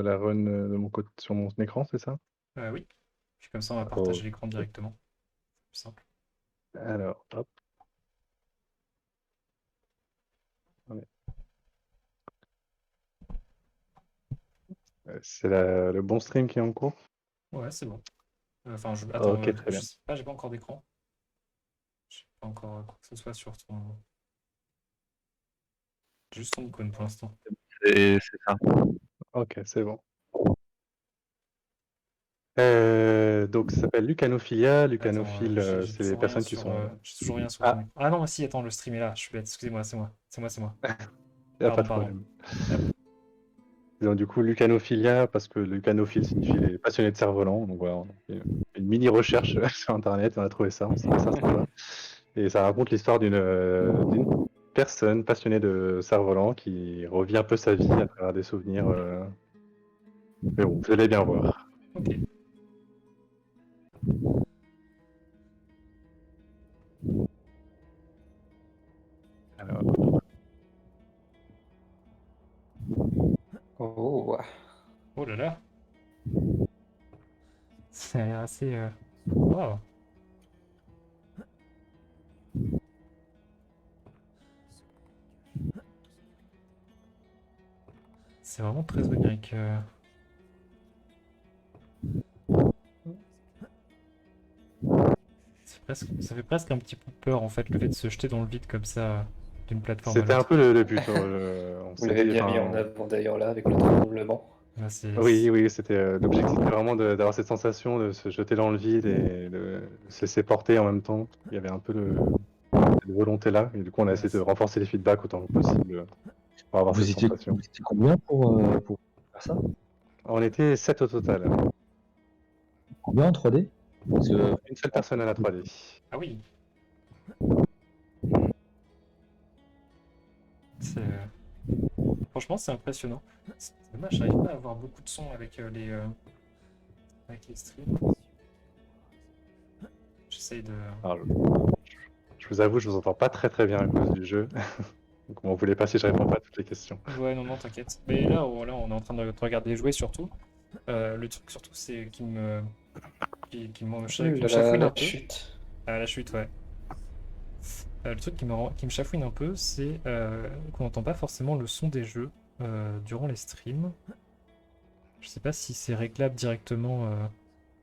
la run de mon côté sur mon écran, c'est ça? Oui. Puis comme ça, on va Oh. partager l'écran directement. Plus simple. Alors, hop. Ouais. C'est le bon stream qui est en cours? Ouais, c'est bon. Enfin, attends, Ok, très je bien. sais pas, j'ai pas encore d'écran. J'ai pas encore quoi que ce soit sur ton. Juste ton icône pour l'instant. C'est ça. Ok, c'est bon. Donc, ça s'appelle Lucanophilia. Attends, Lucanophile, j'ai c'est les toujours rien personnes qui sur, sont. j'ai toujours rien sur ton Ah, écran. Ah non, si, attends, le stream est là. Je suis bête. Excusez-moi, c'est moi. C'est moi. y a pas de Pardon. problème. Hop. Donc, du coup, Lucanophilia, parce que lucanophile signifie les passionnés de cerf-volant. Donc, voilà, on a fait une mini recherche sur Internet, on a trouvé ça, on s'est trouvé ça sympa. Et ça raconte l'histoire d'une personne passionnée de cerf-volant qui revit un peu sa vie à travers des souvenirs. Mais bon, vous allez bien voir. Ok. Alors, Oh, Oh là là. Ça a l'air assez. Wow. C'est vraiment très onirique. Ça fait presque un petit peu peur en fait, le fait de se jeter dans le vide comme ça d'une plateforme à c'était un l'autre. peu le but. On vous s'est l'avez dit, bien mis en enfin, avant d'ailleurs là avec le tremblement. Là, c'est. oui, c'était l'objectif, c'était vraiment d'avoir cette sensation de se jeter dans le vide et de se laisser porter en même temps. Il y avait un peu cette volonté-là, et du coup, on a essayé de renforcer les feedbacks autant que possible pour avoir cette sensation. Vous étiez combien pour faire ça? On était 7 au total. Combien en 3D? Parce que Une seule personne à la 3D. Ah oui. C'est. Franchement, c'est impressionnant. C'est dommage, j'arrive pas à avoir beaucoup de son avec les streams. J'essaye de. Alors, je vous avoue, je vous entends pas très bien à cause du jeu. Donc, on voulait passer, je réponds pas à toutes les questions. Ouais, non, t'inquiète. Mais là, on est en train de te regarder jouer surtout. Le truc surtout, c'est qui me chafouine un La peu. chute. Ah, la chute, ouais. Le truc qui me chafouine un peu, c'est qu'on n'entend pas forcément le son des jeux durant les streams. Je sais pas si c'est réglable directement.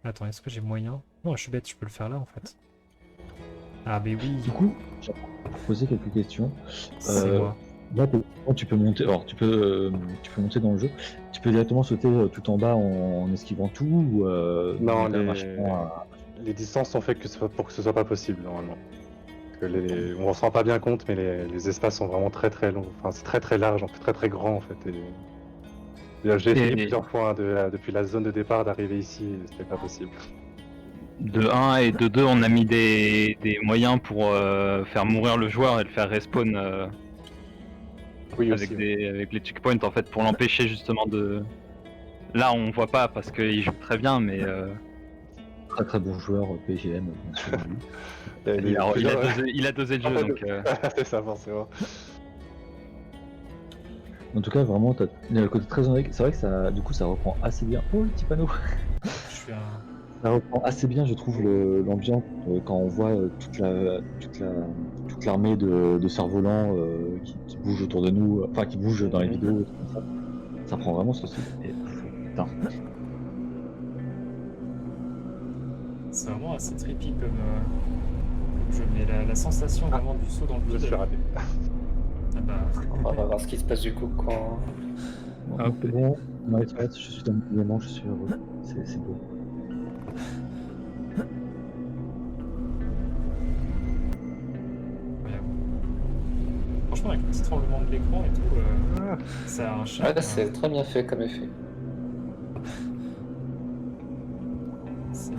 Attends, est-ce que j'ai moyen? Non, je suis bête, je peux le faire là en fait. Ah, mais oui, du coup, j'ai posé quelques questions. c'est moi. Là, tu peux monter. Alors, tu peux monter dans le jeu. Tu peux directement sauter tout en bas en esquivant tout ou Non, monter un machin les distances sont faites pour que ce soit pas possible normalement. Parce que on se rend pas bien compte, mais les espaces sont vraiment très longs. Enfin, c'est très large, très grand en fait. J'ai essayé plusieurs fois depuis la zone de départ d'arriver ici, et c'était pas possible. De 1 et de 2, on a mis des moyens pour faire mourir le joueur et le faire respawn Oui, avec aussi. avec les checkpoints en fait pour l'empêcher justement de. Là on voit pas parce qu'il joue très bien mais très bon joueur PGM, bien sûr. il a dosé le jeu donc. C'est ça forcément. En tout cas, vraiment, il y a le côté très onirique. C'est vrai que ça, du coup, ça reprend assez bien. Oh, le petit panneau! Je suis un. Ça reprend assez bien, je trouve, l'ambiance quand on voit toute l'armée de cerfs-volants qui bouge autour de nous, enfin qui bouge dans les vidéos, comme ça. Ça prend vraiment ce style. Et putain. C'est vraiment assez trippy comme jeu, mais la sensation vraiment du saut dans le Je vide. suis raté. Ah bah. On va voir ce qui se passe du coup quand. Bon, c'est bon, on arrête, je suis dans mon élément, je suis heureux. C'est beau. Incroyable. Franchement, avec le petit tremblement de l'écran et tout, ça a un charme. Ouais, c'est très bien fait comme effet. C'est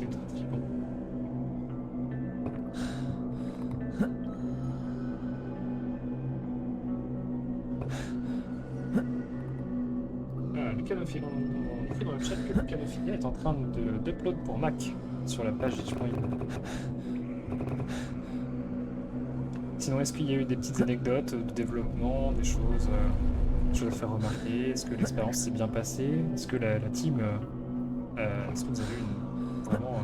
ultra trippant. Lucanophilia, on écrit dans le chat que Lucanophilia est en train d'upload pour Mac sur la page itch.io. Sinon, est-ce qu'il y a eu des petites anecdotes de développement, des choses quelque chose à faire remarquer? Est-ce que l'expérience s'est bien passée? Est-ce que la team, est-ce que vous avez vraiment,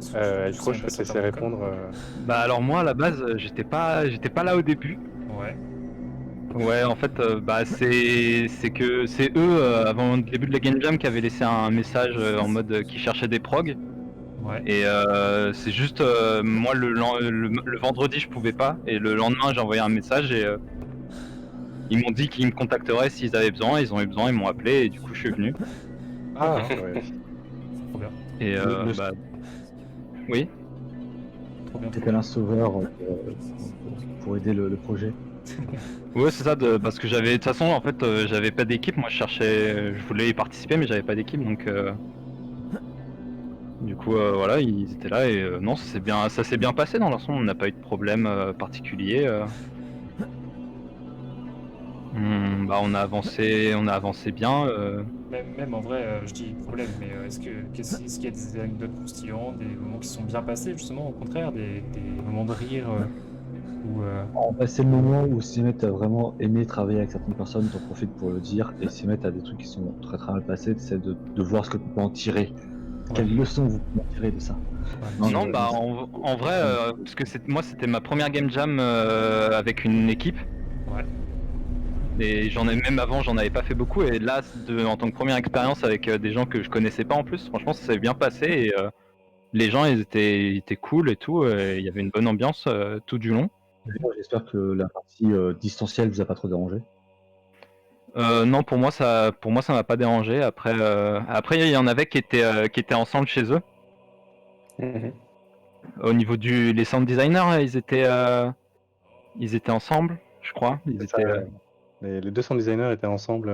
est-ce que Du tout coup, s'est je bien peux te passé en laisser termes de com? répondre. Bah alors moi à la base j'étais pas là au début. Ouais, Ouais, en fait, bah c'est que c'est eux avant le début de la game jam qui avaient laissé un message en mode qui cherchaient des progs. ouais. Et c'est juste moi le vendredi je pouvais pas et le lendemain j'ai envoyé un message et ils m'ont dit qu'ils me contacteraient s'ils avaient besoin. Ils ont eu besoin, ils m'ont appelé et du coup je suis venu. Ah, Ok. ouais. Trop bien, Et bah oui. trop bien, trop C'était bien. un sauveur pour aider le projet. Ouais, c'est ça, parce que de toute façon, en fait, j'avais pas d'équipe. Moi, je voulais y participer, mais j'avais pas d'équipe, donc du coup, voilà, ils étaient là et non, ça s'est bien passé dans l'ensemble. On n'a pas eu de problème particulier. Bah, on a avancé bien. Même en vrai, je dis problème, mais est-ce qu'il y a des anecdotes croustillantes, des moments qui se sont bien passés, justement, au contraire, des moments de rire ou C'est le moment où si jamais t'as vraiment aimé travailler avec certaines personnes, t'en profites pour le dire, et si jamais t'as des trucs qui sont très très mal passés, t'essaies de voir ce que tu peux en tirer. ouais, Quelle leçon vous pouvez en tirer de ça? ouais, bien Non, sûr. Non, mais bah, c'est en vrai, parce que moi, c'était ma première game jam avec une équipe. Ouais, Et même avant, j'en avais pas fait beaucoup. Et là, en tant que première expérience avec des gens que je connaissais pas en plus, franchement, ça s'est bien passé. Et les gens, ils étaient cool et tout. Il y avait une bonne ambiance tout du long. j'espère que la partie distancielle vous a pas trop dérangé. Non, pour moi, ça m'a pas dérangé. Après, il y en avait qui étaient ensemble chez eux. Mhm. Au niveau les sound designers, ils étaient ensemble, je crois. Ils C'est ça, étaient. les deux sound designers étaient ensemble,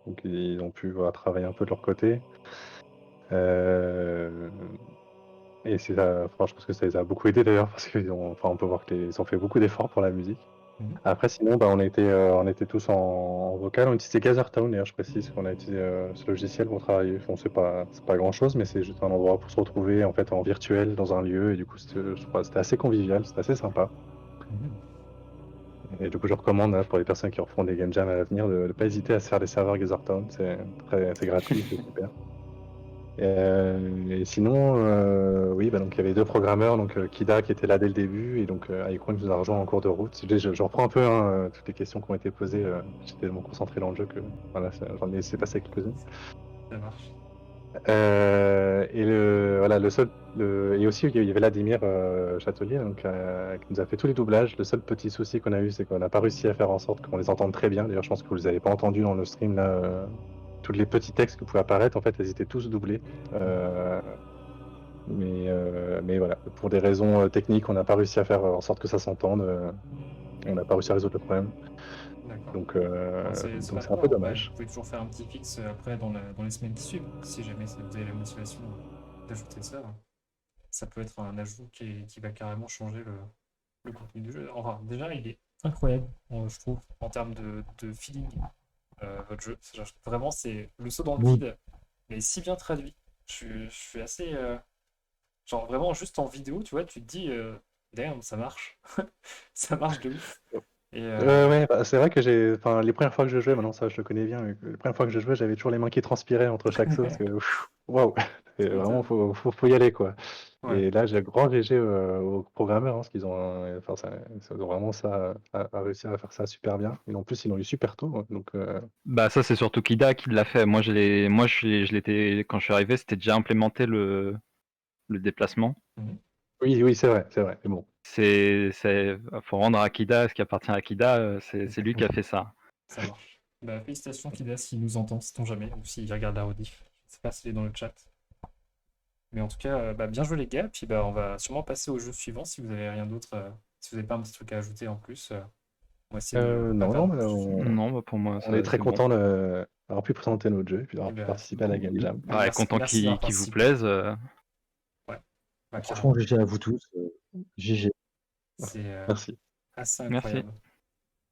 donc ils ont pu voilà, travailler un peu de leur côté. Euh, et c'est ça, enfin, je pense que ça les a beaucoup aidés d'ailleurs, parce on peut voir qu'ils ont fait beaucoup d'efforts pour la musique. Mhm. Après, sinon, bah, on était tous en vocal. On utilisait Gathertown, d'ailleurs, je précise qu'on a utilisé ce logiciel pour travailler. Bon, c'est pas grand-chose, mais c'est juste un endroit pour se retrouver en fait en virtuel dans un lieu. Et du coup, je crois, c'était assez convivial, c'était assez sympa. Mhm. Et du coup, je recommande pour les personnes qui refont des game jams à l'avenir de ne pas hésiter à se faire des serveurs Gathertown. C'est gratuit, c'est super. Et sinon, oui, bah, donc il y avait deux programmeurs, donc Kida qui était là dès le début et donc Aïkron qui nous a rejoint en cours de route. Je reprends un peu hein, toutes les questions qui ont été posées. J'étais tellement concentré dans le jeu que voilà, j'en ai laissé passer quelques-unes. Ça marche. Et et aussi il y avait Vladimir Châtelier donc, qui nous a fait tous les doublages. Le seul petit souci qu'on a eu, c'est qu'on n'a pas réussi à faire en sorte qu'on les entende très bien. D'ailleurs, je pense que vous les avez pas entendus dans le stream là. Tous les petits textes qui pouvaient apparaître, en fait, ils étaient tous doublés. Mais voilà, pour des raisons techniques, on n'a pas réussi à faire en sorte que ça s'entende. On n'a pas réussi à résoudre le problème. D'accord. Donc Bon, c'est pas c'est un trop peu grave, en vrai. Vous dommage. pouvez toujours faire un petit fixe après dans les semaines qui suivent, si jamais vous avez la motivation d'ajouter ça. Ça peut être un ajout qui va carrément changer le contenu du jeu. Enfin, déjà, il est incroyable, je trouve, en termes de feeling, votre jeu. Vraiment, c'est le saut dans le Oui. vide, mais si bien traduit. Je suis assez. Genre, vraiment, juste en vidéo, tu vois, tu te dis, damn, ça marche. Ça marche de ouf. Et, Ouais, bah, c'est vrai que enfin, les premières fois que je jouais, maintenant ça je le connais bien, mais les premières fois que je jouais, j'avais toujours les mains qui transpiraient entre chaque saut parce que waouh, tu vraiment m'étonnes. faut y aller quoi. Ouais, Et là, j'ai grand GG aux programmeurs, hein, parce qu'ils ont, enfin, ils ont vraiment à réussir à faire ça super bien. Et en plus, ils l'ont eu super tôt, hein, donc Bah ça c'est surtout Kida qui l'a fait. Je l'étais quand je suis arrivé, c'était déjà implémenté le déplacement. mhm, oui, c'est vrai. Mais bon, Faut rendre à Kida ce qui appartient à Kida. C'est lui qui a fait ça. ça marche. Bah, félicitations, Kida, s'il nous entend, sait-on jamais, ou s'il regarde la rediff. Je sais pas s'il est dans le chat. Mais en tout cas, bah, bien joué les gars, puis bah, on va sûrement passer au jeu suivant si vous avez rien d'autre, si vous n'avez pas un petit truc à ajouter en plus. On va essayer de pas non, perdre mais plus de temps. Non, bah pour moi on est très c'est bon. content d'avoir pu présenter notre jeu et puis Et d'avoir pu bah, participer à la Game Jam. bah, Ouais, content merci d'avoir qu'il vous participé. plaise. Ouais, bah, Franchement, carrément. GG à vous tous. GG. C'est Merci. assez Merci. incroyable.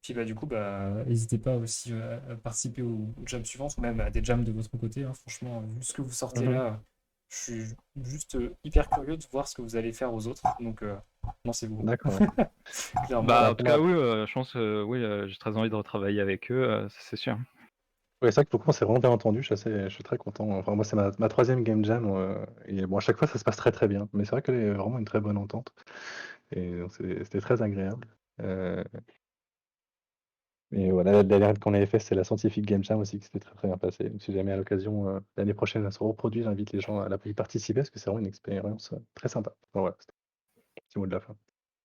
Puis bah, du coup, bah, n'hésitez pas aussi à participer aux jams suivantes ou même à des jams de votre côté, hein. Franchement, vu ce que vous sortez Mhm. là, je suis juste hyper curieux de voir ce que vous allez faire aux autres. Donc, Non, c'est vous. D'accord. Clairement. Bah, en tout cas, oui, je pense que oui, j'ai très envie de retravailler avec eux, ça, c'est sûr. Ouais, c'est vrai que pour moi, c'est vraiment bien entendu. Je suis très content. Enfin, moi, c'est ma troisième game jam. Et bon, à chaque fois, ça se passe très très bien. Mais c'est vrai qu'elle est vraiment une très bonne entente. Et donc, c'était très agréable. Et voilà, la dernière qu'on avait fait, c'est la Scientific Game Jam aussi, qui s'était très très bien passé. Donc, si jamais à l'occasion, l'année prochaine, elle se reproduit, j'invite les gens à y participer parce que c'est vraiment une expérience très sympa. Enfin, voilà, c'était un petit mot de la fin.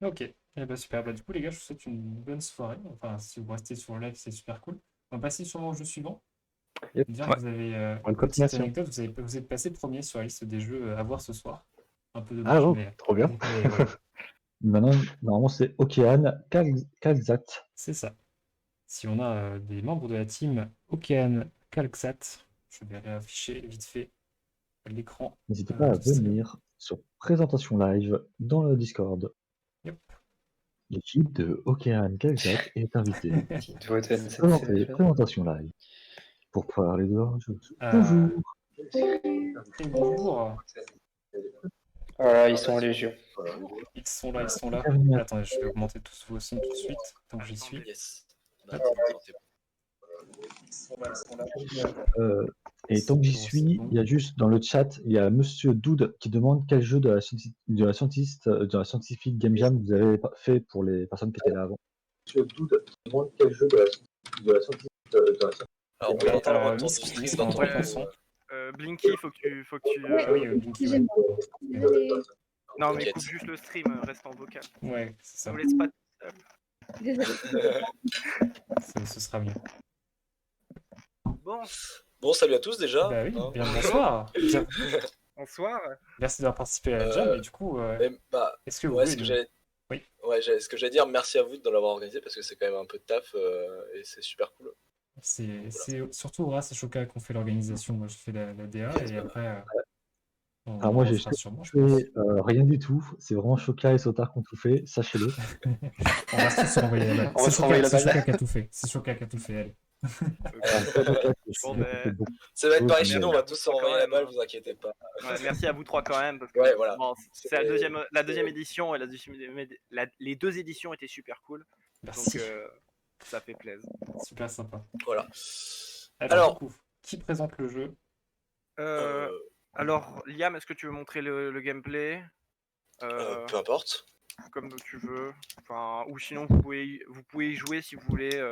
Ok, eh ben, super. Bah, du coup, les gars, je vous souhaite une bonne soirée. Enfin, si vous restez sur le live, c'est super cool. On va passer sûrement au jeu suivant. Yep. Bien, Ouais. vous avez Bonne petite continuation. anecdote, vous êtes passé premier sur la liste des jeux à voir ce soir. Un peu Ah dommage, bon, mais, trop bien. mais voilà, Maintenant, normalement, c'est Okean Kalzat. c'est ça. Si on a des membres de la team Okean Kalxat, je vais aller afficher vite fait l'écran N'hésitez pas à du stream. venir sur présentation live dans le Discord. Yep. L'équipe de Okean Kalzat est invitée. Petite voix de NCC, Présentez déjà. présentation live. Pour parler de leur jeu. Euh, Bonjour. Et bonjour. Voilà, ils sont en légion. Ils sont là, ils sont là. Bienvenue à Attendez, je vais augmenter tous vos signes tout de suite, tant que j'y suis. Yes. Hop. Et tant que j'y Bon, c'est suis, bon. il y a juste dans le chat, il y a Monsieur Doud qui demande quel jeu de la Scientific Game Jam vous avez fait pour les personnes qui étaient là avant. Monsieur Doud demande quel jeu de la Scientific Alors, Alors, on va Miss, entendre du Miss, stream on dans entend ton. ton son. Blinky, faut que tu. Ah oui, Blinky, ouais. Non, mais T'inquiète. coupe juste le stream, reste en vocal. Ouais, c'est ça. Nous laisse pas. Ce sera mieux. Bon, Bon, salut à tous déjà. Bah oui, hein. bien bonsoir. Bien- bonsoir. Merci d'avoir participé à la jam, et du coup, Bah, est-ce que vous ouais, voulez ce que nous- j'allais. Oui. Ouais, ce que j'allais dire, merci à vous de l'avoir organisé parce que c'est quand même un peu de taf et c'est super cool. C'est surtout grâce à Shoka qu'on fait l'organisation. Moi, je fais la DA, et après, on Alors moi, j'ai fera sûrement, je pense. fait rien du tout. C'est vraiment Shoka et Sotar qui ont tout fait, sachez-le. On va tous se renvoyer la balle. On va se renvoyer la C'est balle. Shoka qui a tout fait. C'est Shoka qui a tout fait, allez. Bon, ben, Ça va être pareil Merci chez nous, on va tous quand s'envoyer la même, balle, hein. vous inquiétez pas. Ouais, merci à vous trois quand même, parce que Ouais, voilà. bon, c'est la deuxième édition, et les deux éditions étaient super cool. Merci. Donc, ça fait plaisir. Super sympa. Voilà. Alors, du coup, qui présente le jeu? Alors, Liam, est-ce que tu veux montrer le gameplay Peu importe. comme tu veux. Enfin, ou sinon, vous pouvez y jouer si vous voulez.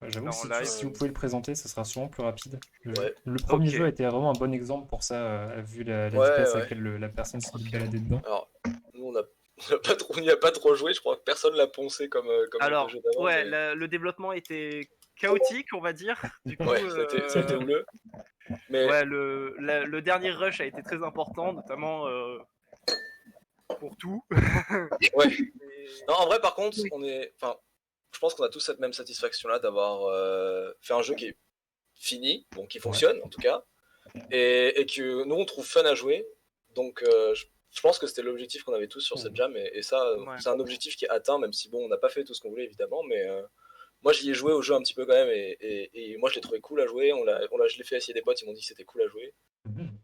J'avoue, en live. si vous pouvez le présenter, ce sera sûrement plus rapide. Ouais. Le premier Ok. jeu était vraiment un bon exemple pour ça, vu la Ouais, vitesse à ouais. laquelle la personne s'est baladée dedans. Alors, nous, on n'y a pas trop joué, je crois que personne l'a poncé comme Alors, le jeu d'avant. ouais, mais- le développement était chaotique, on va dire. Du coup, Ouais, c'était houleux. Mais ouais, le dernier rush a été très important, notamment pour tout. ouais. Et- Non, en vrai, par contre, je pense qu'on a tous cette même satisfaction-là d'avoir fait un jeu qui est fini, bon, qui fonctionne en tout cas, et que nous on trouve fun à jouer. Donc, je pense que c'était l'objectif qu'on avait tous sur cette jam, et ça, Ouais. c'est un objectif qui est atteint, même si bon, on n'a pas fait tout ce qu'on voulait évidemment, mais moi j'y ai joué au jeu un petit peu quand même, et moi je l'ai trouvé cool à jouer. Je l'ai fait essayer des potes, ils m'ont dit que c'était cool à jouer.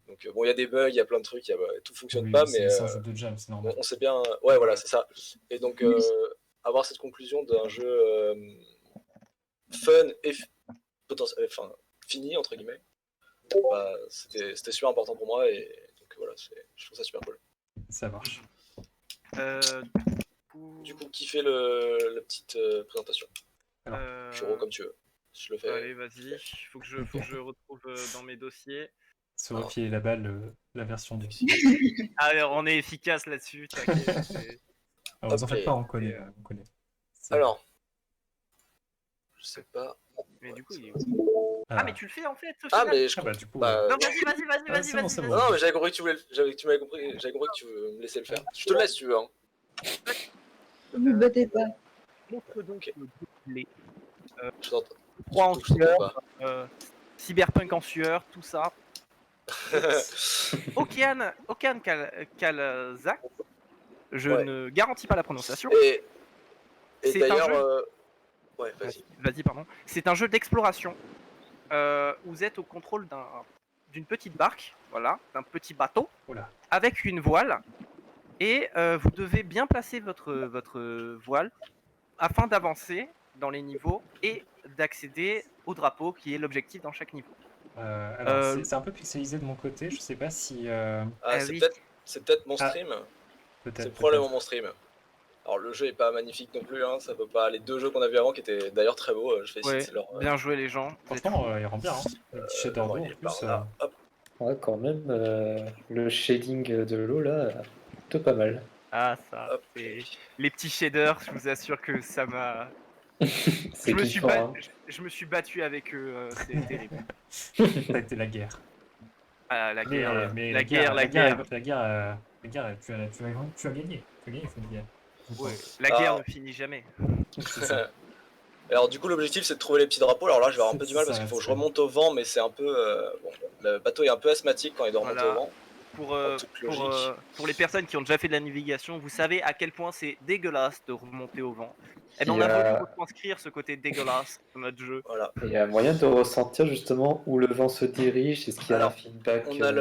Donc bon, il y a des bugs, il y a plein de trucs, tout fonctionne Oui, pas, c'est mais un jeu de jam, c'est normal. on sait bien. Ouais, voilà, c'est ça. Et donc, avoir cette conclusion d'un jeu fun et fini, entre guillemets, bah, c'était super important pour moi. Et donc, voilà, je trouve ça super cool. Ça marche. Du coup, qui fait la petite présentation euh, Churo, comme tu veux. Je le fais. Allez, vas-y. Faut que je retrouve dans mes dossiers. Se repiler la balle, la version du. Alors, on est efficace là-dessus, t'inquiète. Alors, vous en Hop, faites pas, on connaît. On connaît. C'est- Alors, je sais pas. Mais du coup, il est où? Ah, mais tu le fais en fait, Ah, Sophia. mais je Ah bah, du coup, bah, Non, vas-y, vas-y, vas-y, Ah, vas-y, c'est bon, vas-y. c'est vas-y. bon. non, mais j'avais compris que tu m'avais compris. J'avais compris que tu me laissais le faire. Je te le laisse, si tu veux. Hein. Ne me battez pas. Montre donc le gameplay. Je t'entends. 3 en Je t'entends sueur, pas. Cyberpunk en sueur, tout ça. Okean Kalzak. Je Ouais. ne garantis pas la prononciation. Et C'est d'ailleurs, un jeu. ouais, vas-y. Vas-y, pardon. C'est un jeu d'exploration. Où vous êtes au contrôle d'une petite barque, voilà, d'un petit bateau, Voilà. avec une voile. Et vous devez bien placer votre voile afin d'avancer dans les niveaux et d'accéder au drapeau qui est l'objectif dans chaque niveau. Alors, c'est un peu pixelisé de mon côté, je sais pas si... Ah, c'est oui. peut-être mon Ah, stream. peut-être. C'est probablement mon stream. Alors le jeu est pas magnifique non plus, hein, ça peut pas. Les 2 jeux qu'on a vu avant qui étaient d'ailleurs très beaux, je vais Ouais, citer leur. bien joué les gens. Vous êtes Franchement, il rend bien, hein. Le petit shader d'eau, il en est plus. par là. Hop. Ouais, quand même, le shading de l'eau là, plutôt pas mal. Ah ça, Hop. les petits shaders, je vous assure que ça m'a... C'est kiffant, hein. Je me suis battu avec eux, c'est terrible. Ça a été la guerre. Ah, la guerre, Mais la guerre. la guerre, tu as gagné. Tu as gagné, faut le dire. Ouais, la guerre ne finit jamais. C'est ça. Alors du coup l'objectif c'est de trouver les petits drapeaux. Alors là je vais avoir un peu du mal parce Ça, qu'il faut que je c'est- remonte au vent, mais c'est un peu bon, le bateau est un peu asthmatique quand il doit remonter Voilà. au vent. En toute logique. Pour les personnes qui ont déjà fait de la navigation, vous savez à quel point c'est dégueulasse de remonter au vent. Et bien on Il y a a- voulu retranscrire ce côté dégueulasse dans notre jeu. Voilà. Il y a moyen de ressentir justement où le vent se dirige, est-ce qu'il y a un Alors, feedback On a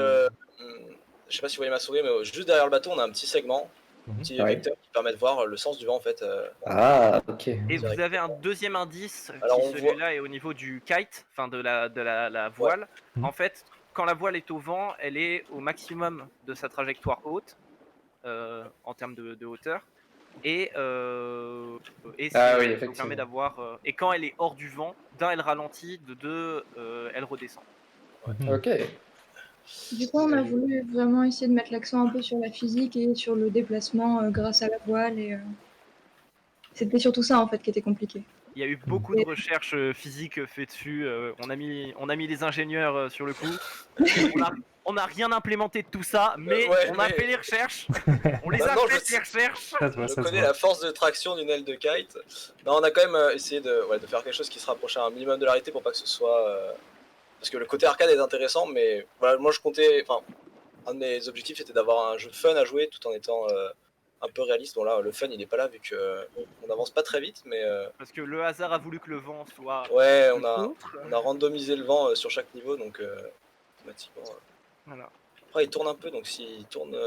je sais pas si vous voyez ma souris, mais juste derrière le bateau on a un petit segment, un Mhm. petit Ouais. vecteur qui permet de voir le sens du vent en fait. Ah, ok. Et vous Direct. avez un deuxième indice Alors, qui on celui-là est au niveau du kite, enfin de la voile. Mhm. En fait, quand la voile est au vent, elle est au maximum de sa trajectoire haute en termes de hauteur. Et Ah oui, ça vous effectivement. permet d'avoir. Et quand elle est hors du vent, d'un elle ralentit, de deux elle redescend. Mhm. Ok. Du coup, on a voulu vraiment essayer de mettre l'accent un peu sur la physique et sur le déplacement grâce à la voile. Et c'était surtout ça en fait qui était compliqué. Il y a eu beaucoup de recherches physiques faites dessus. On a mis les ingénieurs sur le coup. On a rien implémenté de tout ça, mais Ouais, on a mais- fait les recherches. On les Maintenant, a je faites sais- les recherches. Ça se voit, Je ça se connais voit. la force de traction d'une aile de kite. Non, on a quand même essayé de faire quelque chose qui se rapprochait un minimum de la réalité pour pas que ce soit. Parce que le côté arcade est intéressant, mais voilà, moi je comptais. Enfin, un de mes objectifs c'était d'avoir un jeu fun à jouer tout en étant un peu réaliste. Bon, là, le fun il est pas là vu qu'on n'avance pas très vite, mais Parce que le hasard a voulu que le vent soit. ouais, le contre. on a randomisé le vent sur chaque niveau donc automatiquement. Voilà. Après, il tourne un peu donc s'il tourne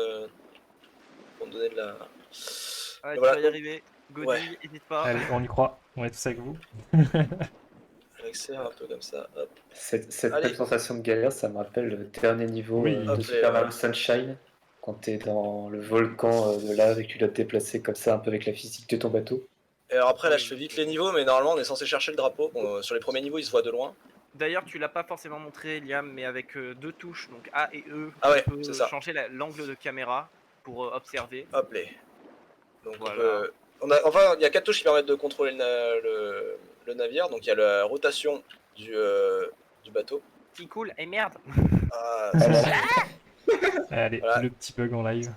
pour me donner de la. Ouais, Et tu voilà, vas y donc- arriver. Gaudi, Ouais. n'hésite pas. Allez, on y croit. On est tous avec vous. J'accélère un peu comme ça. Hop. Cette Allez. même sensation de galère, ça me rappelle le dernier niveau Oui. de Hop, Super et, Mario Sunshine, quand t'es dans le volcan de lave et que tu dois te déplacer comme ça, un peu avec la physique de ton bateau. Et alors après là Oui. je fais vite les niveaux, mais normalement on est censé chercher le drapeau. Bon, sur les premiers niveaux il se voit de loin. D'ailleurs, tu l'as pas forcément montré, Liam, mais avec deux touches, donc A et E, Ah ouais, tu peux c'est ça. changer l'angle de caméra pour observer. Hop les. Donc Voilà. enfin il y a 4 touches qui permettent de contrôler le navire. Donc il y a la rotation du bateau. C'est cool. Et merde, Ah, Allez, Voilà. le petit bug en live.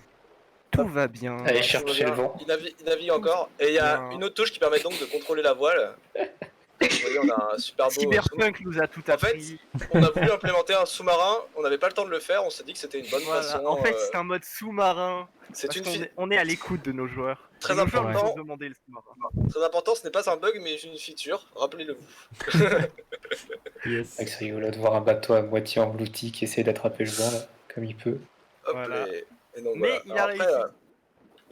tout va bien. Allez, tout va chercher bien. le vent. Il navigue encore. Et il y a Bien. une autre touche qui permet donc de contrôler la voile. Vous voyez on a un super beau Cyberpunk nous a tout En fait, appris. on a voulu implémenter un sous-marin, on n'avait pas le temps de le faire, on s'est dit que c'était une bonne Voilà. façon. En fait, c'est un mode sous-marin. c'est Parce une qu'on fi- est- on est à l'écoute de nos joueurs. Très Et nos joueurs nous important. ont demandé le sous-marin. très important, ce n'est pas un bug mais une feature, rappelez-le vous. Yes. C'est rigolo de voir un bateau à moitié englouti qui essaie d'attraper le vent là, comme il peut. Hop, Voilà. et donc, Mais voilà. il Alors a après, réussi.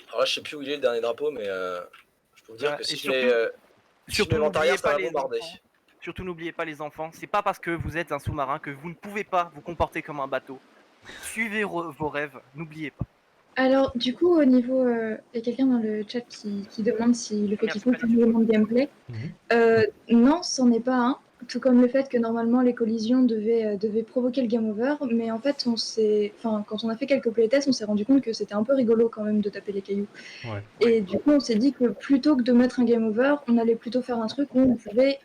alors là je sais plus où il est le dernier drapeau mais je peux vous dire Voilà. que si Et je mets, si je Surtout mets l'Antarrière, n'oubliez ça pas va les bombarder. enfants. Surtout n'oubliez pas les enfants, c'est pas parce que vous êtes un sous-marin que vous ne pouvez pas vous comporter comme un bateau. Suivez vos rêves, n'oubliez pas. Alors, du coup, au niveau. Il y a quelqu'un dans le chat qui demande si le fait qu'il Merci, compte un élément de gameplay. Mhm. Non, c'en est pas un. Tout comme le fait que normalement les collisions devaient provoquer le game over. Mais en fait, quand on a fait quelques playtests, on s'est rendu compte que c'était un peu rigolo quand même de taper les cailloux. Ouais. Et du coup, on s'est dit que plutôt que de mettre un game over, on allait plutôt faire un truc où on pouvait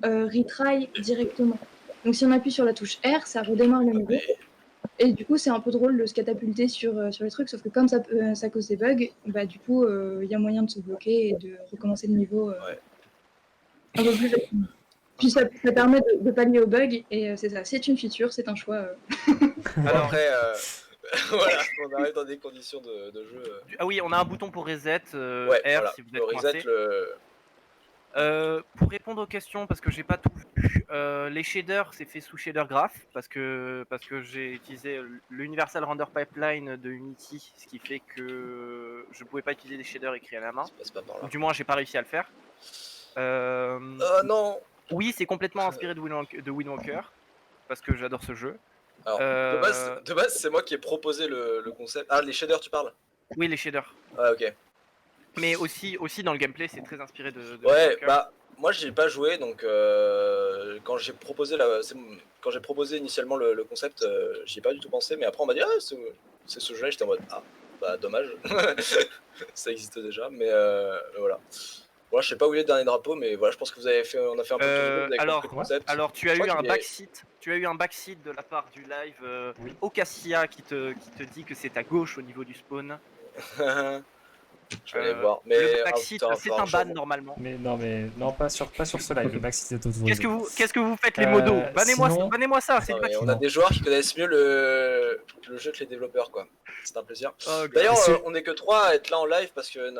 retry directement. Donc si on appuie sur la touche R, ça redémarre le niveau. Et du coup, c'est un peu drôle de se catapulter sur les trucs, sauf que comme ça cause des bugs, bah du coup, il y a moyen de se bloquer et de recommencer le niveau un peu plus facilement. Puis ça permet de pallier aux bugs, et c'est ça, c'est une feature, c'est un choix. Alors après, voilà, on arrive dans des conditions de jeu. Ah oui, on a un bouton pour reset, Ouais, R voilà, si vous le êtes reset, coincé. Pour répondre aux questions, parce que j'ai pas tout vu, les shaders c'est fait sous shader graph parce que j'ai utilisé l'Universal Render Pipeline de Unity, ce qui fait que je pouvais pas utiliser des shaders écrits à la main. Ça passe pas par là. Ou du moins j'ai pas réussi à le faire. Non. Oui, c'est complètement inspiré de Wind Walker parce que j'adore ce jeu. Alors, de base, c'est moi qui ai proposé le concept. Ah, les shaders, tu parles? Oui, les shaders. Ah, ok. Mais aussi dans le gameplay, c'est très inspiré de Wind Ouais, Walker. bah, moi, j'ai pas joué, donc quand j'ai proposé initialement le concept, j'y ai pas du tout pensé, mais après, on m'a dit, ah, c'est ce jeu-là, j'étais en mode, ah, bah, dommage. Ça existe déjà, mais voilà. Voilà, je sais pas où est le dernier drapeau, mais voilà, je pense que on a fait un peu de tour du monde, vous avez compris le concept. Alors tu as Je eu crois un qu'il est- backseat, de la part du live Oui. Ocassia qui te dit que c'est à gauche au niveau du spawn. Je vais aller voir. Mais Le backseat, putain, c'est faudra un que je ban remonte. normalement. Mais non, pas sur ce live. Le backseat est autorisé. Qu'est-ce que vous faites les modos? Sinon- Bannez-moi ça, c'est Non, le mais on backseat. a des joueurs qui connaissent mieux le jeu que les développeurs, quoi. C'est un plaisir. Oh, D'ailleurs, Est-ce que- on est que 3 à être là en live parce que une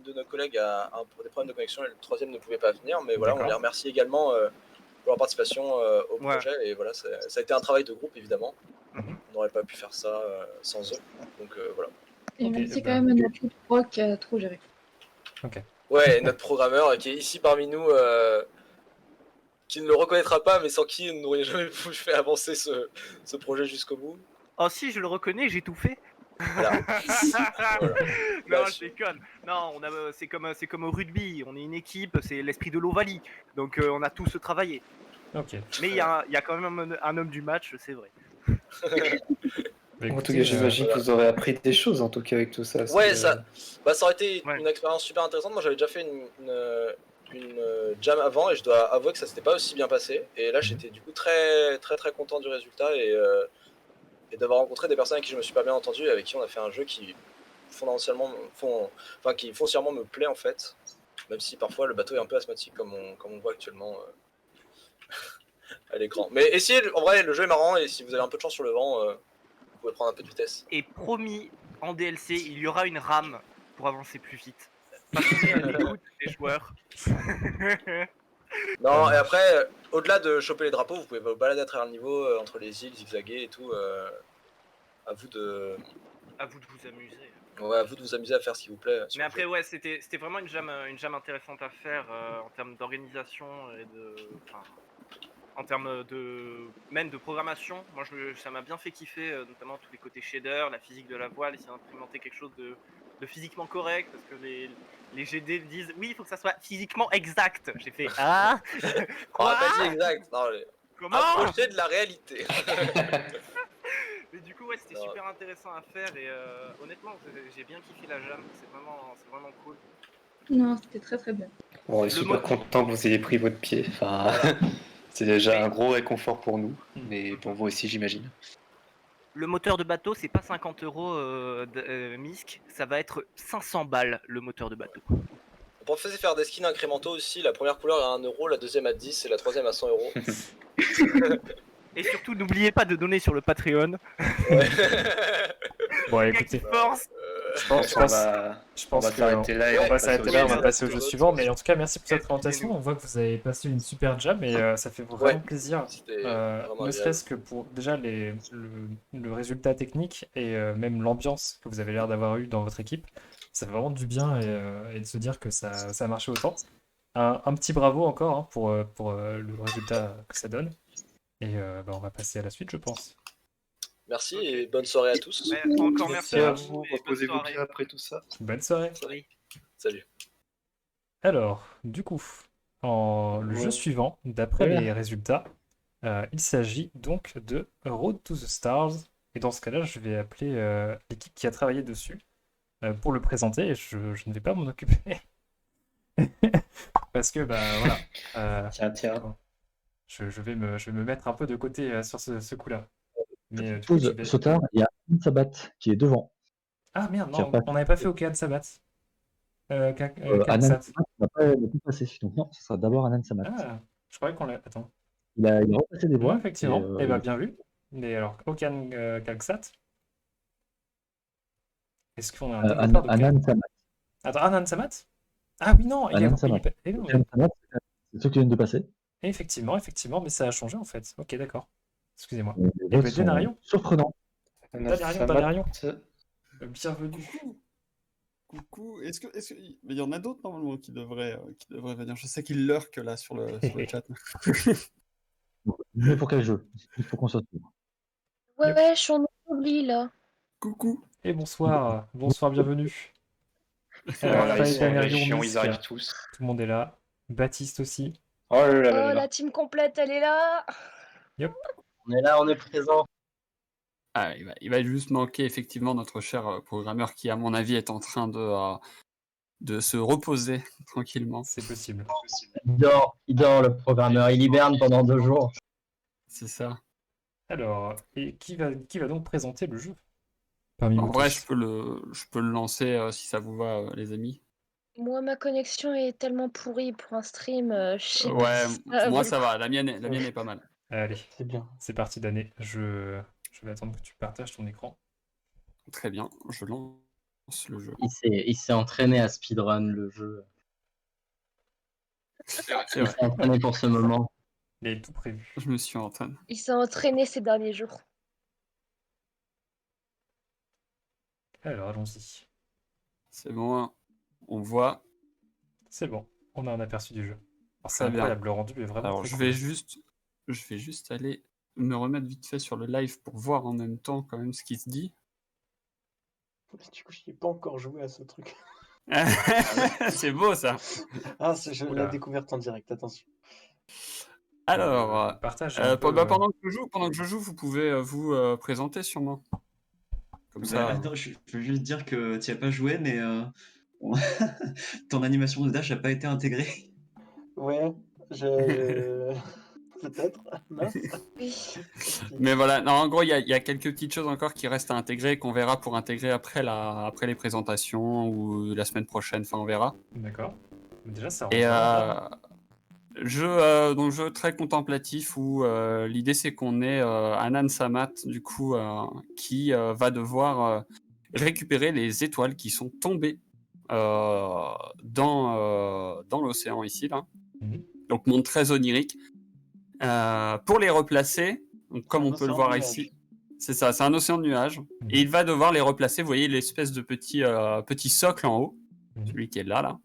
de nos collègues a des problèmes de connexion et le troisième ne pouvait pas venir. Mais voilà, on D'accord. les remercie également pour leur participation au Ouais. projet. Et voilà, ça a été un travail de groupe, évidemment. Mhm. On n'aurait pas pu faire ça sans eux. Donc voilà. Et Ok, merci bah. quand même à notre pro qui a trop géré. Ouais, et notre programmeur qui est ici parmi nous, qui ne le reconnaîtra pas, mais sans qui nous n'aurions jamais pu faire avancer ce projet jusqu'au bout. Oh si, je le reconnais, j'ai tout fait. Voilà. Voilà. Non, Bah, je déconne. Non, c'est comme au rugby, on est une équipe, c'est l'esprit de l'Ovalie. Donc on a tous travaillé. Ok. Mais il y a quand même un homme du match, c'est vrai. Bah, En tout écoutez, cas, j'imagine voilà. que vous aurez appris des choses en tout cas avec tout ça. Ouais, c'est, ça aurait été Ouais. une expérience super intéressante. Moi, j'avais déjà fait une jam avant et je dois avouer que ça s'était pas aussi bien passé. Et là, j'étais du coup très très très content du résultat et d'avoir rencontré des personnes avec qui je me suis pas bien entendu et avec qui on a fait un jeu qui foncièrement me plaît en fait. Même si parfois le bateau est un peu asthmatique comme on voit actuellement à l'écran. Mais essayez, en vrai, le jeu est marrant et si vous avez un peu de chance sur le vent, vous pouvez prendre un peu de vitesse. Et promis, en DLC, il y aura une rame pour avancer plus vite. Parce qu'on est à l'écoute des joueurs. Non, et après, au-delà de choper les drapeaux, vous pouvez vous balader à travers le niveau, entre les îles, zigzaguer et tout. À vous de... À vous de vous amuser. Ouais, à vous de vous amuser à faire ce qui vous plaît. sur Mais le après, jeu. ouais, c'était vraiment une jam intéressante à faire en termes d'organisation et en termes même de programmation. Moi, ça m'a bien fait kiffer, notamment tous les côtés shader, la physique de la voile, essayer d'implémenter quelque chose de physiquement correct, parce que les GD disent oui, il faut que ça soit physiquement exact. J'ai fait ah On quoi a pas dit exact. Non, Comment approchez de la réalité. Mais du coup, ouais, c'était Non. super intéressant à faire et honnêtement, j'ai bien kiffé la jam. C'est vraiment cool. Non, c'était très très bien. Bon, on est Le super mot- content que vous ayez pris votre pied. Enfin, c'est déjà un gros réconfort pour nous, mais pour vous aussi, j'imagine. Le moteur de bateau, c'est pas 50 euros MISC, ça va être 500 balles le moteur de bateau. On peut faire des skins incrémentaux aussi. La première couleur à 1 euro, la deuxième à 10 et la troisième à 100 euros. Et surtout, n'oubliez pas de donner sur le Patreon. Ouais. Bon, Les gars écoutez, qui forcent. je pense, On va on s'arrêter là et va passer s'arrêter au là, on va suivant. passer au jeu suivant. Mais en tout cas, merci pour cette Excusez-nous. présentation. On voit que vous avez passé une super jam et ça fait vraiment plaisir. C'était Ne vraiment serait-ce que pour déjà le résultat technique et même l'ambiance que vous avez l'air d'avoir eu dans votre équipe, ça fait vraiment du bien et de se dire que ça a marché autant. Un petit bravo encore hein, pour le résultat que ça donne. Et bah, on va passer à la suite, je pense. Merci et bonne soirée à tous. Ouais, encore merci à Merci vous. et bonne Reposez-vous soirée. bien après tout ça. Bonne soirée. Oui. Salut. Alors, du coup, le jeu suivant, d'après Ouais. les résultats, il s'agit donc de Road to the Stars. Et dans ce cas-là, je vais appeler l'équipe qui a travaillé dessus pour le présenter. Et je ne vais pas m'en occuper. Parce que, bah voilà. Tiens. Je vais me mettre un peu de côté sur ce coup-là. Mais du coup, Pause, Sotard, il y a Anne Sabat qui est devant. Ah merde, Qui a non, pas- on n'avait pas fait Okan Sabat. Anan Kansat. Sabat n'a pas passé. Donc non, ce sera d'abord Anan Sabat. Ah, je croyais qu'on l'a. Attends. Il a repassé des voix. Ouais, effectivement. et, Eh ben, bien vu. Mais alors, Okan Kagsat. Est-ce qu'on a un développeur de Anan Sabat. Attends, Anan Samat? Ah oui, non, Anan Samat. eh non, Anan Samat, c'est ceux qui viennent de passer. effectivement, mais ça a changé en fait. Ok, d'accord. Excusez-moi. Les Et votes ben, sont Denarion, surprenants. Denarion, bienvenue. Coucou. Mais il y en a d'autres normalement qui devraient venir. Je sais qu'il lurk là sur le chat. Mais pour quel jeu? Il faut qu'on soit sûr. Ouais, je suis en oubli là. Coucou. Et bonsoir, bienvenue. Voilà, Raphaël, ils sont les Denarion, chiants, ils Misk, arrivent tous. tout le monde est là. Baptiste aussi. Oh là là Oh, là là. la team complète, elle est là. On est là, on est présent. Ah, il va juste manquer effectivement notre cher programmeur qui, à mon avis, est en train de se reposer tranquillement. C'est possible. Il dort le programmeur, il hiberne pendant 2 jours. C'est ça. Alors, et qui va donc présenter le jeu parmi En vous vrai, tous? je peux le lancer si ça vous va, les amis. Moi, ma connexion est tellement pourrie pour un stream. Je sais Ouais, pas si ça moi vaut ça le va, la mienne est pas mal. Allez, C'est bien. c'est parti d'année. Je vais attendre que tu partages ton écran. Très bien, je lance le jeu. Il s'est entraîné à speedrun le jeu. C'est Il vrai, s'est entraîné pour ce moment. Il est tout prévu. je me suis entraîné. Il s'est entraîné ces derniers jours. Alors, allons-y. C'est bon, on voit. C'est bon, on a un aperçu du jeu. Alors, c'est Très bien. incroyable, le rendu est vraiment Alors très je cool. vais juste aller me remettre vite fait sur le live pour voir en même temps quand même ce qui se dit. Du coup, je n'ai pas encore joué à ce truc. C'est beau ça. Ah, c'est Oula. la découverte en direct, attention. Alors, partage un peu, pendant que je joue, vous pouvez vous présenter sûrement. Comme ça. Attends, je veux juste dire que tu n'y as pas joué, mais on- ton animation de dash n'a pas été intégrée. Ouais, je... peut-être, mince. Oui. Mais voilà, non, en gros, il y a quelques petites choses encore qui restent à intégrer, qu'on verra pour intégrer après les présentations ou la semaine prochaine, enfin on verra. D'accord. Mais déjà, ça Et rend donc jeu très contemplatif où l'idée c'est qu'on ait Anan Samat du coup qui va devoir récupérer les étoiles qui sont tombées dans l'océan ici là. Mhm. Donc monde très onirique. Pour les replacer, donc, comme on peut le voir ici, c'est ça, c'est un océan de nuages. Et il va devoir les replacer, vous voyez l'espèce de petit socle en haut, celui qui est là.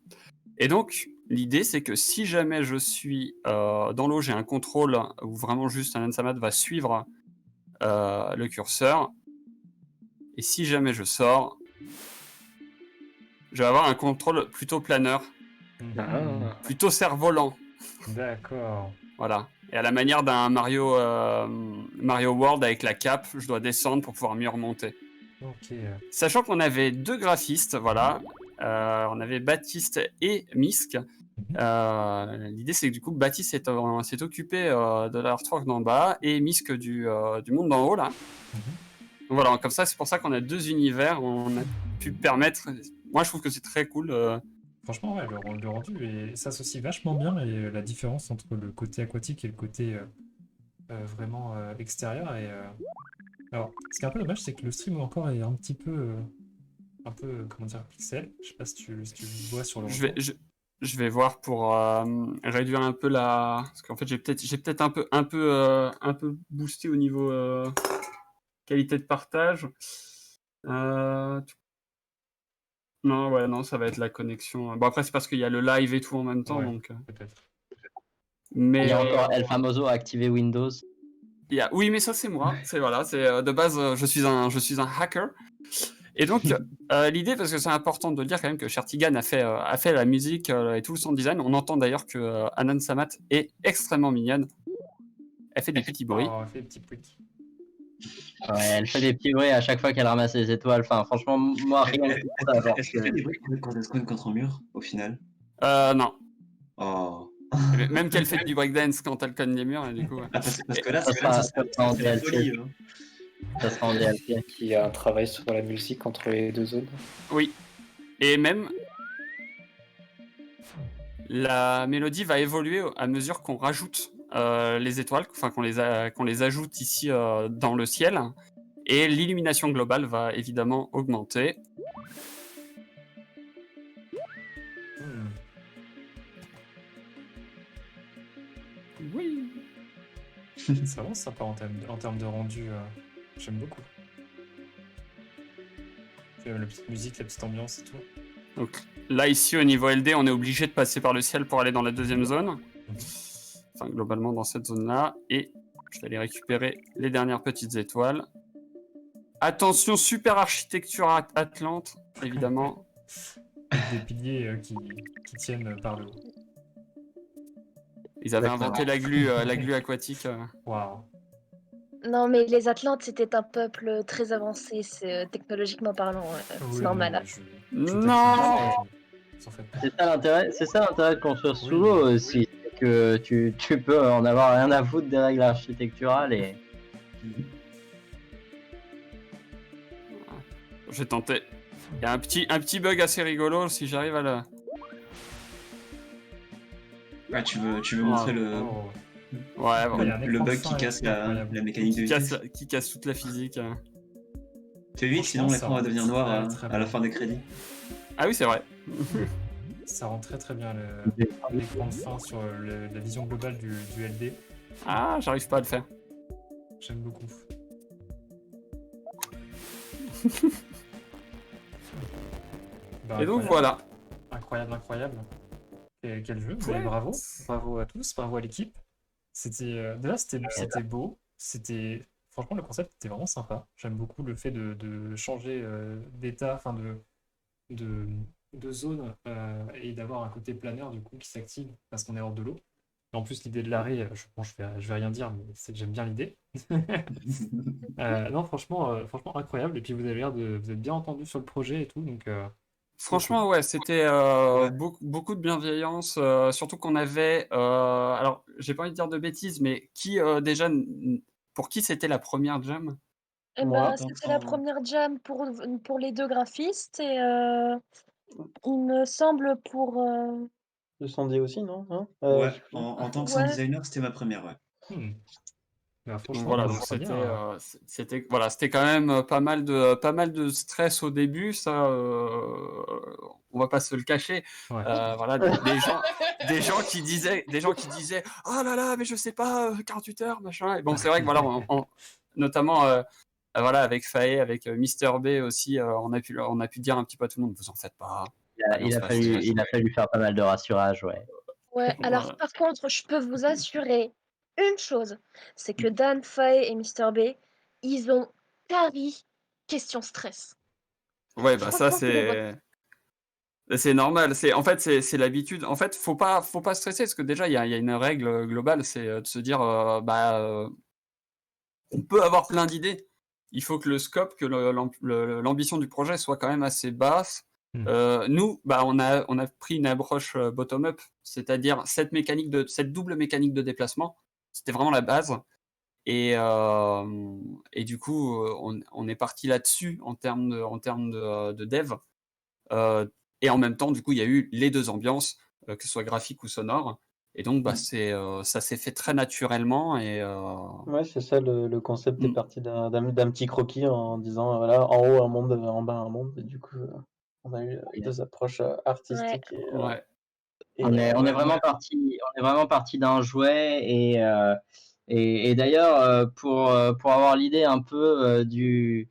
Et donc, l'idée, c'est que si jamais je suis dans l'eau, j'ai un contrôle où vraiment juste Anan Samat va suivre le curseur. Et si jamais je sors, je vais avoir un contrôle plutôt planeur, plutôt cerf-volant. D'accord. Voilà. Et à la manière d'un Mario World avec la cape, je dois descendre pour pouvoir mieux remonter. Ok. Sachant qu'on avait 2 graphistes, voilà. On avait Baptiste et Misk. L'idée, c'est que du coup, Baptiste s'est occupé de l'artwork d'en bas et Misk du monde d'en haut, là. Donc voilà, comme ça, c'est pour ça qu'on a 2 univers. On a pu permettre... Moi, je trouve que c'est très cool. Franchement, ouais, le rendu s'associe vachement bien et la différence entre le côté aquatique et le côté vraiment extérieur. Alors, ce qui est un peu dommage, c'est que le stream encore est un peu, comment dire, pixel. Je sais pas si tu le vois sur le retour. Je vais voir pour réduire un peu la... Parce qu'en fait, j'ai peut-être un peu boosté au niveau qualité de partage. Non, ça va être la connexion. Bon, après, c'est parce qu'il y a le live et tout en même temps, Ouais, donc... peut-être. Il Mais, y a encore El Famoso à activer Windows. Oui, mais ça, c'est moi. De base, je suis un hacker. Et donc, l'idée, parce que c'est important de le dire quand même, que Shertigan a fait la musique et tout le sound design. On entend d'ailleurs que Anan Samat est extrêmement mignonne. Elle fait des petits bruits. Oh, elle fait des petits bruits. Ouais, elle fait des petits bruits à chaque fois qu'elle ramasse les étoiles. Enfin, franchement, moi, rien que pour ça. Genre, Est-ce qu'elle fait des bruits quand elle se cogne contre un mur, au final? Non. Oh. Même qu'elle fait du breakdance quand elle cogne les murs, et du coup... Ouais. Parce que là, Ça ça sera en serait la DLC. folie. Hein. Ça sera en DLC. Il y a un travail sur la musique entre les 2 zones. Oui. Et même... La mélodie va évoluer à mesure qu'on rajoute les étoiles, enfin qu'on les ajoute ici dans le ciel, et l'illumination globale va évidemment augmenter. Oui. C'est vraiment sympa en termes de rendu. J'aime beaucoup. Puis, la petite musique, la petite ambiance et tout. Donc là, ici, au niveau LD, on est obligé de passer par le ciel pour aller dans la deuxième zone. Enfin, globalement, dans cette zone-là. Et je vais aller récupérer les dernières petites étoiles. Attention, super architecture Atlante, évidemment. Avec des piliers qui tiennent par le haut. Ils avaient inventé la glu aquatique. Waouh. Non, mais les Atlantes, c'était un peuple très avancé, c'est technologiquement parlant, c'est normal. Non. C'est ça l'intérêt de construire sous l'eau aussi, c'est que tu peux en avoir rien à foutre des règles architecturales et. Je vais tenter. Il y a un petit bug assez rigolo si j'arrive à le. Ah, tu veux montrer le. Ouais, bon. Le bug qui casse la mécanique de vitesse. Qui casse toute la physique. Fais vite, sinon l'écran va devenir noir à la fin des crédits. Ah oui, c'est vrai. Ça rend très très bien l'écran de fin sur la vision globale du LD. Ah, j'arrive pas à le faire. J'aime beaucoup. Et donc voilà. Incroyable. Et quel jeu. Ouais. Bravo à tous, bravo à l'équipe. Déjà c'était beau. Franchement, le concept était vraiment sympa. J'aime beaucoup le fait de changer d'état, enfin de zone et d'avoir un côté planeur du coup qui s'active parce qu'on est hors de l'eau. En plus, l'idée de l'arrêt, je vais rien dire, mais c'est que j'aime bien l'idée. Non, franchement, incroyable. Et puis vous êtes bien entendu sur le projet et tout, donc. Franchement, ouais, c'était beaucoup de bienveillance, surtout qu'on avait, alors, j'ai pas envie de dire de bêtises, mais déjà, pour qui c'était la première jam? Eh ben, c'était la première jam pour les deux graphistes et il me semble pour. Le Sandy aussi, non ouais, en tant que sound designer, c'était ma première, ouais. Voilà, donc c'était quand même pas mal de stress au début, ça, on va pas se le cacher. Ouais. Voilà, des gens qui disaient oh là là, mais je sais pas, 48 heures, machin. Et bon, c'est vrai que voilà, notamment voilà, avec Faye, avec Mister B aussi, on a pu dire un petit peu à tout le monde, vous en faites pas. Il a fallu faire pas mal de rassurage, ouais. Ouais, alors par contre, je peux vous assurer une chose, c'est que Dan, Faye et Mister B, ils ont carry question stress. Ouais, bah ça c'est normal. En fait, c'est l'habitude. En fait, faut pas stresser parce que déjà il y a une règle globale, c'est de se dire on peut avoir plein d'idées. Il faut que le scope, que l'ambition du projet soit quand même assez basse. Nous, on a pris une approche bottom-up, c'est-à-dire cette double mécanique de déplacement. C'était vraiment la base. Et du coup, on est parti là-dessus en termes de dev. Et en même temps, du coup, il y a eu les deux ambiances, que ce soit graphique ou sonore. Et donc, ça s'est fait très naturellement. Et ouais, c'est ça, le concept est parti d'un petit croquis en disant voilà, en haut un monde, en bas un monde. Et du coup, on a eu deux approches artistiques. Ouais. On est vraiment parti d'un jouet et d'ailleurs pour avoir l'idée un peu de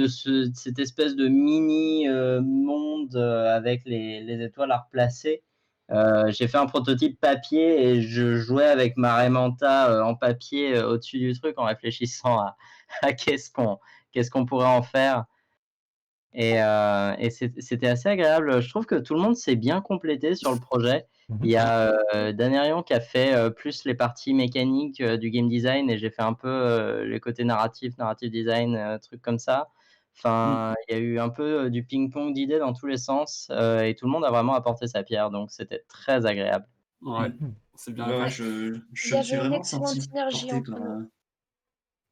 cette espèce de mini monde avec les étoiles à replacer. J'ai fait un prototype papier et je jouais avec ma Raymanta en papier au-dessus du truc en réfléchissant à qu'est-ce qu'on pourrait en faire. Et c'était assez agréable. Je trouve que tout le monde s'est bien complété sur le projet. Il y a Danerion qui a fait plus les parties mécaniques du game design et j'ai fait un peu les côtés narrative design, trucs comme ça. Enfin, il y a eu un peu du ping-pong d'idées dans tous les sens et tout le monde a vraiment apporté sa pierre, donc c'était très agréable. Ouais, c'est bien. Ouais, je me suis vraiment senti porté par.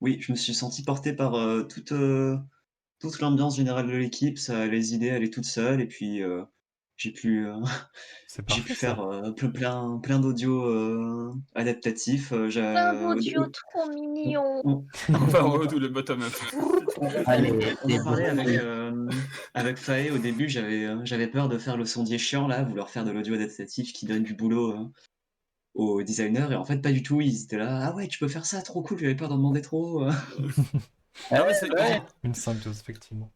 Oui, je me suis senti porté par toute l'ambiance générale de l'équipe. Les idées allaient toutes seules et puis j'ai pu faire plein d'audio adaptatifs. Plein d'audio trop mignon. Enfin, en haut, tout le bottom-up. On parlait avec Faye au début, j'avais peur de faire le sondier chiant là, vouloir faire de l'audio adaptatif qui donne du boulot aux designers et en fait pas du tout. Ils étaient là, ah ouais, tu peux faire ça, trop cool, j'avais peur d'en demander trop. Non, mais c'est Ouais. Une symbiose, effectivement.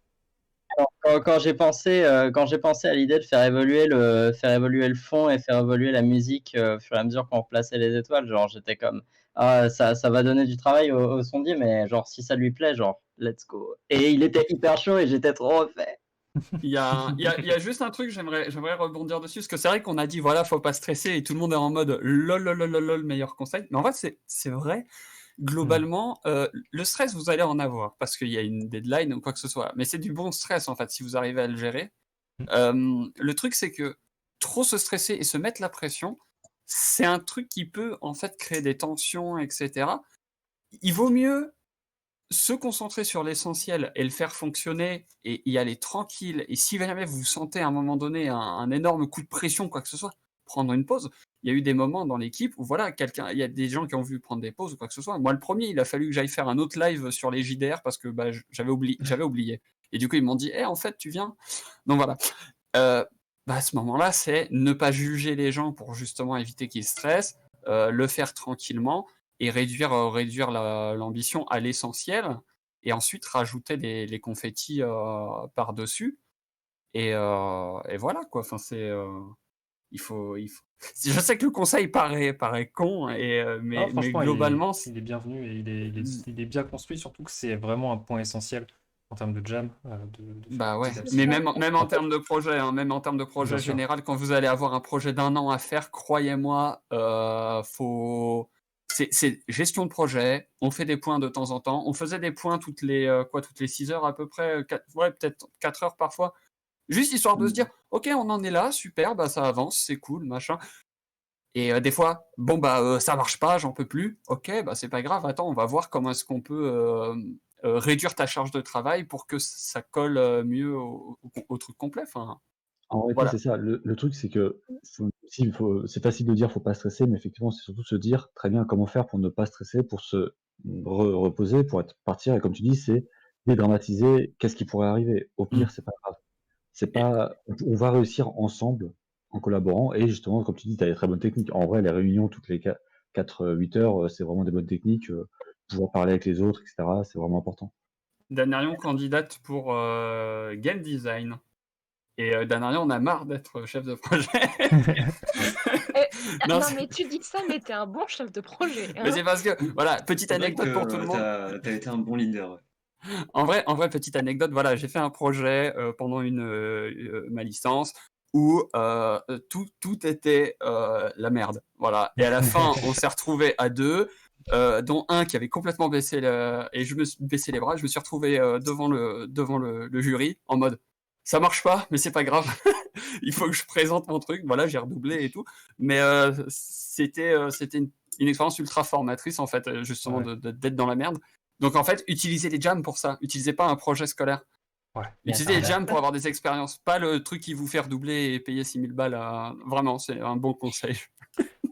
Quand j'ai pensé à l'idée de faire évoluer le fond et faire évoluer la musique au fur et à mesure qu'on replaçait les étoiles, genre j'étais comme ah ça va donner du travail au sondier, mais genre si ça lui plaît, genre let's go. Et il était hyper chaud et j'étais trop refait. Il y a juste un truc, j'aimerais rebondir dessus, parce que c'est vrai qu'on a dit, voilà, faut pas stresser, et tout le monde est en mode lol, lol, lol, lol, lol, meilleur conseil. Mais en fait, c'est vrai, globalement, le stress, vous allez en avoir, parce qu'il y a une deadline ou quoi que ce soit. Mais c'est du bon stress, en fait, si vous arrivez à le gérer. Le truc, c'est que trop se stresser et se mettre la pression, c'est un truc qui peut, en fait, créer des tensions, etc. Il vaut mieux se concentrer sur l'essentiel et le faire fonctionner et y aller tranquille. Et si jamais vous sentez à un moment donné un énorme coup de pression, quoi que ce soit, prendre une pause. Il y a eu des moments dans l'équipe où voilà, il y a des gens qui ont voulu prendre des pauses ou quoi que ce soit. Moi, le premier, il a fallu que j'aille faire un autre live sur les JDR parce que bah, j'avais oublié. Et du coup, ils m'ont dit, en fait, tu viens. Donc voilà. À ce moment-là, c'est ne pas juger les gens pour justement éviter qu'ils stressent, le faire tranquillement et réduire l'ambition à l'essentiel, et ensuite rajouter les confettis par-dessus. Et voilà, quoi. Enfin, il faut... Je sais que le conseil paraît con, mais Franchement, globalement... il est bienvenu et il est bien construit, surtout que c'est vraiment un point essentiel en termes de jam. Bah ouais, mais même en termes de projet, même en termes de projet général, quand vous allez avoir un projet d'1 an à faire, croyez-moi, c'est gestion de projet, on fait des points de temps en temps, on faisait des points toutes les 6 heures à peu près, peut-être 4 heures parfois, juste histoire de se dire, ok, on en est là, super, bah ça avance, c'est cool, machin. Et des fois, bon bah ça marche pas, j'en peux plus, ok, bah c'est pas grave, attends, on va voir comment est-ce qu'on peut réduire ta charge de travail pour que ça colle mieux au truc complet. Enfin, En réalité, voilà. c'est ça. Le truc, c'est que c'est facile de dire faut pas stresser, mais effectivement, c'est surtout se dire très bien comment faire pour ne pas stresser, pour se reposer, pour partir. Et comme tu dis, c'est dédramatiser qu'est-ce qui pourrait arriver. Au pire, c'est pas grave. C'est pas, on va réussir ensemble en collaborant. Et justement, comme tu dis, tu as des très bonnes techniques. En vrai, les réunions toutes les 4-8 heures, c'est vraiment des bonnes techniques. Pouvoir parler avec les autres, etc., c'est vraiment important. Danarion candidate pour game design. Et Danarion, on a marre d'être chef de projet. Non, mais tu dis ça, mais t'es un bon chef de projet. Hein. Mais c'est parce que, voilà, petite anecdote pour tout le monde. T'as été un bon leader. Ouais. En vrai, petite anecdote, voilà, j'ai fait un projet pendant ma licence où tout était la merde. Voilà. Et à la fin, on s'est retrouvés à 2, dont un qui avait complètement baissé et je me suis baissé les bras. Je me suis retrouvé devant le jury en mode ça marche pas, mais c'est pas grave. Il faut que je présente mon truc. Voilà, j'ai redoublé et tout. Mais c'était une expérience ultra formatrice en fait, justement d'être dans la merde. Donc en fait, utilisez les jams pour ça. Utilisez pas un projet scolaire. Ouais. Utilisez les jams pour avoir des expériences. Pas le truc qui vous fait redoubler et payer 6000 balles. Vraiment, c'est un bon conseil.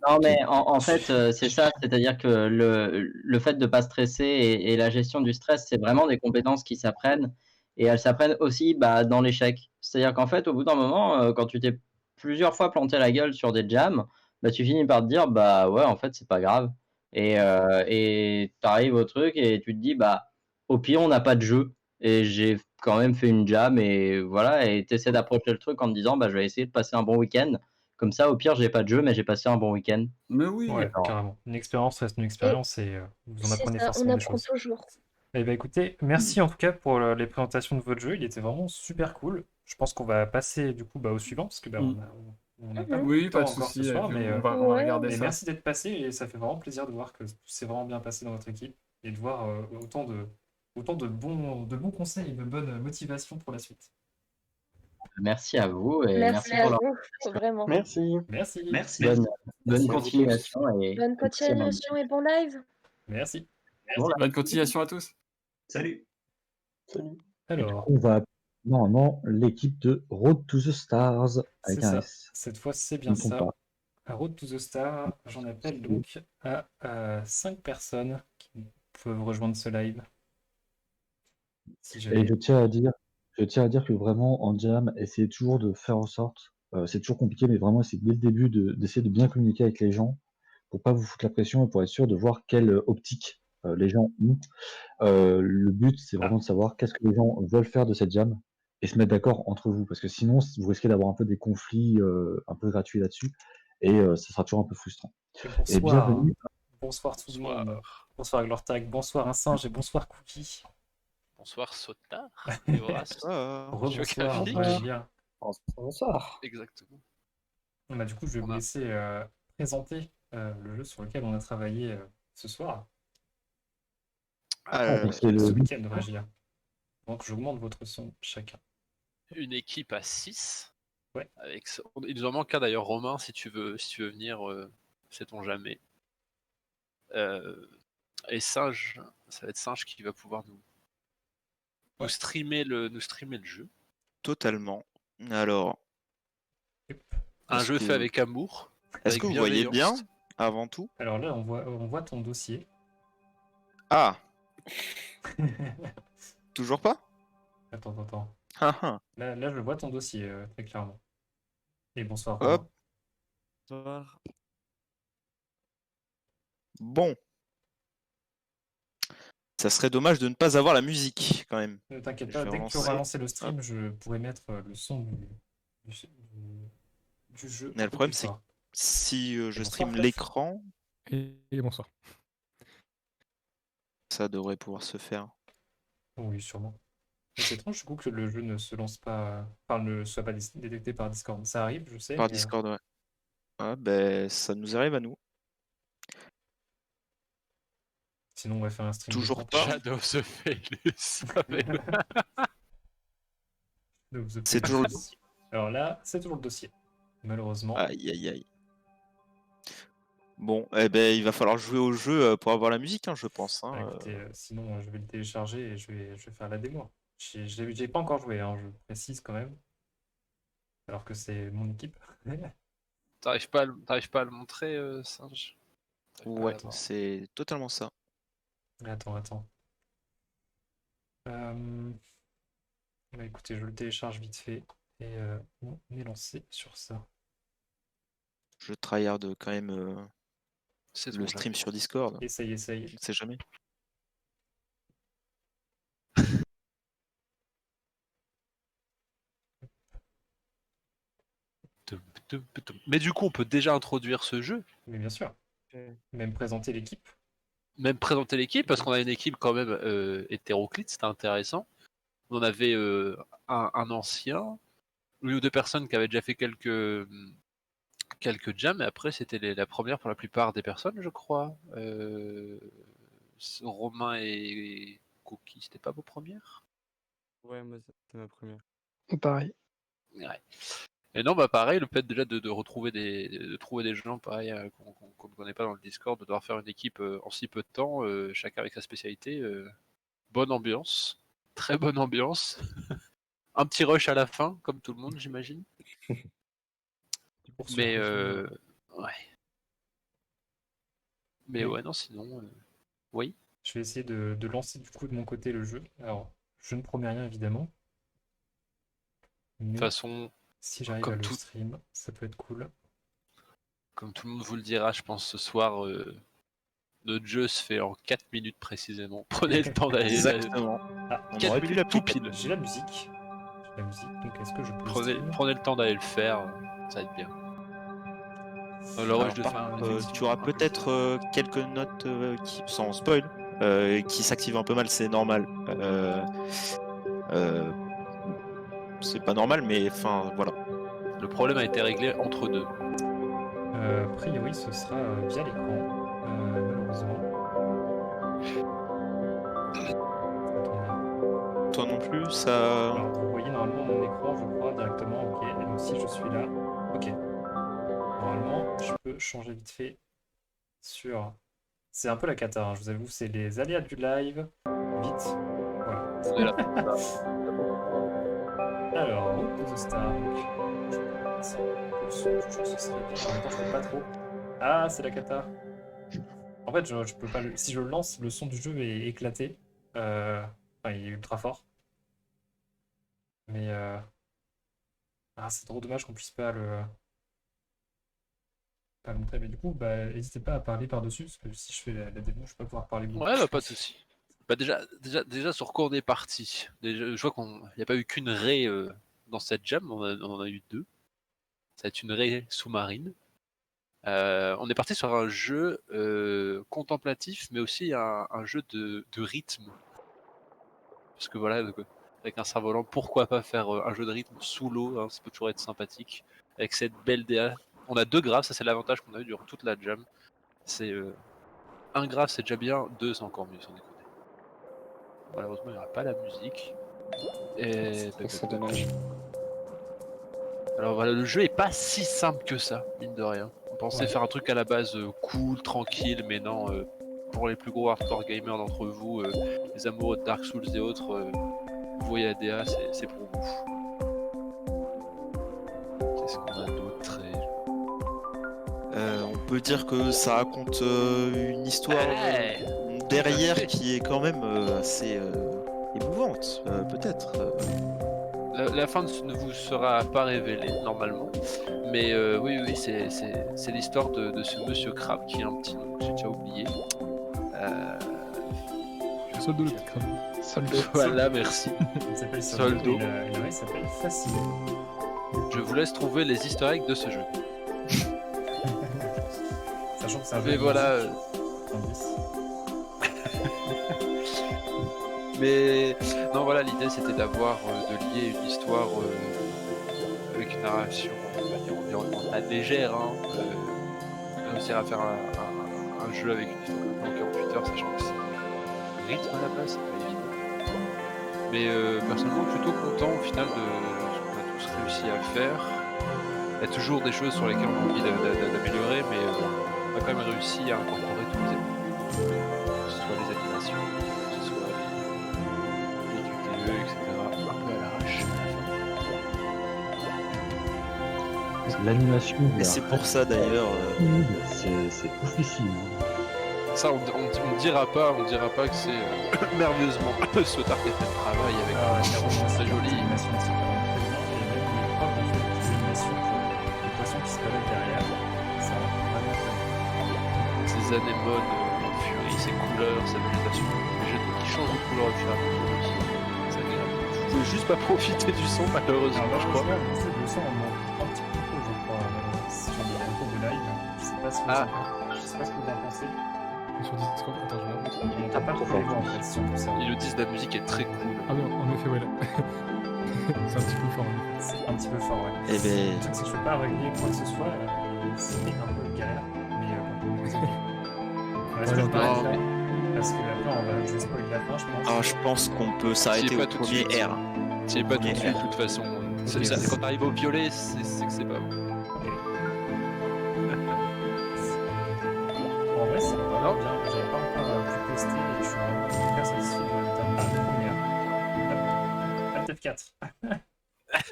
Non, mais en fait, c'est ça. C'est-à-dire que le fait de ne pas stresser et la gestion du stress, c'est vraiment des compétences qui s'apprennent. Et elles s'apprennent aussi dans l'échec. C'est-à-dire qu'en fait, au bout d'un moment, quand tu t'es plusieurs fois planté la gueule sur des jams, bah, tu finis par te dire, bah ouais, en fait, c'est pas grave. Et tu arrives au truc et tu te dis, bah, au pire, on n'a pas de jeu. Et j'ai quand même fait une jam et voilà. Et tu essaies d'approcher le truc en te disant, bah, je vais essayer de passer un bon week-end. Comme ça, au pire, j'ai pas de jeu, mais j'ai passé un bon week-end. Mais oui, ouais, carrément. Une expérience reste une expérience et vous en apprenez forcément des choses. On apprend toujours. Eh ben écoutez, merci en tout cas pour les présentations de votre jeu, il était vraiment super cool. Je pense qu'on va passer du coup au suivant, parce que on n'a pas beaucoup de temps encore ce soir, mais on va regarder ça. merci d'être passé et ça fait vraiment plaisir de voir que c'est vraiment bien passé dans votre équipe et de voir autant de bons conseils et de bonnes motivations pour la suite. Merci à vous. Et merci à vous, vraiment. Merci. Bonne continuation. Bonne continuation et bon live. Merci. Bonne continuation à tous. Salut. Alors, on va normalement l'équipe de Road to the Stars avec un ça. S. Cette fois, c'est bien ça. À Road to the Stars, j'en appelle donc à 5 personnes qui peuvent rejoindre ce live. Et je tiens à dire que vraiment en jam, essayez toujours de faire en sorte, c'est toujours compliqué, mais vraiment essayez dès le début d'essayer de bien communiquer avec les gens pour pas vous foutre la pression et pour être sûr de voir quelle optique les gens ont. Le but, c'est vraiment de savoir qu'est-ce que les gens veulent faire de cette jam et se mettre d'accord entre vous, parce que sinon, vous risquez d'avoir un peu des conflits un peu gratuits là-dessus et ça sera toujours un peu frustrant. Et Bonsoir. bienvenue. Bonsoir tout le monde. Bonsoir Glortag, bonsoir un singe et bonsoir Cookie. Bonsoir Sotard et Horace. Rebonsoir, bien. Bonsoir. Exactement. Bah, du coup, je vais vous laisser présenter le jeu sur lequel on a travaillé ce soir. Ce week-end, devrais-je dire. Donc, j'augmente votre son chacun. Une équipe à 6. Ouais. Il nous en manque un d'ailleurs, Romain, si tu veux venir, sait-on jamais. Et Singe, ça va être Singe qui va pouvoir nous streamer le jeu. Totalement. Alors. Un jeu fait avec amour. Est-ce que vous voyez bien, avant tout? Alors là, on voit ton dossier. Ah. Toujours pas? Attends. Ah. Là, je vois ton dossier, très clairement. Et bonsoir. Hop. Bonsoir. Bon. Ça serait dommage de ne pas avoir la musique, quand même. Ne t'inquiète pas, dès que tu auras lancé le stream, je pourrai mettre le son du jeu. Mais le problème, c'est que si je stream l'écran... Et bonsoir. Ça devrait pouvoir se faire. Oui, sûrement. C'est étrange du coup que le jeu ne se lance pas, enfin ne soit pas détecté par Discord. Ça arrive, je sais. Par Discord, ouais. Ah, ben, ça nous arrive à nous. Sinon, on va faire un stream. Toujours pas. Shadow of the Phallus. C'est toujours le dossier. Alors là, c'est toujours le dossier. Malheureusement. Aïe. Bon, eh ben, il va falloir jouer au jeu pour avoir la musique, hein, je pense. Hein. Écoutez, sinon, je vais le télécharger et je vais faire la démo. J'ai pas encore joué, hein, je précise quand même. Alors que c'est mon équipe. T'arrives pas à le montrer, Singe? Ouais, c'est totalement ça. Attends. Bah, écoutez, je le télécharge vite fait et on est lancé sur ça. Je tryhard quand même le stream sur Discord. Essaye. Je ne sais jamais. Mais du coup, on peut déjà introduire ce jeu. Mais bien sûr. Même présenter l'équipe. Parce qu'on a une équipe quand même hétéroclite, c'était intéressant. On avait un ancien, une ou deux personnes qui avaient déjà fait quelques jams, et après c'était la première pour la plupart des personnes, je crois. Romain et Cookie, c'était pas vos premières? Ouais, moi c'était ma première. Pareil. Ouais. Et non, bah pareil, le fait déjà de trouver des gens pareil qu'on ne connaît pas dans le Discord, de devoir faire une équipe en si peu de temps, chacun avec sa spécialité, bonne ambiance, très bonne ambiance, un petit rush à la fin, comme tout le monde j'imagine. Mais ouais. Mais ouais, non, sinon, oui. Je vais essayer de lancer du coup de mon côté le jeu. Alors, je ne promets rien évidemment. De toute façon, si j'arrive à le stream, ça peut être cool. Comme tout le monde vous le dira, je pense ce soir, notre jeu se fait en 4 minutes précisément. Prenez le temps d'aller. Exactement. Ah, 4 minutes tout pile. J'ai la musique. Donc est-ce que je peux Prenez le temps d'aller le faire, ça va être bien. Alors, tu auras peut-être quelques notes qui, sans spoil, qui s'activent un peu mal, c'est normal. C'est pas normal, mais enfin voilà. Le problème a été réglé entre deux. A priori, ce sera via l'écran, malheureusement. Toi non plus, ça. Alors, vous voyez normalement mon écran, je crois, directement. Ok, et donc si je suis là, ok. Normalement, je peux changer vite fait sur. C'est un peu la cata, hein, je vous avoue, c'est les aléas du live. Vite. Voilà. On est là. Alors, Road to the Star. Je peux pas trop. Ah, c'est la cata. En fait, je peux pas. Si je le lance, le son du jeu est éclaté. Enfin, il est ultra fort. Mais ah, c'est trop dommage qu'on puisse pas le. pas montré, mais du coup, bah, n'hésitez pas à parler par-dessus, parce que si je fais la démo, je vais pas pouvoir parler beaucoup. Ouais, bah, pas de souci. Bah, déjà sur quoi on est parti. Déjà, je vois qu'il n'y a pas eu qu'une raie dans cette jam, on en a eu 2. Ça va être une raie sous-marine. On est parti sur un jeu contemplatif, mais aussi un jeu de rythme. Parce que voilà, avec un cerf-volant, pourquoi pas faire un jeu de rythme sous l'eau, hein, ça peut toujours être sympathique. Avec cette belle DA. On a 2 graves, ça c'est l'avantage qu'on a eu durant toute la jam. C'est 1 grave, c'est déjà bien, 2 c'est encore mieux, sans déconner. Malheureusement, il n'y aura pas la musique. Et... C'est dommage. Alors voilà, le jeu est pas si simple que ça, mine de rien. On pensait Ouais. faire un truc à la base cool, tranquille, mais non, pour les plus gros hardcore gamers d'entre vous, les amoureux de Dark Souls et autres, vous voyez la DA, c'est pour vous. Qu'est-ce qu'on a d'autre? On peut dire que ça raconte une histoire derrière qui est quand même assez émouvante, peut-être. La fin ne vous sera pas révélée, normalement. Mais oui, c'est l'histoire de ce monsieur Crab qui a un petit nom que j'ai déjà oublié. Soldo le petit crabe. Soldo. Voilà, merci. Il s'appelle Soldo. Et la race s'appelle Fasciné. Je vous laisse trouver les easter eggs de ce jeu. Sachant que c'est un Mais jeu de voilà. musique. Mais non, voilà, l'idée c'était d'avoir, de lier une histoire avec une narration, on va dire, environnementale légère, hein, réussir à faire un jeu avec une histoire en 48 heures, sachant que c'est le rythme à la base, c'est pas évident. Mais personnellement, plutôt content au final de ce qu'on a tous réussi à faire. Il y a toujours des choses sur lesquelles on a envie d'améliorer, mais on a quand même réussi à incorporer tous les éléments. Que ce soit les animations, que ce soit les QTE, etc. Un peu à l'arrache. L'animation. Et c'est pour ça d'ailleurs. C'est oufissime. Ça, on dira pas que c'est merveilleusement Sotar qui a fait le travail avec c'est très joli. L'animation aussi, quand même, très bien. Et même les profs ont fait des animations pour les poissons qui se baladent derrière. Ça va vraiment très bien. Ces anémones en furie, ces couleurs, sa végétation, les jets d'eau qui changent de couleur au fur et à mesure aussi. C'est agréable. Vous pouvez juste pas profiter du son, malheureusement, je crois. Le son, on manque un petit peu trop, je crois, sur le retour de live. Je sais pas ce que vous en pensez. Sur Discord, attends, je regarde. T'as pas trop les voix en fait, sur tout ça. Ils le disent, la musique est très cool. Ah non, en effet, ouais. C'est un petit peu fort. C'est un petit peu fort, ouais. Eh ben... Le truc, c'est que je peux pas régler quoi que ce soit, c'est un peu galère, mais bon, vous aimez. Est-ce que je peux arrêter là? Parce que après, je vais spoiler la fin, je pense. Ah, je pense qu'on peut s'arrêter au premier R. T'y es pas tout de suite, de toute façon. Quand t'arrives au violet, c'est que c'est pas bon. En vrai, c'est vraiment bien. J'avais pas encore pu tester et je suis vraiment hyper satisfait de la première. F4.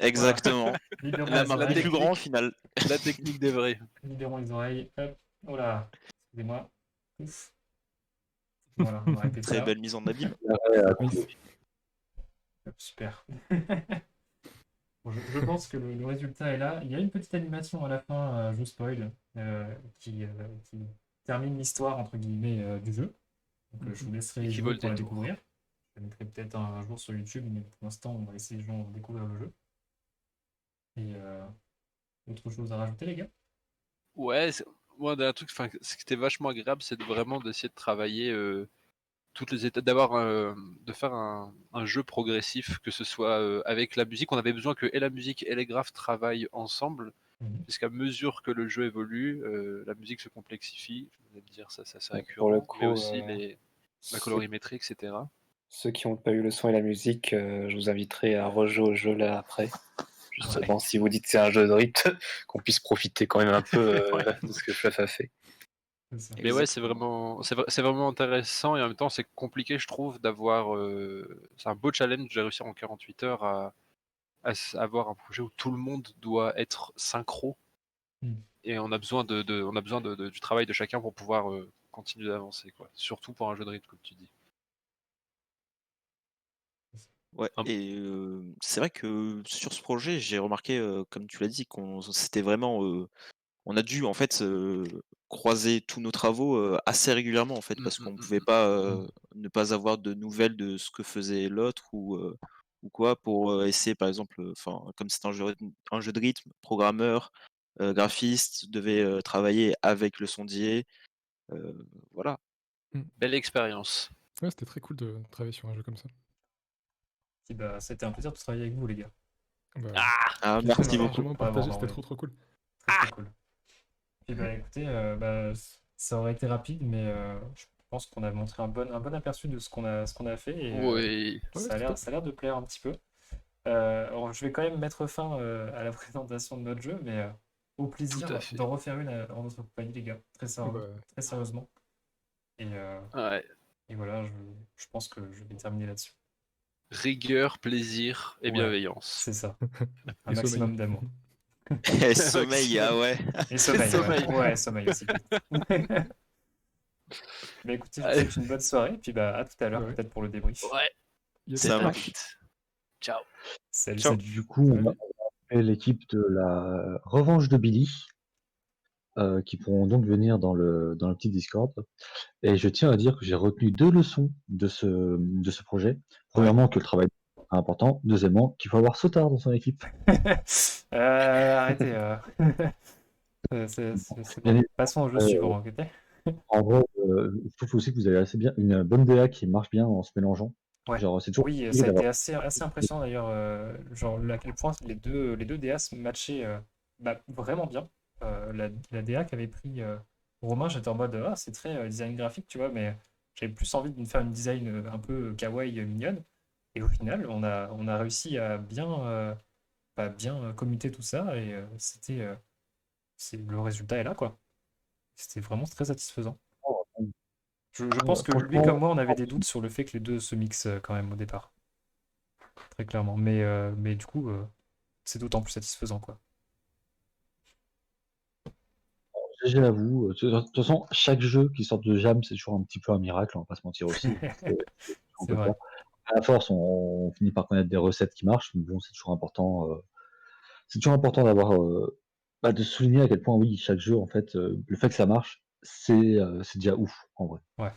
Exactement. Voilà. La plus grand au final. La technique des vrais. Libérons les oreilles. Hop. Oh là. Excusez-moi. Ouf. Voilà, on va répéter Très ça. belle mise en abîme. Hop, super. Bon, je pense que le résultat est là. Il y a une petite animation à la fin, je spoil, qui termine l'histoire entre guillemets du jeu. Donc je vous laisserai jouer pour la découvrir. Je la mettrai peut-être un jour sur YouTube, mais pour l'instant on va laisser les gens découvrir le jeu. Et autre chose à rajouter, les gars? Ouais, moi un truc, ce qui était vachement agréable, c'est vraiment d'essayer de travailler toutes les étapes, de faire un jeu progressif, que ce soit avec la musique. On avait besoin que et la musique et les graphes travaillent ensemble, puisqu'à mesure que le jeu évolue, la musique se complexifie. Je vais me dire, ça c'est récurrent, Pour le coup, mais aussi la colorimétrie, etc. Ceux qui n'ont pas eu le son et la musique, je vous inviterai à rejouer au jeu là après. Justement, si vous dites que c'est un jeu de rythme, qu'on puisse profiter quand même un peu de ce que Fluff a fait. Mais ouais, c'est vraiment intéressant et en même temps c'est compliqué, je trouve, d'avoir. C'est un beau challenge de réussir en 48 heures à avoir un projet où tout le monde doit être synchro. Et on a besoin du travail de chacun pour pouvoir continuer d'avancer, quoi. Surtout pour un jeu de rythme, comme tu dis. Ouais, et c'est vrai que sur ce projet, j'ai remarqué, comme tu l'as dit, c'était vraiment on a dû en fait croiser tous nos travaux assez régulièrement en fait, parce qu'on pouvait pas ne pas avoir de nouvelles de ce que faisait l'autre ou quoi pour essayer par exemple, enfin comme c'est un jeu de rythme, programmeur, graphiste devait travailler avec le sondier, voilà. Belle expérience. Ouais, c'était très cool de travailler sur un jeu comme ça. Et bah, c'était un plaisir de travailler avec vous, les gars. Bah, Ah, plaisir merci beaucoup. largement partagé, c'était trop cool. Très cool. Et bah écoutez, ça aurait été rapide, mais je pense qu'on a montré un bon aperçu de ce qu'on a fait et Oui. ça a l'air de plaire un petit peu. Alors, je vais quand même mettre fin à la présentation de notre jeu, mais au plaisir Tout à fait. d'en refaire une en votre compagnie, les gars, très sérieusement. Et voilà, je pense que je vais terminer là-dessus. Rigueur, plaisir et Ouais, bienveillance. c'est ça. Un Et maximum sommeil. d'amour. Et sommeil, ah ouais. Et sommeil, Sommeil. ouais, sommeil aussi. Bah écoutez, je vous souhaite une bonne soirée, et puis bah à tout à l'heure, Ouais. peut-être pour le débrief. Ouais. Ça marche. Ciao. Salut, Ciao. salut. Du coup, on a fait l'équipe de la revanche de Billy, qui pourront donc venir dans le petit Discord. Et je tiens à dire que j'ai retenu 2 leçons de ce projet. Premièrement, que le travail est important. Deuxièmement, qu'il faut avoir Sotard dans son équipe. Arrêtez. C'est Bien bon. évidemment, Passons au jeu suivant, ok? en vrai, je trouve aussi que vous avez assez bien une bonne DA qui marche bien en se mélangeant. Ouais. Genre, c'est toujours Oui, compliqué ça a été d'avoir. assez impressionnant d'ailleurs, genre à quel point les deux DA matchaient vraiment bien. La DA qu'avait pris Romain, j'étais en mode ah c'est très design graphique, tu vois, mais j'avais plus envie de faire une design un peu kawaii mignonne. Et au final, on a réussi à bien commuter tout ça et le résultat est là quoi. C'était vraiment très satisfaisant. Je pense que lui comme moi, on avait des doutes sur le fait que les deux se mixent quand même au départ. Très clairement. Mais du coup, c'est d'autant plus satisfaisant, quoi. GG à vous. De toute façon, chaque jeu qui sort de Jam, c'est toujours un petit peu un miracle, on va pas se mentir aussi. On C'est peut vrai. pas. À la force, on finit par connaître des recettes qui marchent, mais bon, c'est toujours important. C'est toujours important d'avoir, de souligner à quel point, oui, chaque jeu, en fait, le fait que ça marche, c'est déjà ouf, en vrai. Ouais.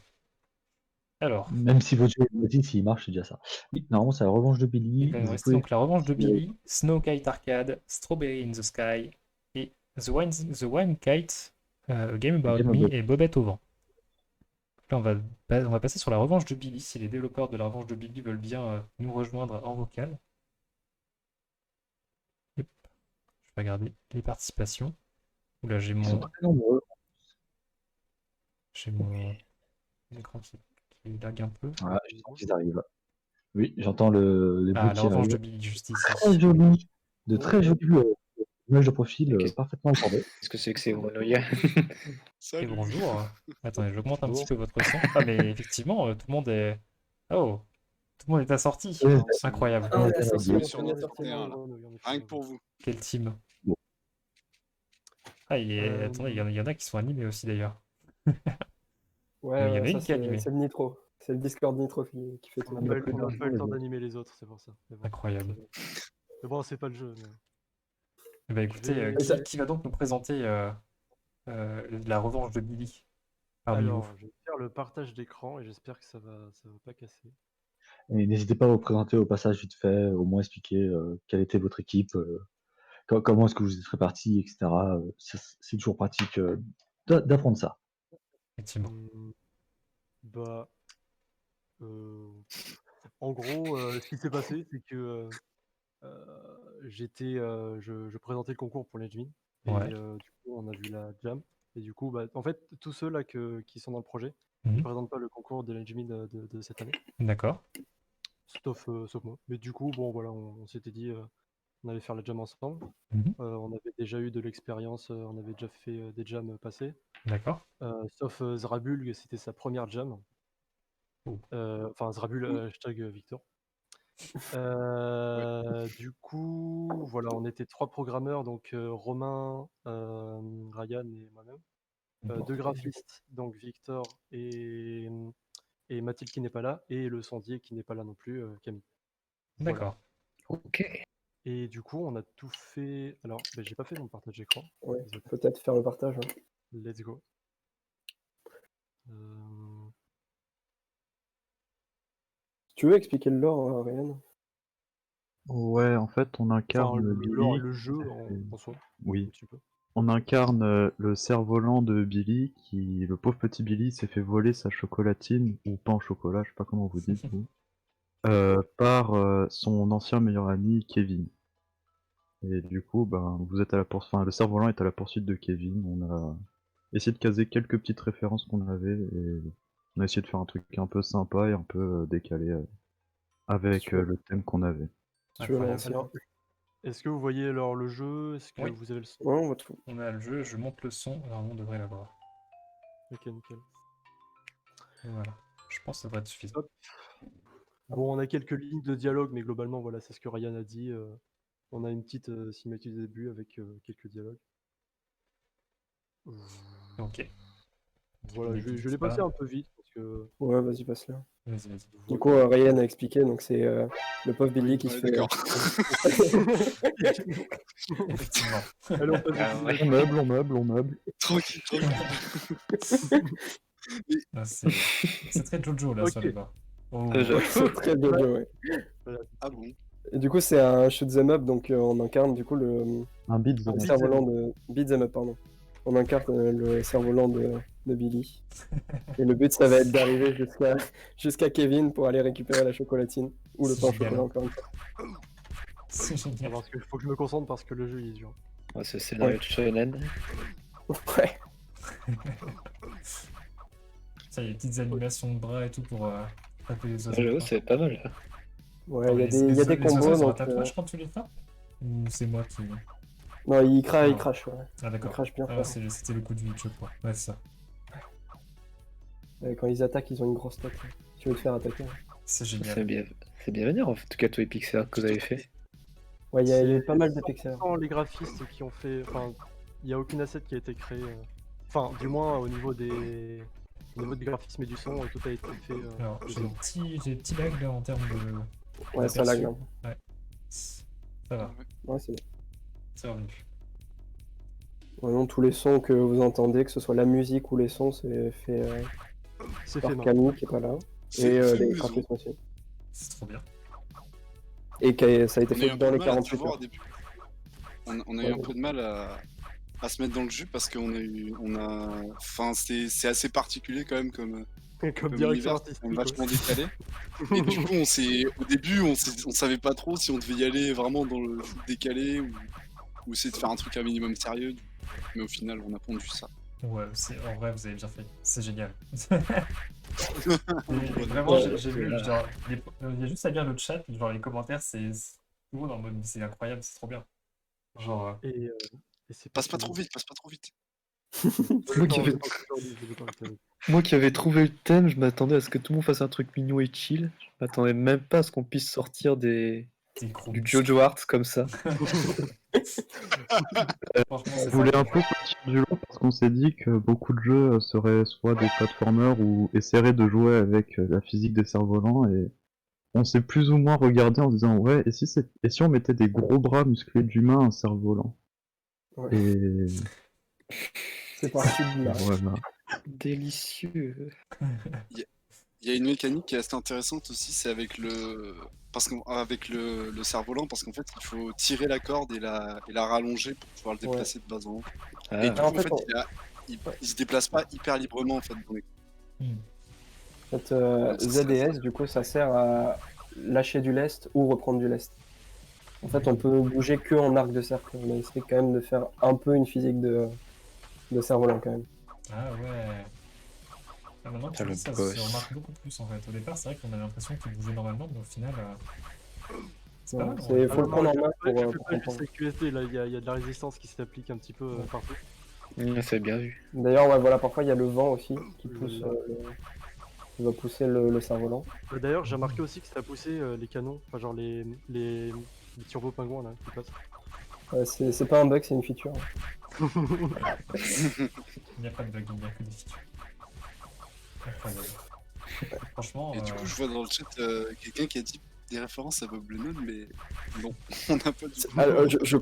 Alors, Même si votre jeu est maudit, s'il marche, c'est déjà ça. Oui, normalement, c'est la revanche de il Billy. va nous Vous rester pouvez donc la revanche de Billy, Snow Kite Arcade, Strawberry in the Sky et The Wine Kite, A Game About Game Me About- et Bobette au vent. Là, on va passer sur la revanche de Billy, si les développeurs de la revanche de Billy veulent bien nous rejoindre en vocal. Yep. Je vais regarder les participations. Oula, Ils sont très nombreux. j'ai mon écran qui lag un peu. Voilà, je sens qu'ils arrivent. Oui, j'entends les bruits Ah, la qui revanche de arrivent. Billy, juste ici. Très joli, de très jolies images de profil parfaitement accordées. Qu'est-ce que c'est que ces grenouilles? Et bonjour. Attendez, j'augmente un petit peu votre son. Ah, mais effectivement, tout le monde est. Oh, tout le monde est assorti. Incroyable. Rien que pour vous. Quel team. Ah, attendez, il y en a qui sont animés aussi d'ailleurs. Ouais, Il y en a ça, une qui est animée. c'est le Nitro. C'est le Discord Nitro qui fait tout. On n'a pas eu le temps d'animer les autres, c'est pour ça. Mais bon. Incroyable. Mais bon, c'est pas le jeu. Mais... Eh ben, écoutez, qui va donc nous présenter la revanche de Billy parmi Alors, vous? je vais faire le partage d'écran et j'espère que ça va pas casser. Et n'hésitez pas à vous présenter au passage vite fait, au moins expliquer quelle était votre équipe, comment est-ce que vous êtes répartis, etc. C'est toujours pratique d'apprendre ça. Effectivement. Bah, en gros, ce qui s'est passé, c'est que je présentais le concours pour l'Edgemin. Et Ouais. du coup, on a vu la jam. Et du coup, en fait, tous ceux là qui sont dans le projet, Mhm. ils présentent pas le concours de l'Edgemin de cette année. D'accord. Sauf moi. Mais du coup, bon, voilà, on s'était dit, on allait faire la jam ensemble. Mhm. On avait déjà eu de l'expérience, on avait déjà fait des jams passés. D'accord. Sauf Zrabul, c'était sa première jam. Enfin, Zrabul, hashtag Victor. Du coup, voilà, on était 3 programmeurs, donc Romain, Ryan et moi-même. 2 graphistes, donc Victor et Mathilde qui n'est pas là, et le sondier qui n'est pas là non plus, Camille. D'accord. Ok. Et du coup, on a tout fait. Alors, j'ai pas fait mon partage d'écran. Ouais, Désolé. peut-être faire le partage. Hein. Let's go. Tu veux expliquer le lore, Ryan? Ouais, en fait, on incarne le Billy. lore et le jeu en soi. Oui. Un petit peu. On incarne le cerf-volant de Billy, le pauvre petit Billy s'est fait voler sa chocolatine, ou pain au chocolat, je sais pas comment vous dites, vous, par son ancien meilleur ami Kevin. Et du coup, vous êtes à la poursuite, le cerf-volant est à la poursuite de Kevin. On a essayé de caser quelques petites références qu'on avait, et on a essayé de faire un truc un peu sympa et un peu décalé avec le thème qu'on avait. Alors, est-ce que vous voyez alors le jeu? Est-ce que Oui. vous avez le son? Ouais, on voit tout. On a le jeu, je monte le son, normalement on devrait l'avoir. Ok, nickel. Et voilà, je pense que ça devrait être suffisant. Bon, on a quelques lignes de dialogue, mais globalement, voilà, c'est ce que Ryan a dit. On a une petite cinématique de début avec quelques dialogues. Ok. Voilà, je l'ai passé un peu vite parce que. Ouais, vas-y, passe-le. Vas-y. Du coup, Ryan a expliqué, donc c'est le pauvre Billy qui se fait. D'accord. Effectivement. Allez, on passe On meuble. Tranquille. C'est très Jojo là sur les bords. Oh. C'est très Jojo, ouais. Ah bon? Et du coup, c'est un shoot'em up, donc on incarne du coup un beat'em up. cerf-volant de beat'em up, pardon. On incarne le cerf-volant de Billy. Et le but, ça va être d'arriver jusqu'à Kevin pour aller récupérer la chocolatine ou le pain au chocolat encore une fois. C'est génial. Parce qu'il faut que je me concentre parce que le jeu il est dur. Ouais, c'est scénario de shonen. Ouais. Ça, il y a des petites animations de bras et tout pour taper les os. J'avoue, c'est pas mal. Ouais, il y a des combos. Donc, Donc, quand tu les fais? Ou c'est moi qui. Non, il crache, ouais. Ah d'accord. Il crache bien Ah, fort. c'était le coup du hit, je crois. Ouais, c'est ça. Quand ils attaquent, ils ont une grosse tête. Tu veux te faire attaquer. C'est génial. C'est bien venir en tout cas, tous les pixels que vous avez fait. Ouais, il y a eu pas mal de pixels. Les graphistes qui ont fait. Enfin, il n'y a aucune asset qui a été créée. Enfin, du moins au niveau des. Au niveau du graphisme et du son, tout a été fait. Alors, j'ai des petits lags là en termes de. Ouais, ça lag. Hein. Ouais. Ça va. Ouais, c'est bien. C'est revenu. Vraiment, tous les sons que vous entendez, que ce soit la musique ou les sons, c'est fait par Camille qui est pas là. Et les graphismes aussi. C'est trop bien. Et ça a été fait dans les 48 heures. On a eu un peu de mal à se mettre dans le jus parce qu'on a eu. Enfin, c'est assez particulier quand même comme direction artistique. Vachement décalé. Et du coup, au début, on savait pas trop si on devait y aller vraiment dans le décalé ou essayer de faire un truc un minimum sérieux. Mais au final, on a pondu ça. Ouais, en vrai, vous avez bien fait. C'est génial. Vraiment, j'ai vu, genre, il y a juste à lire le chat, genre les commentaires, c'est tout le monde en mode c'est incroyable, c'est trop bien. Genre. Et passe pas trop vite. Moi qui avais trouvé le thème, je m'attendais à ce que tout le monde fasse un truc mignon et chill. Je m'attendais même pas à ce qu'on puisse sortir du Jojo Art comme ça. On voulait un peu sortir du lot parce qu'on s'est dit que beaucoup de jeux seraient soit des platformers ou essaieraient de jouer avec la physique des cerfs-volants, et on s'est plus ou moins regardé en disant ouais, et si on mettait des gros bras musclés d'humains à un cerf-volant. Ouais. Et c'est parti de là. Voilà. Délicieux. Il y a une mécanique qui est assez intéressante aussi, c'est avec le cerf-volant, parce qu'en fait, il faut tirer la corde et la rallonger pour pouvoir le déplacer de bas en haut. Et du coup, en fait, il se déplace pas hyper librement en fait. En fait, Z et S, du coup, ça sert à lâcher du lest ou reprendre du lest. En fait, on peut bouger que en arc de cercle. On a essayé quand même de faire un peu une physique de cerf-volant quand même. Ah ouais. Ah, maintenant que tu dis ça, se remarque beaucoup plus en fait. Au départ, c'est vrai qu'on avait l'impression qu'il bougeait normalement, mais au final, c'est pas mal. Il faut le prendre en main pour comprendre. Là, il y a de la résistance qui s'applique un petit peu partout. C'est bien vu. D'ailleurs, ouais, voilà, parfois il y a le vent aussi qui pousse, qui va pousser le cerf-volant. D'ailleurs, j'ai remarqué aussi que ça a poussé les canons, enfin genre les turbo-pingouins là qui passent. C'est pas un bug, c'est une feature. Il n'y a pas de bug, il n'y a que des features. Incroyable. Franchement. Et du coup, je vois dans le chat quelqu'un qui a dit des références à Bob Lennon, mais non, on n'a pas du tout. Je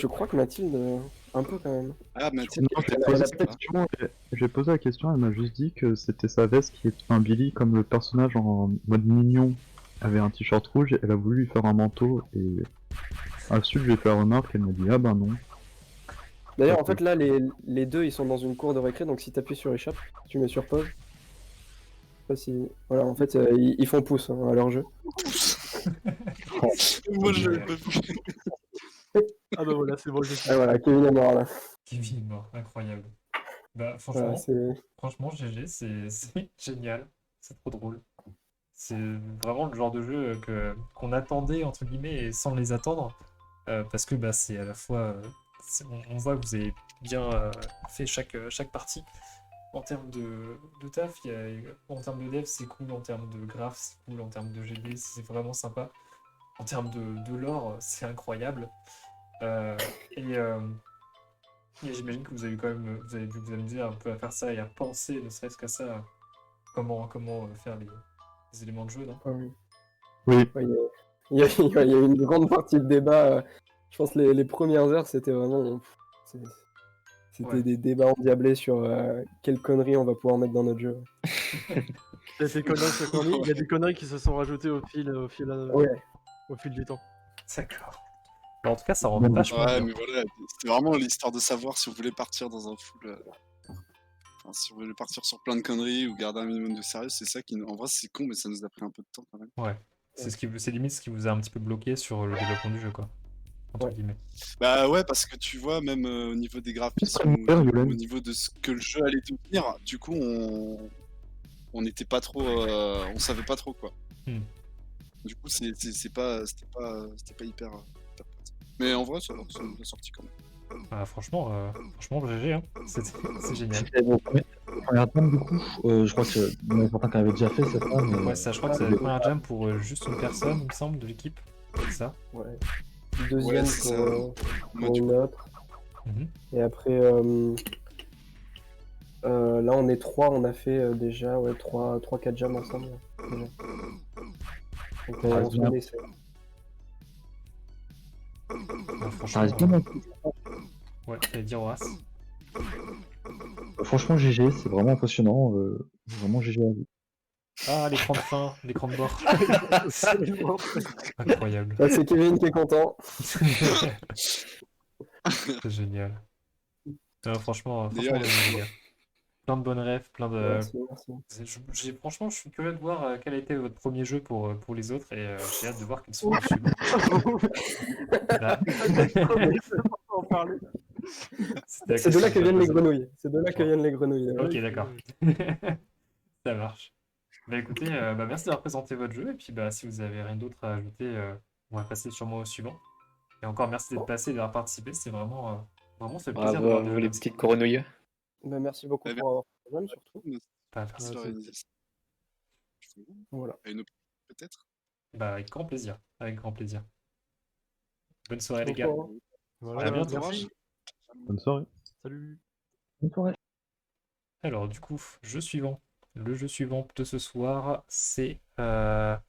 crois que Mathilde, un peu quand même. Ah, Mathilde, Non, peut-être j'ai pas, posé je sais la pas. question, j'ai posé la question, elle m'a juste dit que c'était sa veste qui est. Enfin, Billy, comme le personnage en mode mignon avait un t-shirt rouge, elle a voulu lui faire un manteau et. Ensuite, je lui ai fait la remarque, elle m'a dit ah ben non. D'ailleurs, en fait, là, les deux, ils sont dans une cour de récré, donc si t'appuies sur échappe, tu mets sur pause. Je sais pas si... Voilà, en fait, ils font pouce à leur jeu. Moi, je l'avais pas vu. Ah bah voilà, c'est bon, je suis. Ah, voilà, Kevin est mort là. Kevin est mort, incroyable. Bah Voilà, franchement GG, c'est génial, c'est trop drôle. C'est vraiment le genre de jeu qu'on attendait entre guillemets et sans les attendre, parce que bah c'est à la fois, on voit que vous avez bien fait chaque partie. En termes de taf, en termes de dev c'est cool, en termes de graph c'est cool, en termes de GD c'est vraiment sympa, en termes de lore c'est incroyable. Et j'imagine que vous avez quand même, vous avez dû vous amuser un peu à faire ça et à penser, ne serait-ce qu'à ça, comment faire les éléments de jeu, non? Ah oui. Oui. Ouais, il y a eu une grande partie de débat. Je pense que les premières heures, c'était vraiment. C'était des débats endiablés sur quelle connerie on va pouvoir mettre dans notre jeu. Il y a des conneries sur conneries, il y a des conneries qui se sont rajoutées au fil du temps. D'accord. En tout cas, ça rend vachement Ouais, bien. mais voilà, c'était vraiment l'histoire de savoir si on voulait partir dans un full. Enfin, si on voulait partir sur plein de conneries ou garder un minimum de sérieux, c'est ça qui. En vrai, c'est con, mais ça nous a pris un peu de temps quand même. Ouais. C'est limite ce qui vous a un petit peu bloqué sur le développement du jeu, quoi. Entre guillemets. Bah ouais, parce que tu vois, même au niveau des graphismes, au niveau de ce que le jeu allait devenir, du coup, on n'était pas trop. On savait pas trop quoi. Du coup, c'était pas hyper. Mais en vrai, ça nous a sorti quand même. Ah, franchement GG, hein. C'est génial. C'était vos premières jam, du coup. Je crois que il y en avait certains qui avaient déjà fait cette fois. Mais... Ouais, ça, je crois que c'est la première jam pour juste une personne, il me semble, de l'équipe. C'est ça? Ouais. Deuxième pour une autre. Mhm. Et après, là on est 3, on a fait déjà 3-4 jams ensemble. Déjà. Donc on se connaissait. Franchement, ouais, t'allais dire Horace. Franchement, GG, c'est vraiment impressionnant. Vraiment GG à vous. Ah, l'écran de fin, l'écran de bord. Incroyable. Là, c'est Kevin qui est content. C'est génial. Franchement, les gars. Plein de bonnes refs, plein de. Merci. Franchement, je suis curieux de voir quel a été votre premier jeu pour les autres et j'ai hâte de voir quels sont les suivants. C'est de là que viennent les grenouilles. C'est de là que viennent les grenouilles. Ok, d'accord. Ça marche. Bah écoutez, merci d'avoir présenté votre jeu et puis bah si vous avez rien d'autre à ajouter, on va passer sûrement au suivant. Et encore merci d'être passé et d'avoir participé, c'est vraiment fait plaisir de voir des jeux les comme ça. petites grenouilles. Bah, merci beaucoup pour avoir fait le jeu, surtout. Merci. Voilà. Et une autre, peut-être? Bah avec grand plaisir, avec grand plaisir. Bonne soirée les Bon gars. courage. Voilà, À bientôt. merci. Bonne soirée. Salut. Bonne soirée. Alors du coup, le jeu suivant de ce soir, c'est on a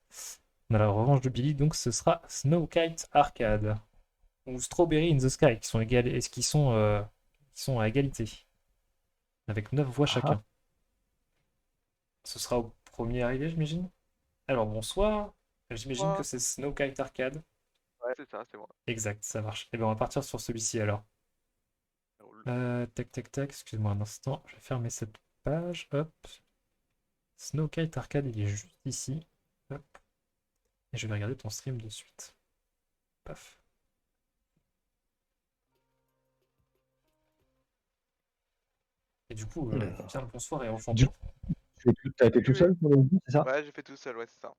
la revanche de Billy, donc ce sera Snowkite Arcade ou Strawberry in the Sky qui sont à égalité avec 9 voix chacun. Ce sera au premier arrivé, j'imagine. Alors bonsoir, j'imagine que c'est Snowkite Arcade. Ouais, c'est ça, c'est moi. Exact, ça marche. Et bien on va partir sur celui-ci alors. Tac, excuse-moi un instant, je vais fermer cette page, hop. Snowkite Arcade, il est juste ici, hop. Et je vais regarder ton stream de suite. Paf. Et du coup, bien le bonsoir et enchanté. T'as été tout seul pour le coup, c'est ça? Ouais, j'ai fait tout seul, ouais, c'est ça.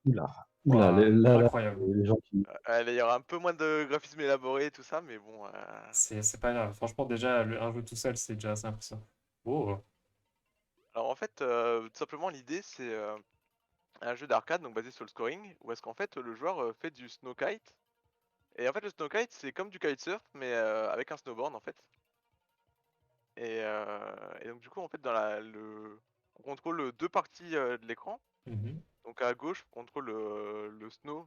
Oula, là, incroyable. les gens qui... Il y aura un peu moins de graphisme élaboré et tout ça, mais bon. C'est pas grave. Franchement, déjà, un jeu tout seul, c'est déjà assez impressionnant. Oh. Alors en fait, tout simplement, l'idée, c'est un jeu d'arcade, donc basé sur le scoring, où est-ce qu'en fait, le joueur fait du snowkite. Et en fait, le snowkite, c'est comme du kitesurf, mais avec un snowboard, en fait. Et donc du coup, en fait, on contrôle deux parties de l'écran. Mhm. Donc à gauche, on contrôle le snow.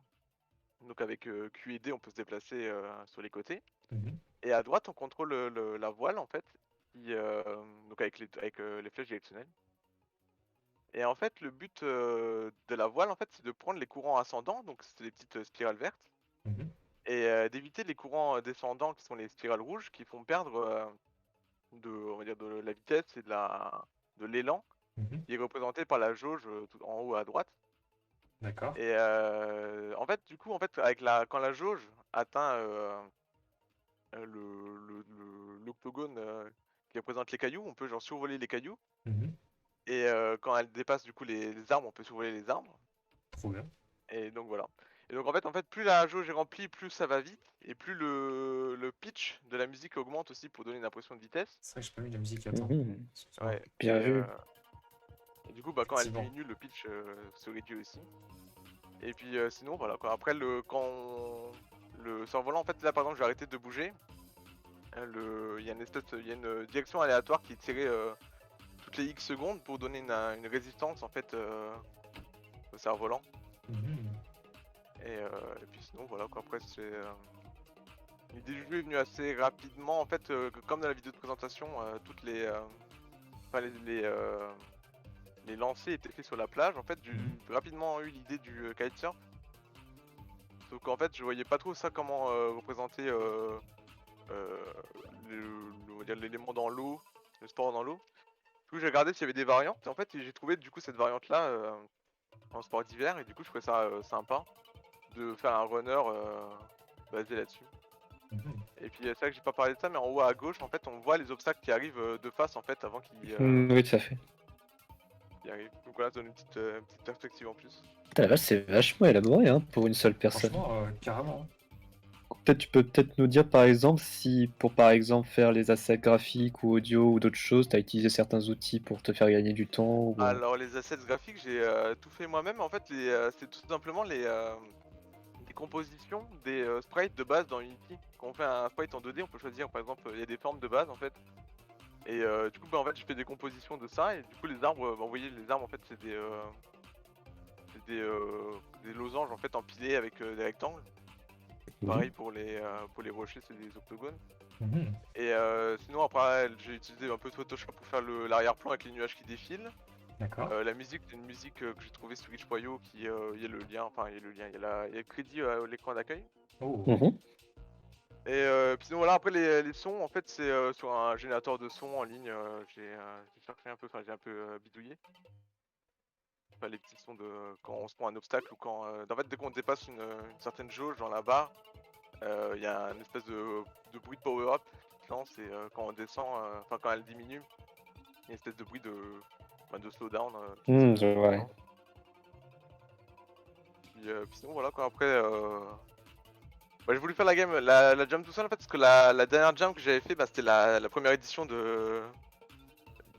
Donc avec Q et D, on peut se déplacer sur les côtés. Et à droite, on contrôle la voile en fait, donc avec les flèches directionnelles. Et en fait, le but de la voile, en fait, c'est de prendre les courants ascendants, donc c'est les petites spirales vertes, et d'éviter les courants descendants, qui sont les spirales rouges, qui font perdre on va dire de la vitesse et de l'élan, qui est représenté par la jauge tout en haut à droite. D'accord. Et en fait, du coup, quand la jauge atteint l'octogone qui représente les cailloux, on peut genre survoler les cailloux. Et quand elle dépasse du coup les arbres, on peut survoler les arbres. Trop bien. Et donc voilà. Et donc en fait, plus la jauge est remplie, plus ça va vite, et plus le pitch de la musique augmente aussi pour donner une impression de vitesse. C'est vrai que j'ai pas mis de la musique, attends. Ouais. Bien vu. Et du coup, quand elle diminue, le pitch se réduit aussi. Et puis sinon, voilà quoi. Après, quand le survolant, en fait, là par exemple, j'ai arrêté de bouger. Il y a une direction aléatoire qui est tirée toutes les X secondes pour donner une résistance en fait au cerf-volant. Et puis sinon voilà quoi, après c'est l'idée du jeu est venue assez rapidement en fait, comme dans la vidéo de présentation, toutes les lancers étaient faits sur la plage. En fait j'ai rapidement eu l'idée du kitesurf, sauf qu'en fait je voyais pas trop ça comment représenter on va dire l'élément dans l'eau, le sport dans l'eau. Du coup j'ai regardé s'il y avait des variantes et en fait j'ai trouvé du coup cette variante là en sport d'hiver, et du coup je trouvais ça sympa de faire un runner basé là-dessus. Et puis c'est vrai que j'ai pas parlé de ça, mais en haut à gauche en fait on voit les obstacles qui arrivent de face en fait avant qu'ils Oui, tout à fait. arrivent. Donc voilà, ça donne une petite perspective en plus. Putain, la vache, c'est vachement élaboré hein, pour une seule personne. Franchement, carrément. Peut-être tu peux peut-être nous dire par exemple si pour par exemple faire les assets graphiques ou audio ou d'autres choses, tu as utilisé certains outils pour te faire gagner du temps ou... Alors les assets graphiques j'ai tout fait moi-même en fait, c'est tout simplement des compositions des sprites de base dans Unity. Quand on fait un sprite en 2D, on peut choisir par exemple, il y a des formes de base en fait. Et du coup en fait je fais des compositions de ça, et du coup les arbres, vous voyez les arbres en fait c'est des losanges en fait empilés avec des rectangles. Pareil pour les rochers, c'est des octogones. Et sinon après j'ai utilisé un peu de Photoshop pour faire l'arrière-plan avec les nuages qui défilent. D'accord. La musique, c'est une musique que j'ai trouvée sur Itch.io, il y a le lien, il y a le crédit à l'écran d'accueil. Et puis sinon voilà, après les sons en fait c'est sur un générateur de son en ligne, j'ai cherché un peu, j'ai un peu bidouillé. Enfin, les petits sons de quand on se prend un obstacle, ou quand en fait dès qu'on dépasse une certaine jauge dans la barre, il y a une espèce de bruit de power-up qui lance, et quand on descend, enfin quand elle diminue, il y a une espèce de bruit de slowdown. je vois. Puis sinon voilà quoi, après j'ai voulu faire la jam tout seul en fait, parce que la dernière jam que j'avais fait, c'était la première édition de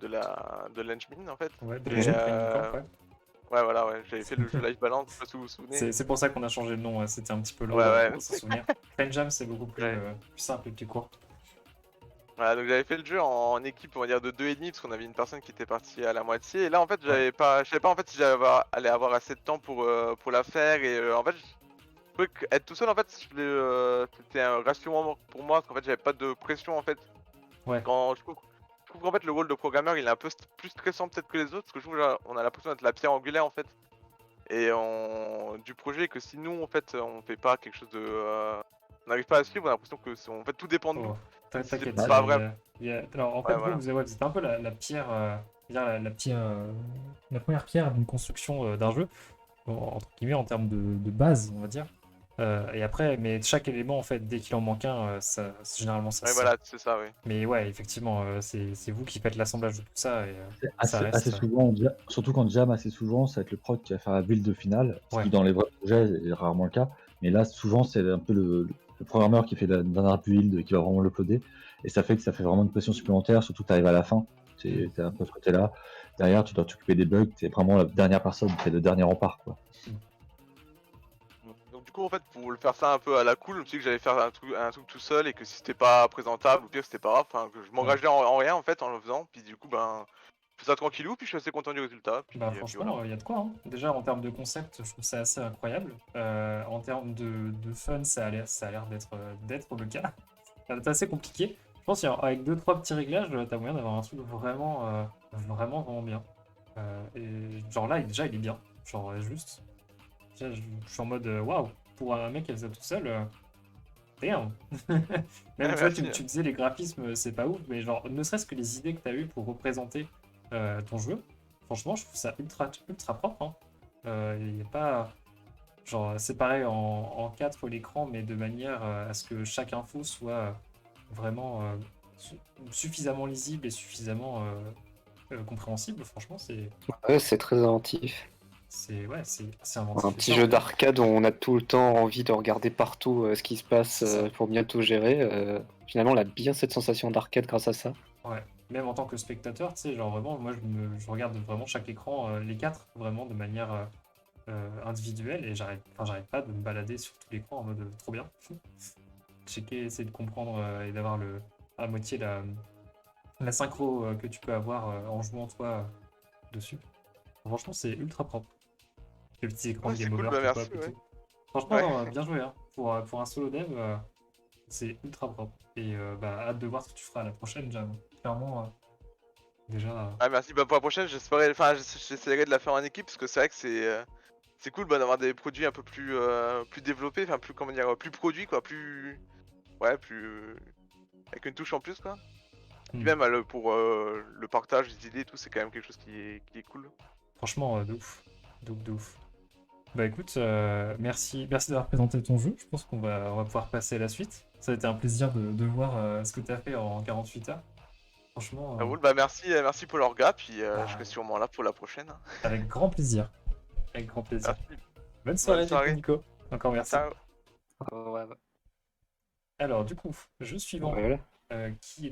Lenchmin en fait. Ouais, de Et, Legend Training Camp, ouais. Ouais voilà, ouais, j'avais fait le jeu Life Balance, je sais pas si vous vous souvenez. C'est pour ça qu'on a changé le nom, ouais. C'était un petit peu long pour s'en souvenir. Train Jam c'est beaucoup plus simple et plus court. Voilà, donc j'avais fait le jeu en équipe, on va dire de 2,5, parce qu'on avait une personne qui était partie à la moitié, et là en fait je savais pas en fait si j'allais avoir assez de temps pour la faire, et en fait je trouvais qu'être tout seul en fait c'était un rassurant pour moi, parce qu'en fait j'avais pas de pression en fait. Quand je trouve qu'en fait le rôle de programmeur il est un peu plus stressant peut-être que les autres, parce que je trouve qu'on a l'impression d'être la pierre angulaire en fait du projet, que si nous en fait on fait pas quelque chose on n'arrive pas à suivre, on a l'impression que en fait tout dépend de nous. T'inquiète, c'est pas vrai. Alors en fait, voilà. vous êtes un peu la pierre, la première pierre d'une construction d'un jeu, entre guillemets en termes de base, on va dire. Et après, mais chaque élément, en fait, dès qu'il en manque un, généralement ça se voilà, c'est ça, oui. Mais ouais, effectivement, c'est vous qui faites l'assemblage de tout ça, et ça reste... assez souvent, surtout quand jam assez souvent, ça va être le prod qui va faire la build finale, ce qui dans les vrais projets est rarement le cas. Mais là, souvent, c'est un peu le programmeur qui fait la dernière build, qui va vraiment l'uploader, et ça fait vraiment une pression supplémentaire, surtout que tu arrives à la fin, t'es un peu ce côté-là. Derrière, tu dois t'occuper des bugs, t'es vraiment la dernière personne, t'es le dernier rempart, quoi. Donc du coup en fait pour le faire ça un peu à la cool, je me suis dit que j'allais faire un truc tout seul, et que si c'était pas présentable, ou pire c'était pas grave, que je m'engageais en rien en fait en le faisant, puis du coup fais ça tranquillou, puis je suis assez content du résultat. Puis, Bah puis franchement, voilà. il y a de quoi. Hein. Déjà en termes de concept, je trouve ça assez incroyable. En termes de fun, ça a l'air d'être le cas. C'est assez compliqué. Je pense qu'avec 2-3 petits réglages, t'as moyen d'avoir un truc vraiment bien. Et genre là, déjà, il est bien. Genre juste. Déjà, je suis en mode waouh, pour un mec qui a ça tout seul. Damn. Même tu vois, tu disais les graphismes, c'est pas ouf, mais genre, ne serait-ce que les idées que t'as eues pour représenter ton jeu, franchement, je trouve ça ultra propre. Hein. Il y a pas. Genre, séparé en 4 l'écran, mais de manière à ce que chaque info soit vraiment suffisamment lisible et suffisamment compréhensible. Franchement, c'est. Ouais, c'est très inventif. C'est inventif. Un petit jeu d'arcade où on a tout le temps envie de regarder partout ce qui se passe pour bien tout gérer. Finalement, on a bien cette sensation d'arcade grâce à ça. Ouais, même en tant que spectateur, tu sais, genre vraiment, moi je regarde vraiment chaque écran, les 4, vraiment de manière individuelle, et j'arrête pas de me balader sur tout l'écran en mode trop bien. Checker, essayer de comprendre et d'avoir à moitié la synchro que tu peux avoir en jouant toi dessus. Franchement, c'est ultra propre. Le petit écran de Game Over, merci, et ouais. tout. Franchement, bien joué, hein. Pour un solo dev, c'est ultra propre. Et hâte de voir ce que tu feras à la prochaine, Jam. Clairement, déjà. Ah merci, bah pour la prochaine, j'essaierai de la faire en équipe, parce que c'est vrai que c'est cool d'avoir des produits un peu plus développés, enfin plus, comment dire, plus produits quoi, plus. Ouais, plus. Avec une touche en plus quoi. Et puis même pour le partage des idées et tout, c'est quand même quelque chose qui est cool. Franchement, de ouf. De ouf. Bah écoute, merci d'avoir présenté ton jeu. Je pense qu'on va pouvoir passer à la suite. Ça a été un plaisir de voir ce que tu as fait en 48 heures. Franchement. Raoul, bah merci pour l'orga, puis je serai sûrement là pour la prochaine. Avec grand plaisir. Avec grand plaisir. Merci. Bonne soirée, Bonne soirée. Nico. Encore merci. Ciao. Alors du coup, jeu suivant, Voilà. qui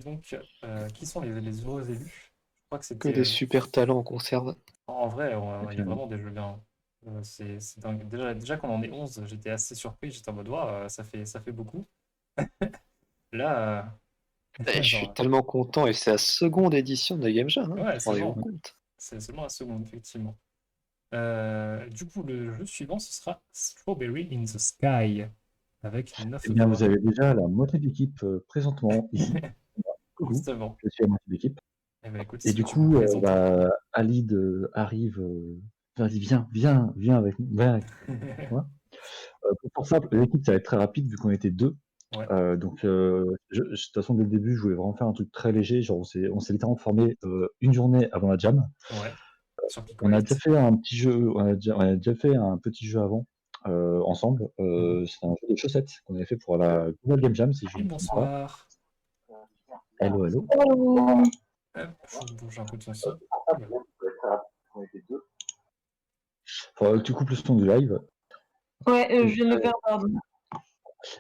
sont les heureux élus. Je crois que Que c'était. des super talents en conserve. En vrai, il y a vraiment des jeux bien. C'est dingue. Déjà qu'on en est 11, j'étais assez surpris. J'étais en mode, waouh, ça fait beaucoup. Là, Je suis tellement content et c'est la seconde édition de Game Jam. ouais, Rendez-vous compte. c'est seulement la seconde, effectivement. Du coup, le jeu suivant, ce sera Strawberry in the Sky, avec 9 Eh bien, vous avez déjà la moitié de l'équipe présentement ici. Coucou, Justement. je suis la moitié de l'équipe. Eh ben, écoute, Et si du tu coup, peux présenter. Alid arrive, vas-y, viens avec nous, viens avec moi. Pour ça, l'équipe, ça va être très rapide vu qu'on était 2. Ouais. Donc, de toute façon, dès le début, je voulais vraiment faire un truc très léger. Genre, on s'est littéralement formé une journée avant la jam. Ouais. Sur On a Pico déjà fait un petit jeu, on a déjà fait un petit jeu avant ensemble. C'est un jeu de chaussettes qu'on avait fait pour la Google Game Jam, si je Et ne me trompe pas. bonsoir. Hello, hello. Oh. Hop, je bouge un peu de son son. Faudra que tu coupes le son du live. Ouais, je viens de le faire, pardon.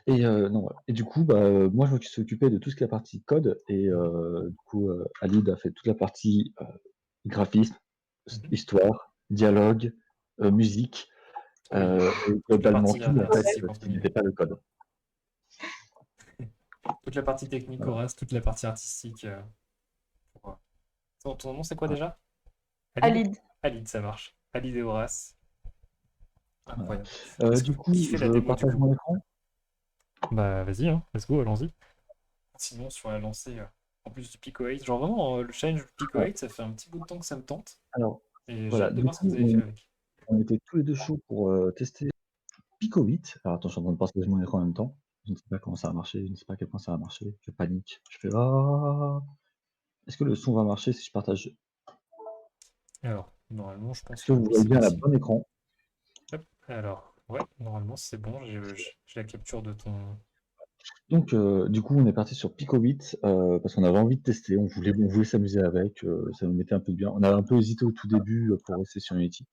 Et non, voilà. Et du coup, moi, je me suis occupé de tout ce qui est la partie code. Et du coup, Alid a fait toute la partie graphisme, histoire, dialogue, musique, et globalement tout, en fait, ce qui n'était pas le code. Toute la partie technique, Horace, toute la partie artistique. Ton nom, c'est quoi déjà? Alid. Alid, ça marche. Alid et Horace. Incroyable. Du coup, je partage mon écran. Bah vas-y, hein, let's go, allons-y. Sinon, sur la lancée, en plus du Pico 8, genre vraiment, le challenge du Pico 8, ça fait un petit bout de temps que ça me tente. Alors, Et j'ai voilà, hâte de du voir ce que coup, vous avez fait avec. on était tous les deux chauds pour tester Pico 8. Alors attends, je suis en train de partager mon écran en même temps. Je ne sais pas comment ça va marcher, je ne sais pas à quel point ça va marcher. Je panique. Je fais ah. Est-ce que le son va marcher si je partage? Alors, normalement, je pense Est-ce que vous voyez bien la bonne écran? Hop, alors, ouais, normalement, c'est bon, j'ai la capture de ton. Donc, du coup, on est parti sur Pico 8 parce qu'on avait envie de tester, on voulait s'amuser avec, ça nous mettait un peu bien. On avait un peu hésité au tout début pour rester sur Unity.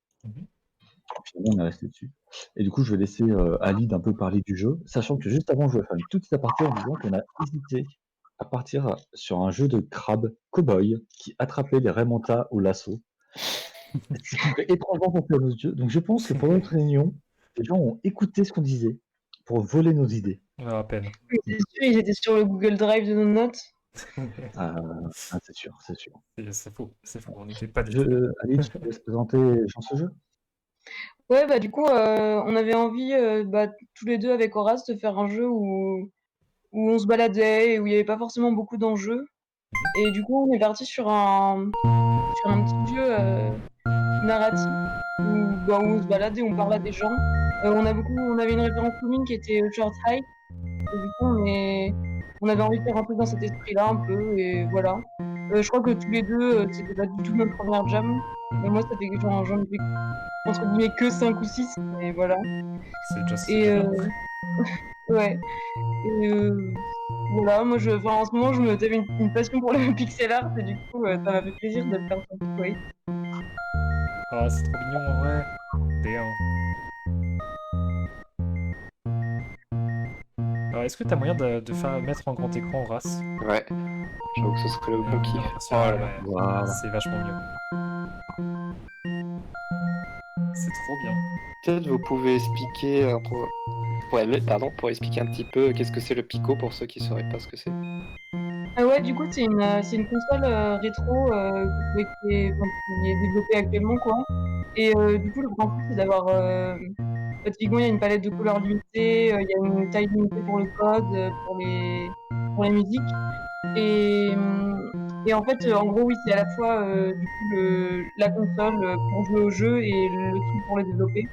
Finalement, on est resté dessus. Et du coup, je vais laisser Alid un peu parler du jeu, sachant que juste avant, je vais faire une toute petite aparté en disant qu'on a hésité à partir sur un jeu de crabe cow-boy qui attrapait les Raymontas au lasso. Ce qui fait étrangement penser à nos yeux. Donc, je pense que pendant notre réunion, les gens ont écouté ce qu'on disait pour voler nos idées. À peine. Ils étaient sur le Google Drive de nos notes. C'est sûr, c'est sûr. C'est faux, on n'était pas du tout. Alice, tu te laisses présenter dans ce jeu? Ouais, bah du coup, on avait envie, tous les deux avec Horace, de faire un jeu où on se baladait et où il n'y avait pas forcément beaucoup d'enjeux. Et du coup, on est parti sur un petit jeu narratif où on se baladait, on parlait à des gens. On avait une référence commune qui était Short Hike. Et du coup, on avait envie de faire un truc dans cet esprit-là, un peu, et voilà. Je crois que tous les deux, c'était pas du tout notre première jam. Mais moi, ça fait que j'en ai fait, entre guillemets, que 5 ou 6, mais voilà. C'est déjà Et ouais. Et voilà, moi, en ce moment, je me t'avais une passion pour le pixel art, et du coup, ça m'a fait plaisir de le faire sur Picoate. Ah, c'est trop mignon en vrai. Damn. Alors, est-ce que t'as moyen de faire mettre en grand écran Horace? Ouais, j'avoue que ce serait le bon kiff. Oh là là, c'est vachement mieux. C'est trop bien. Peut-être vous pouvez expliquer pour expliquer un petit peu qu'est-ce que c'est le Pico pour ceux qui ne sauraient pas ce que c'est. Ouais, du coup, c'est une console rétro qui est développée actuellement, quoi. Et du coup, le principe, c'est d'avoir... Typiquement, il y a une palette de couleurs limitée, il y a une taille limitée pour le code, pour les musiques. Et en fait, en gros, oui, c'est à la fois du coup, la console pour jouer au jeu et le truc pour le développer.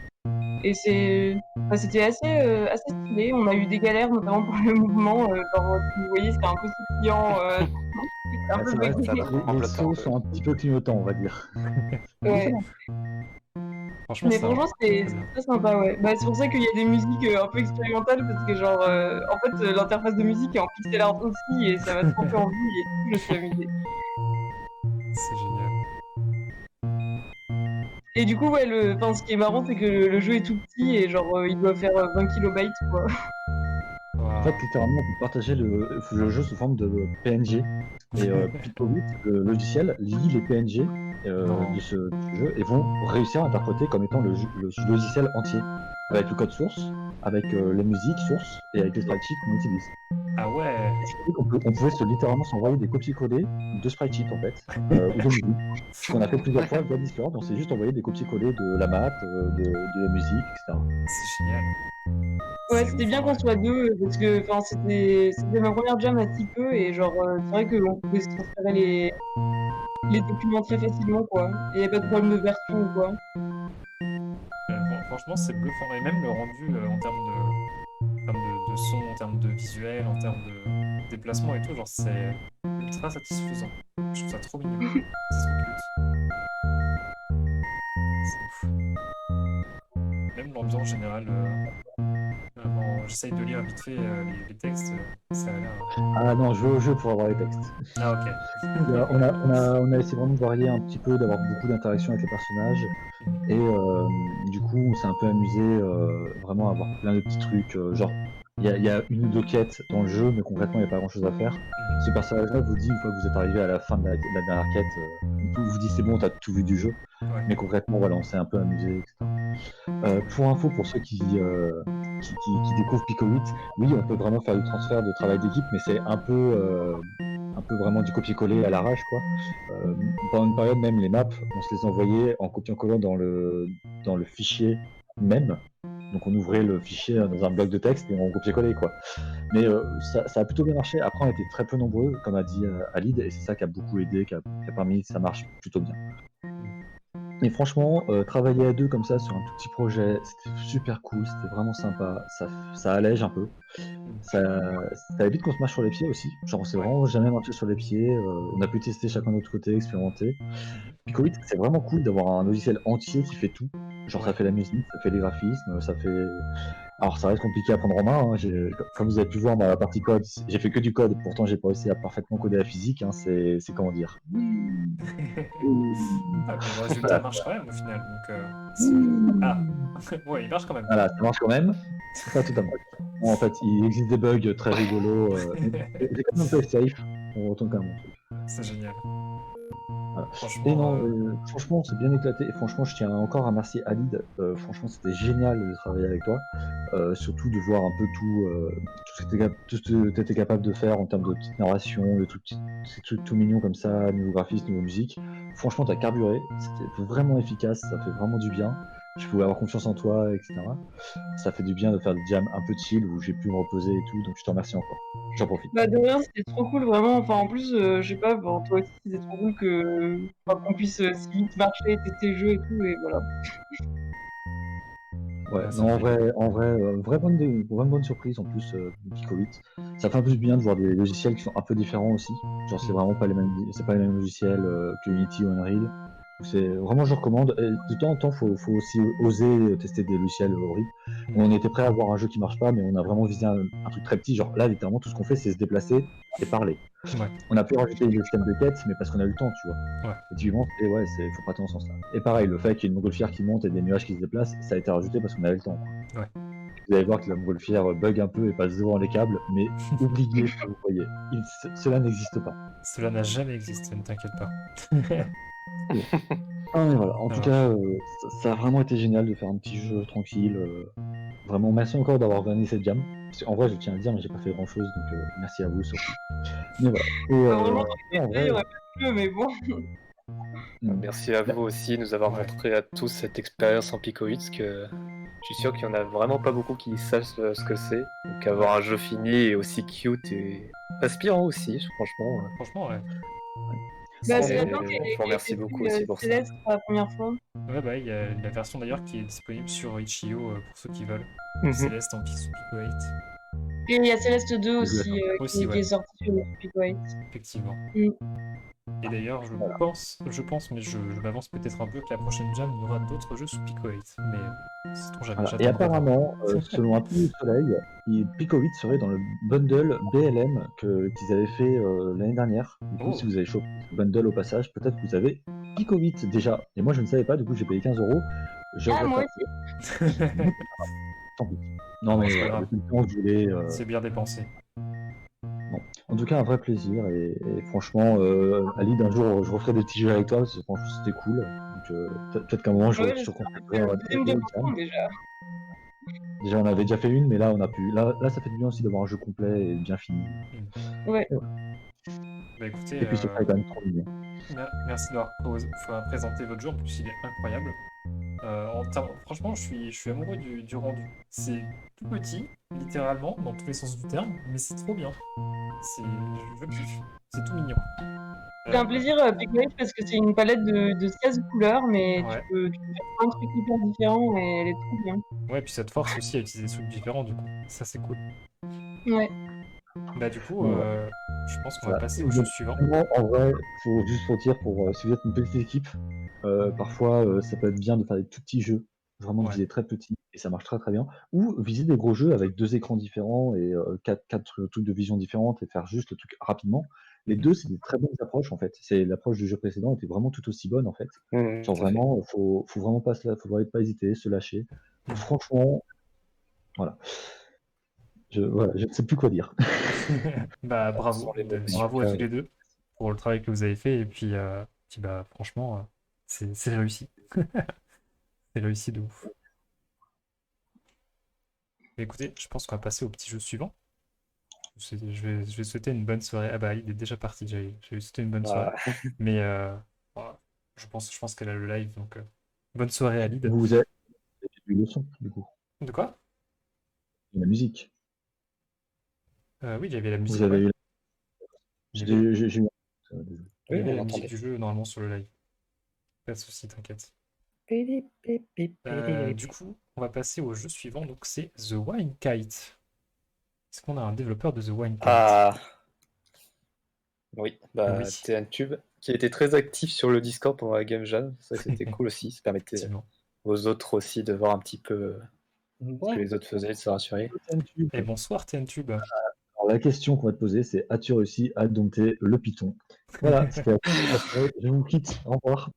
Et c'était assez stylé. On a eu des galères, notamment pour le mouvement. Genre, vous voyez, c'était un peu souriant. C'était un peu C'est vrai, bugué. les sauts sont un petit peu clignotants, on va dire. Ouais. Franchement, Mais franchement, c'était très sympa, ouais. Bah, c'est pour ça qu'il y a des musiques un peu expérimentales, parce que genre, en fait, l'interface de musique est en pixel art aussi, et ça m'a trop fait envie, et du coup, je suis amusée. C'est génial. Et du coup, ouais, ce qui est marrant, c'est que le jeu est tout petit, et genre, il doit faire 20 kilobytes, quoi. En fait, littéralement, on peut partager le jeu sous forme de PNG. Et Picoate, le logiciel, lit les PNG de ce jeu et vont réussir à interpréter comme étant le logiciel entier, avec le code source, avec les musiques sources et avec les spreadsheets qu'on utilise. Ah ouais. On pouvait littéralement s'envoyer des copier-coller de spreadsheets en fait, ou de musique. Ce qu'on a fait plusieurs fois via Discord, on s'est juste envoyé des copier-coller de la map, de la musique, etc. C'est génial. Ouais, c'était bien qu'on soit deux, parce que c'était ma première jam à si peu, et genre, c'est vrai qu'on pouvait se transférer les documents très facilement, quoi. Et il n'y a pas de problème de version ou quoi. Franchement, c'est bluffant. Et même le rendu en termes de son, en termes de visuel, en termes de déplacement et tout, genre, c'est ultra satisfaisant. Je trouve ça trop mignon. C'est trop cute. C'est ouf. Même l'ambiance générale. J'essaye de lire vite fait les textes, ça a l'air. Ah non, je vais au jeu pour avoir les textes. Ah ok. On a essayé vraiment de varier un petit peu, d'avoir beaucoup d'interactions avec les personnages. Et du coup, on s'est un peu amusé vraiment à avoir plein de petits trucs. Genre, il y a une ou deux quêtes dans le jeu, mais concrètement, il n'y a pas grand chose à faire. Ce personnage-là vous dit, une fois que vous êtes arrivé à la fin de la dernière quête, vous dit c'est bon, t'as tout vu du jeu. Ouais. Mais concrètement, voilà, on s'est un peu amusé, etc. Pour info, pour ceux qui découvrent Picoate, oui, on peut vraiment faire du transfert de travail d'équipe, mais c'est un peu vraiment du copier-coller à l'arrache, quoi. Pendant une période, même les maps, on se les envoyait en copiant-collant dans le fichier même. Donc on ouvrait le fichier dans un bloc de texte et on copiait-collait, quoi. Mais ça a plutôt bien marché. Après, on était très peu nombreux, comme a dit Alid, et c'est ça qui a beaucoup aidé, qui a permis que ça marche plutôt bien. Et franchement, travailler à deux comme ça sur un tout petit projet, c'était super cool, c'était vraiment sympa, ça allège un peu. Ça évite qu'on se marche sur les pieds aussi. Genre on s'est vraiment jamais marché sur les pieds, on a pu tester chacun de notre côté, expérimenter. Picoate, c'est vraiment cool d'avoir un logiciel entier qui fait tout. Genre ça fait la musique, ça fait les graphismes, ça fait... Alors ça reste compliqué à prendre en main, hein. Comme vous avez pu voir dans la partie code, j'ai fait que du code, pourtant j'ai pas réussi à parfaitement coder la physique, hein. C'est comment dire. Ah, mais le résultat marche quand même au final, donc ah, ouais, il marche quand même. Voilà, ça marche quand même, pas totalement. Bon, en fait, il existe des bugs très rigolos, c'est quand même un peu safe, on retourne quand même. C'est génial. Voilà. Franchement, Et non, franchement, c'est bien éclaté. Et franchement, je tiens encore à remercier Alid. Franchement, c'était génial de travailler avec toi. Surtout de voir un peu tout ce que tu étais capable de faire en termes de petite narration, ces trucs tout mignons comme ça, niveau graphisme, niveau musique. Franchement, tu as carburé. C'était vraiment efficace. Ça fait vraiment du bien. Je pouvais avoir confiance en toi, etc. Ça fait du bien de faire des jams un peu chill où j'ai pu me reposer et tout. Donc, je te remercie encore. J'en profite. Bah de rien, c'était trop cool vraiment. Enfin en plus, je sais pas, bon, toi aussi c'était trop cool qu'on puisse si vite marcher, tester le jeu et tout et voilà. Ouais, non, vraiment bonne surprise en plus de Pico 8. Ça fait un peu du bien de voir des logiciels qui sont un peu différents aussi. Genre c'est vraiment pas c'est pas les mêmes logiciels que Unity ou Unreal. C'est vraiment, je recommande. Et de temps en temps, faut aussi oser tester des logiciels horribles. On était prêt à voir un jeu qui marche pas, mais on a vraiment visé un truc très petit. Genre là, littéralement, tout ce qu'on fait, c'est se déplacer et parler. Ouais. On a pu rajouter le système de quête, mais parce qu'on a eu le temps, tu vois. Ouais. Effectivement, faut pas attendre dans ce sens-là. Et pareil, le fait qu'il y ait une montgolfière qui monte et des nuages qui se déplacent, ça a été rajouté parce qu'on avait le temps. Quoi. Ouais. Vous allez voir que la montgolfière bug un peu et passe devant les câbles, mais oubliez ce que vous voyez. Cela n'existe pas. Cela n'a jamais existé, ne t'inquiète pas. Ah, mais voilà. En tout cas, ça a vraiment été génial de faire un petit jeu tranquille. Vraiment, merci encore d'avoir organisé cette jam. En vrai, je tiens à le dire, mais j'ai pas fait grand chose, donc merci à vous surtout. Mais voilà. Vraiment, il y aurait pas de jeu, mais bon. Merci à vous aussi de nous avoir montré à tous cette expérience en Pico 8, parce que je suis sûr qu'il y en a vraiment pas beaucoup qui savent ce que c'est. Donc avoir un jeu fini et aussi cute et inspirant aussi, franchement. Franchement, ouais. Bah, Je vous remercie beaucoup aussi pour ça. Céleste pour la première fois. Ouais, bah, il y a la version d'ailleurs qui est disponible sur Itch.io pour ceux qui veulent. Mhm. Céleste en Pico 8. Et il y a Céleste 2 aussi, Aussi, qui est sorti sur Pico 8. Effectivement. Mm. Et d'ailleurs, je pense, mais je m'avance peut-être un peu, que la prochaine jam, il y aura d'autres jeux sous Pico 8. Mais c'est trop jamais. Voilà. Et apparemment, selon un peu du soleil, Pico 8 serait dans le bundle BLM qu'ils avaient fait l'année dernière. Du coup, si vous avez chopé ce bundle au passage, peut-être que vous avez Pico 8 déjà. Et moi, je ne savais pas, du coup, j'ai payé 15 €. Ah, moi aussi. Tant pis. Non, mais c'est pas grave. depuis le temps, je voulais. C'est bien dépensé. Bon. En tout cas, un vrai plaisir. Et franchement, Ali, d'un jour, je referai des petits jeux avec toi, parce que franchement, c'était cool. Donc, peut-être qu'à un moment, je te recontacterai. Déjà, on avait déjà fait une, mais là, on a pu. Là, ça fait du bien aussi d'avoir un jeu complet et bien fini. Ouais. Bah écoutez, Et puis, c'est quand même trop mignon. merci d'avoir présenté votre jeu. En plus, il est incroyable. Franchement, je suis amoureux du rendu. C'est tout petit, littéralement, dans tous les sens du terme, mais c'est trop bien. Je kiffe. C'est tout mignon. C'est un plaisir Pico 8 parce que c'est une palette de 16 couleurs, mais tu peux faire plein de trucs hyper différents et elle est trop bien. Ouais, puis ça te force aussi à utiliser des trucs différents, du coup. Ça, c'est cool. Ouais. Bah, du coup, je pense qu'on va passer au Donc, jeu suivant. En vrai, juste pour dire, si vous êtes une petite équipe, parfois ça peut être bien de faire des tout petits jeux, vraiment de viser très petits, et ça marche très très bien. Ou viser des gros jeux avec 2 écrans différents et 4 trucs de vision différentes et faire juste le truc rapidement. Les deux, c'est des très bonnes approches en fait. L'approche du jeu précédent était vraiment tout aussi bonne en fait. Genre vraiment, faut vraiment pas pas hésiter, se lâcher. Franchement, voilà. Je ne sais plus quoi dire. Bah, bravo. Bravo à tous les deux pour le travail que vous avez fait. Et puis bah, franchement, c'est réussi. C'est réussi de ouf. Écoutez, je pense qu'on va passer au petit jeu suivant. Je vais souhaiter une bonne soirée. Ah bah, il est déjà parti. Je vais souhaiter une bonne soirée. Mais je pense qu'elle a le live. Donc, bonne soirée à Lyd. Vous avez eu le son, du coup. De quoi? La musique. Oui, il y avait la musique. Vous avez eu Il y avait la musique du jeu normalement sur le live. Pas de soucis, t'inquiète. Du coup, on va passer au jeu suivant. Donc, c'est The Wine Kite. Est-ce qu'on a un développeur de The Wine Kite? Ah oui, TNTube, qui était très actif sur le Discord pendant la Game Jam. Ça, c'était cool aussi. Ça permettait aux autres aussi de voir un petit peu ce que les autres faisaient, de se rassurer. Et bonsoir TNTube. Alors, la question qu'on va te poser, c'est: as-tu réussi à dompter le Python? Voilà, je vous quitte. Au revoir.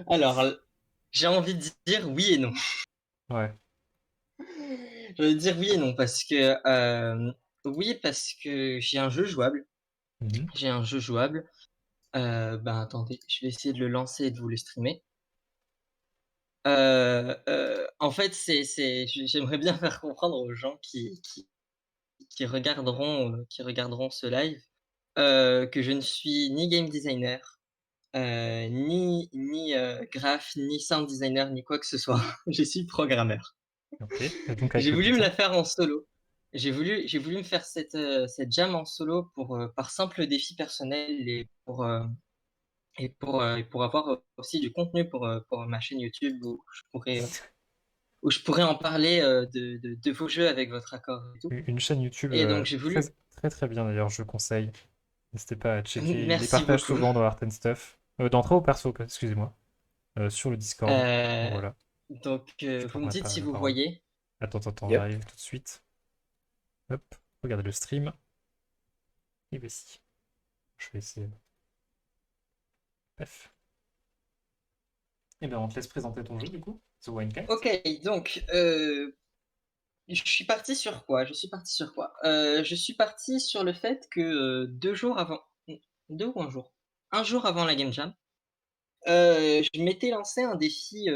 Alors, j'ai envie de dire oui et non. Ouais. J'ai envie de dire oui et non parce que oui, parce que j'ai un jeu jouable. J'ai un jeu jouable. Attendez, je vais essayer de le lancer et de vous le streamer. En fait, j'aimerais bien faire comprendre aux gens qui regarderont ce live que je ne suis ni game designer, ni graph, ni sound designer, ni quoi que ce soit. Je suis programmeur. Ok. Et donc avec J'ai le voulu me Python la faire en solo. J'ai voulu me faire cette jam en solo par simple défi personnel et pour avoir aussi du contenu pour ma chaîne YouTube où je pourrais en parler de vos jeux avec votre accord et tout. Une chaîne YouTube Et donc j'ai voulu. très bien d'ailleurs, je conseille. N'hésitez pas à checker. Il les Merci partage beaucoup. souvent dans Art and Stuff. Dans Trop Perso, excusez-moi. Sur le Discord. Voilà. Donc Je vous me prendrai dites pas si la vous parole. voyez. Attends, Yep. j'arrive tout de suite. Hop, regardez le stream. Et voici. Je vais essayer. Bref. Et bien, on te laisse présenter ton jeu du coup, The Wine Kite. Ok, donc je suis parti sur quoi? Je suis parti sur le fait que 2 jours avant, 2 ou 1 jour? 1 jour avant la Game Jam, je m'étais lancé un défi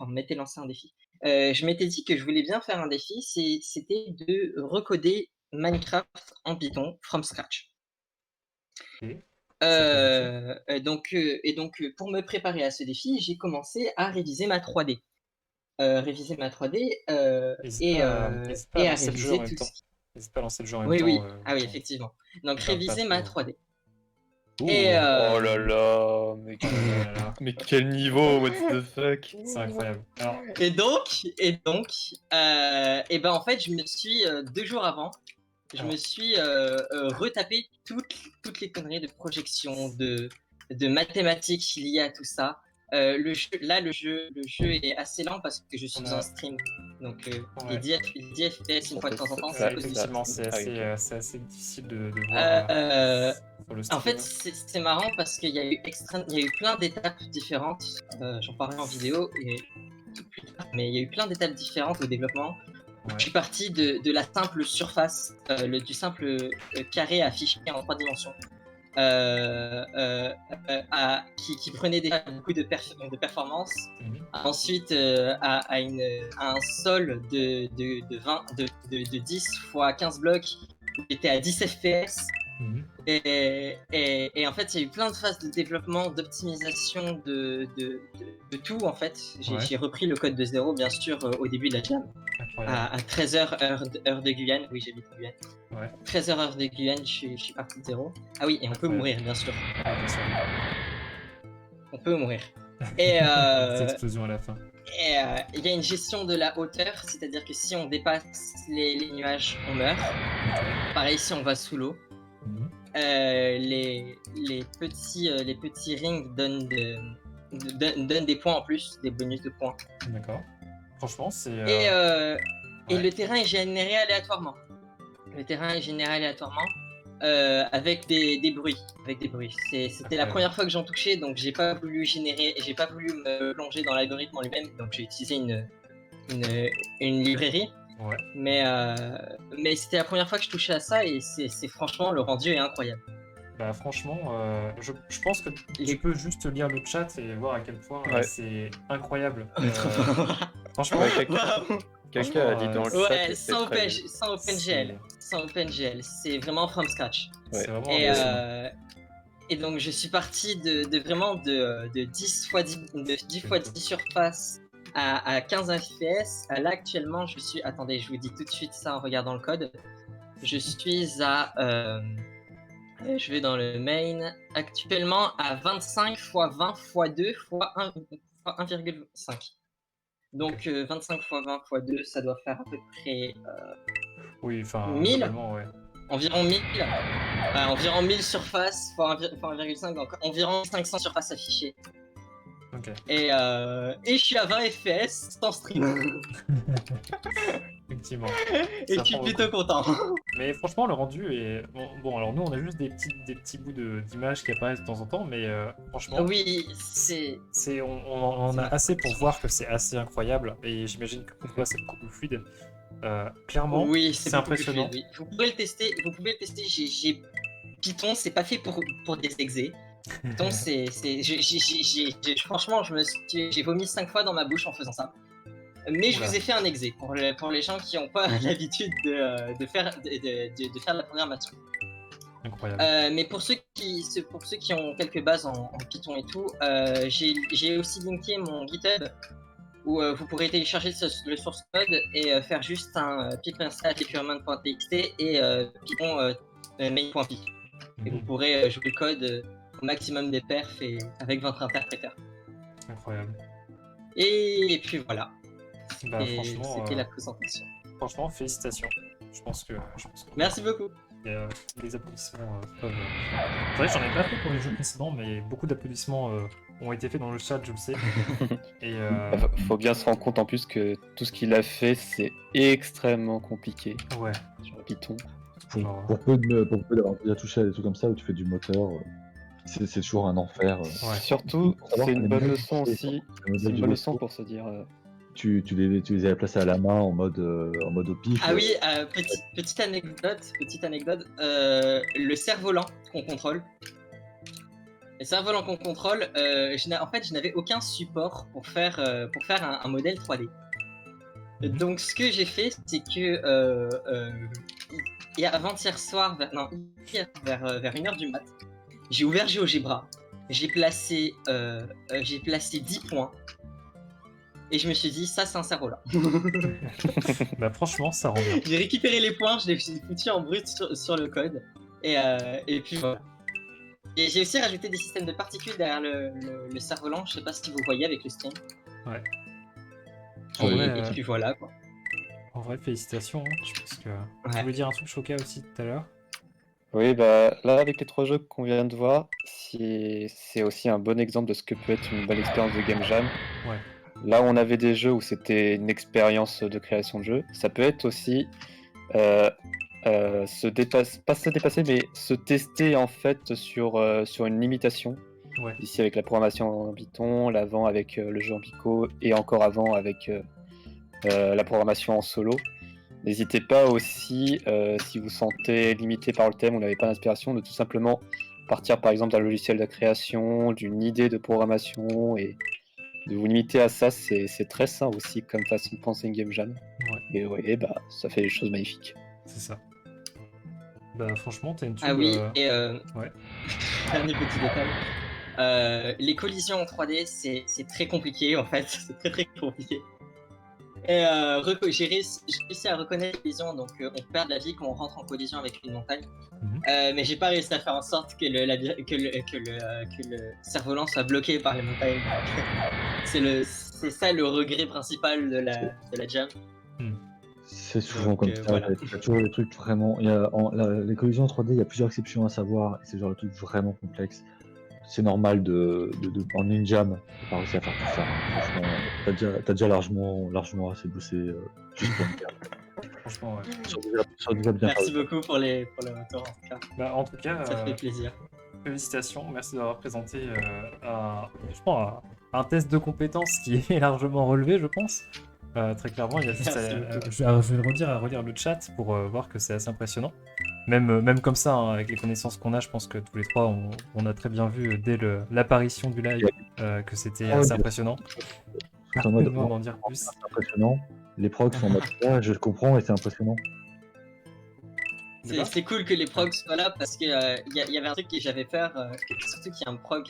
m'étais lancé un défi. Je m'étais dit que je voulais bien faire un défi, c'était de recoder Minecraft en Python from scratch. Ok. Donc pour me préparer à ce défi, j'ai commencé à réviser ma 3D. N'hésite pas à Et à lancer le jeu en réviser même tout temps. ce qui. N'hésite pas à lancer le jeu en même Oui, temps. oui. Ah oui, effectivement. Donc Parle pas réviser ma trop. 3D. Ouh. Et Oh là là, mais quel niveau, what the fuck. C'est incroyable. Alors, Et donc, en fait, je me suis 2 jours avant, je me suis retapé toutes les conneries de projection, de mathématiques liées à tout ça. Le jeu est assez lent parce que je suis en stream. Donc les 10 FPS une fois de temps en temps, c'est possible. effectivement, c'est assez difficile de voir sur le stream. En fait, c'est marrant parce qu'il y a eu plein d'étapes différentes. J'en parlerai en vidéo et plus tard, mais il y a eu plein d'étapes différentes au développement. Je suis parti de la simple surface, du simple carré affiché en 3 dimensions, qui prenait déjà beaucoup de performance. Ensuite, à un sol de 10 x 15 blocs, où j'étais à 10 FPS. Et en fait, il y a eu plein de phases de développement, d'optimisation, de tout en fait. J'ai repris le code de zéro, bien sûr, au début de la jam. À 13h heure de Guyane. Oui, j'habite en Guyane. 13h heure de Guyane, je suis parti de zéro. Ah oui, et on peut mourir, bien sûr. On peut mourir. Et Cette explosion à la fin. Et il y a une gestion de la hauteur, c'est-à-dire que si on dépasse les nuages, on meurt. Pareil si on va sous l'eau. Les petits rings donnent des points en plus, des bonus de points. D'accord. Franchement, c'est. Et le terrain est généré aléatoirement. Avec des bruits. C'était la première fois que j'en touchais, donc j'ai pas voulu me plonger dans l'algorithme en lui-même, donc j'ai utilisé une librairie. Mais c'était la première fois que je touchais à ça et c'est franchement, le rendu est incroyable. Bah franchement, je pense que tu peux juste lire le chat et voir à quel point c'est incroyable. Franchement, quelqu'un a dit dans le chat. Ouais, sans OpenGL. Sans OpenGL, c'est vraiment from scratch. C'est vraiment et donc je suis parti de vraiment de 10 x 10 surface à 15 FPS. Là actuellement je suis, attendez, je vous dis tout de suite ça en regardant le code. Je suis à je vais dans le main, actuellement à 25 x 20 x 2 x 1,5. Donc 25 x 20 x 2, ça doit faire à peu près oui, enfin 1000. Ouais. Environ 1000. Environ 1000 surfaces x 1,5, donc environ 500 surfaces affichées. Ok. Et je suis à 20 FPS sans stream. Effectivement. Et je suis plutôt content. Mais franchement, le rendu est bon. Alors nous, on a juste des petits bouts d'images qui apparaissent de temps en temps, mais franchement, oui, on a assez pour voir que c'est assez incroyable. Et j'imagine que pour toi, c'est beaucoup plus fluide. Clairement, oui, c'est impressionnant. Fluide, oui. Vous pouvez le tester. Python, c'est pas fait pour des exés. Python, franchement, j'ai vomi 5 fois dans ma bouche en faisant ça. Mais je Oula. vous ai fait un exé pour les gens qui n'ont pas l'habitude de faire de la programmation. Incroyable. Mais pour ceux qui ont quelques bases en Python et tout, j'ai aussi linké mon GitHub où vous pourrez télécharger le source code et faire juste un pip install deployment.txt et python main.py. Et vous pourrez jouer le code au maximum des perfs et avec votre interpréteur. Incroyable. Et puis voilà. Bah, franchement, C'était la présentation. Franchement, félicitations. Je pense que Merci beaucoup. Les applaudissements peuvent. C'est vrai que j'en ai pas fait pour les jeux précédents, mais beaucoup d'applaudissements ont été faits dans le chat, je le sais. Et Faut bien se rendre compte en plus que tout ce qu'il a fait, c'est extrêmement compliqué. Ouais. Sur Python. Pour peu d'avoir déjà touché à des trucs comme ça où tu fais du moteur, c'est toujours un enfer. Surtout, c'est une bonne leçon aussi. C'est une bonne leçon pour se dire. Tu les avais placés à la main en mode au pif. Ah oui, petite anecdote, le cerf-volant qu'on contrôle. Le cerf-volant qu'on contrôle, en fait, je n'avais aucun support pour faire un modèle 3D. Donc, ce que j'ai fait, c'est que avant-hier soir, vers 1h du mat, j'ai ouvert GeoGebra, j'ai placé 10 points. Et je me suis dit, ça c'est un cerf-volant. Bah franchement, ça rend bien. J'ai récupéré les points, je les ai foutus en brut sur le code. Et puis voilà. Et j'ai aussi rajouté des systèmes de particules derrière le cerf-volant, je sais pas si vous voyez avec le stream. Ouais. Et puis voilà quoi. En vrai, félicitations. Hein. Je pense que. Tu voulais dire un truc Shoka aussi tout à l'heure? Oui, bah là, avec les 3 jeux qu'on vient de voir, c'est aussi un bon exemple de ce que peut être une bonne expérience de Game Jam. Ouais. Là où on avait des jeux où c'était une expérience de création de jeu, ça peut être aussi pas se dépasser, mais se tester en fait sur une limitation. Ouais. Ici avec la programmation en Python, l'avant avec le jeu en Pico et encore avant avec la programmation en solo. N'hésitez pas aussi, si vous sentez limité par le thème ou n'avez pas d'inspiration, de tout simplement partir par exemple d'un logiciel de création, d'une idée de programmation et de vous limiter à ça, c'est très sain aussi comme façon de penser une game jam. Ouais. Et ouais, bah ça fait des choses magnifiques. C'est ça. Bah franchement, t'as une tube. Ah oui, et ouais. dernier petit détail. Les collisions en 3D, c'est très compliqué en fait, c'est très compliqué. Et j'ai réussi à reconnaître les collisions, donc on perd de la vie quand on rentre en collision avec une montagne. Mais j'ai pas réussi à faire en sorte que le cerf-volant soit bloqué par les montagnes. C'est ça le regret principal de la jam. C'est souvent Donc, comme ça. voilà. Il y a toujours des trucs vraiment. Les collisions en 3D, il y a plusieurs exceptions à savoir. Et c'est genre le truc vraiment complexe. C'est normal en une jam, de pas réussir à faire tout ça. Franchement, t'as déjà largement assez bossé juste pour une jam. Franchement, ouais. Ça devrait bien Merci faire. beaucoup pour le retour en tout cas. Bah, en tout cas, Ça fait plaisir. Félicitations, merci d'avoir présenté un test de compétences qui est largement relevé, je pense. Très clairement, il y a juste je vais le redire à relire le chat pour voir que c'est assez impressionnant. Même comme ça, hein, avec les connaissances qu'on a, je pense que tous les trois, on a très bien vu dès l'apparition du live que c'était assez impressionnant. En mode, On va en dire plus. C'est impressionnant. Les procs sont en mode je le comprends et c'est impressionnant. C'est cool que les progs soient là parce que y avait un truc que j'avais peur, surtout qu'il y a un prog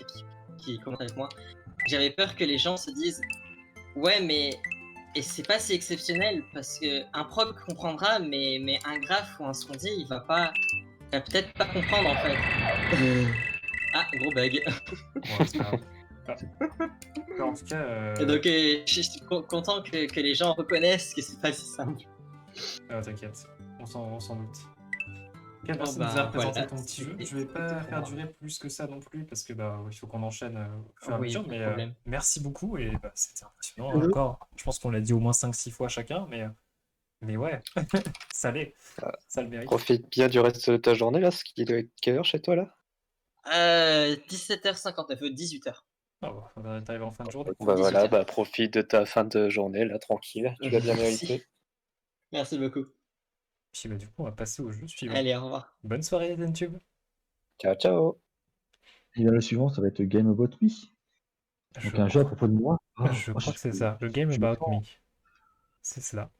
qui commente avec moi. J'avais peur que les gens se disent ouais mais et c'est pas si exceptionnel parce que un prog comprendra mais un graphe ou un sondier il va peut-être pas comprendre en fait. Ah gros bug. Ouais, c'est pas grave. En tout cas, Et donc je suis content que les gens reconnaissent que c'est pas si simple. T'inquiète, on s'en doute. Ok, merci de Bon, nous avoir présenté voilà, ton petit jeu. Je vais pas faire durer plus que ça non plus parce que il faut qu'on enchaîne au fur et à mesure. pas de Mais problème. merci beaucoup et c'était impressionnant encore. Je pense qu'on l'a dit au moins 5-6 fois chacun, mais ouais, ça l'est. Ça le mérite. Profite bien du reste de ta journée là, ce qui doit être quelle heure chez toi là? 17h59, 18h. Oh, t'arrives en fin de journée. Bah voilà, bah profite de ta fin de journée là, tranquille, tu l'as bien Merci. mérité. Merci beaucoup. Puis du coup, on va passer au jeu suivant. Allez, au revoir. Bonne soirée, Tube. Ciao, ciao. Et bien, le suivant, ça va être Game About Me. Donc un jeu à propos de moi. Je crois que c'est ça, le Game About Me. C'est cela.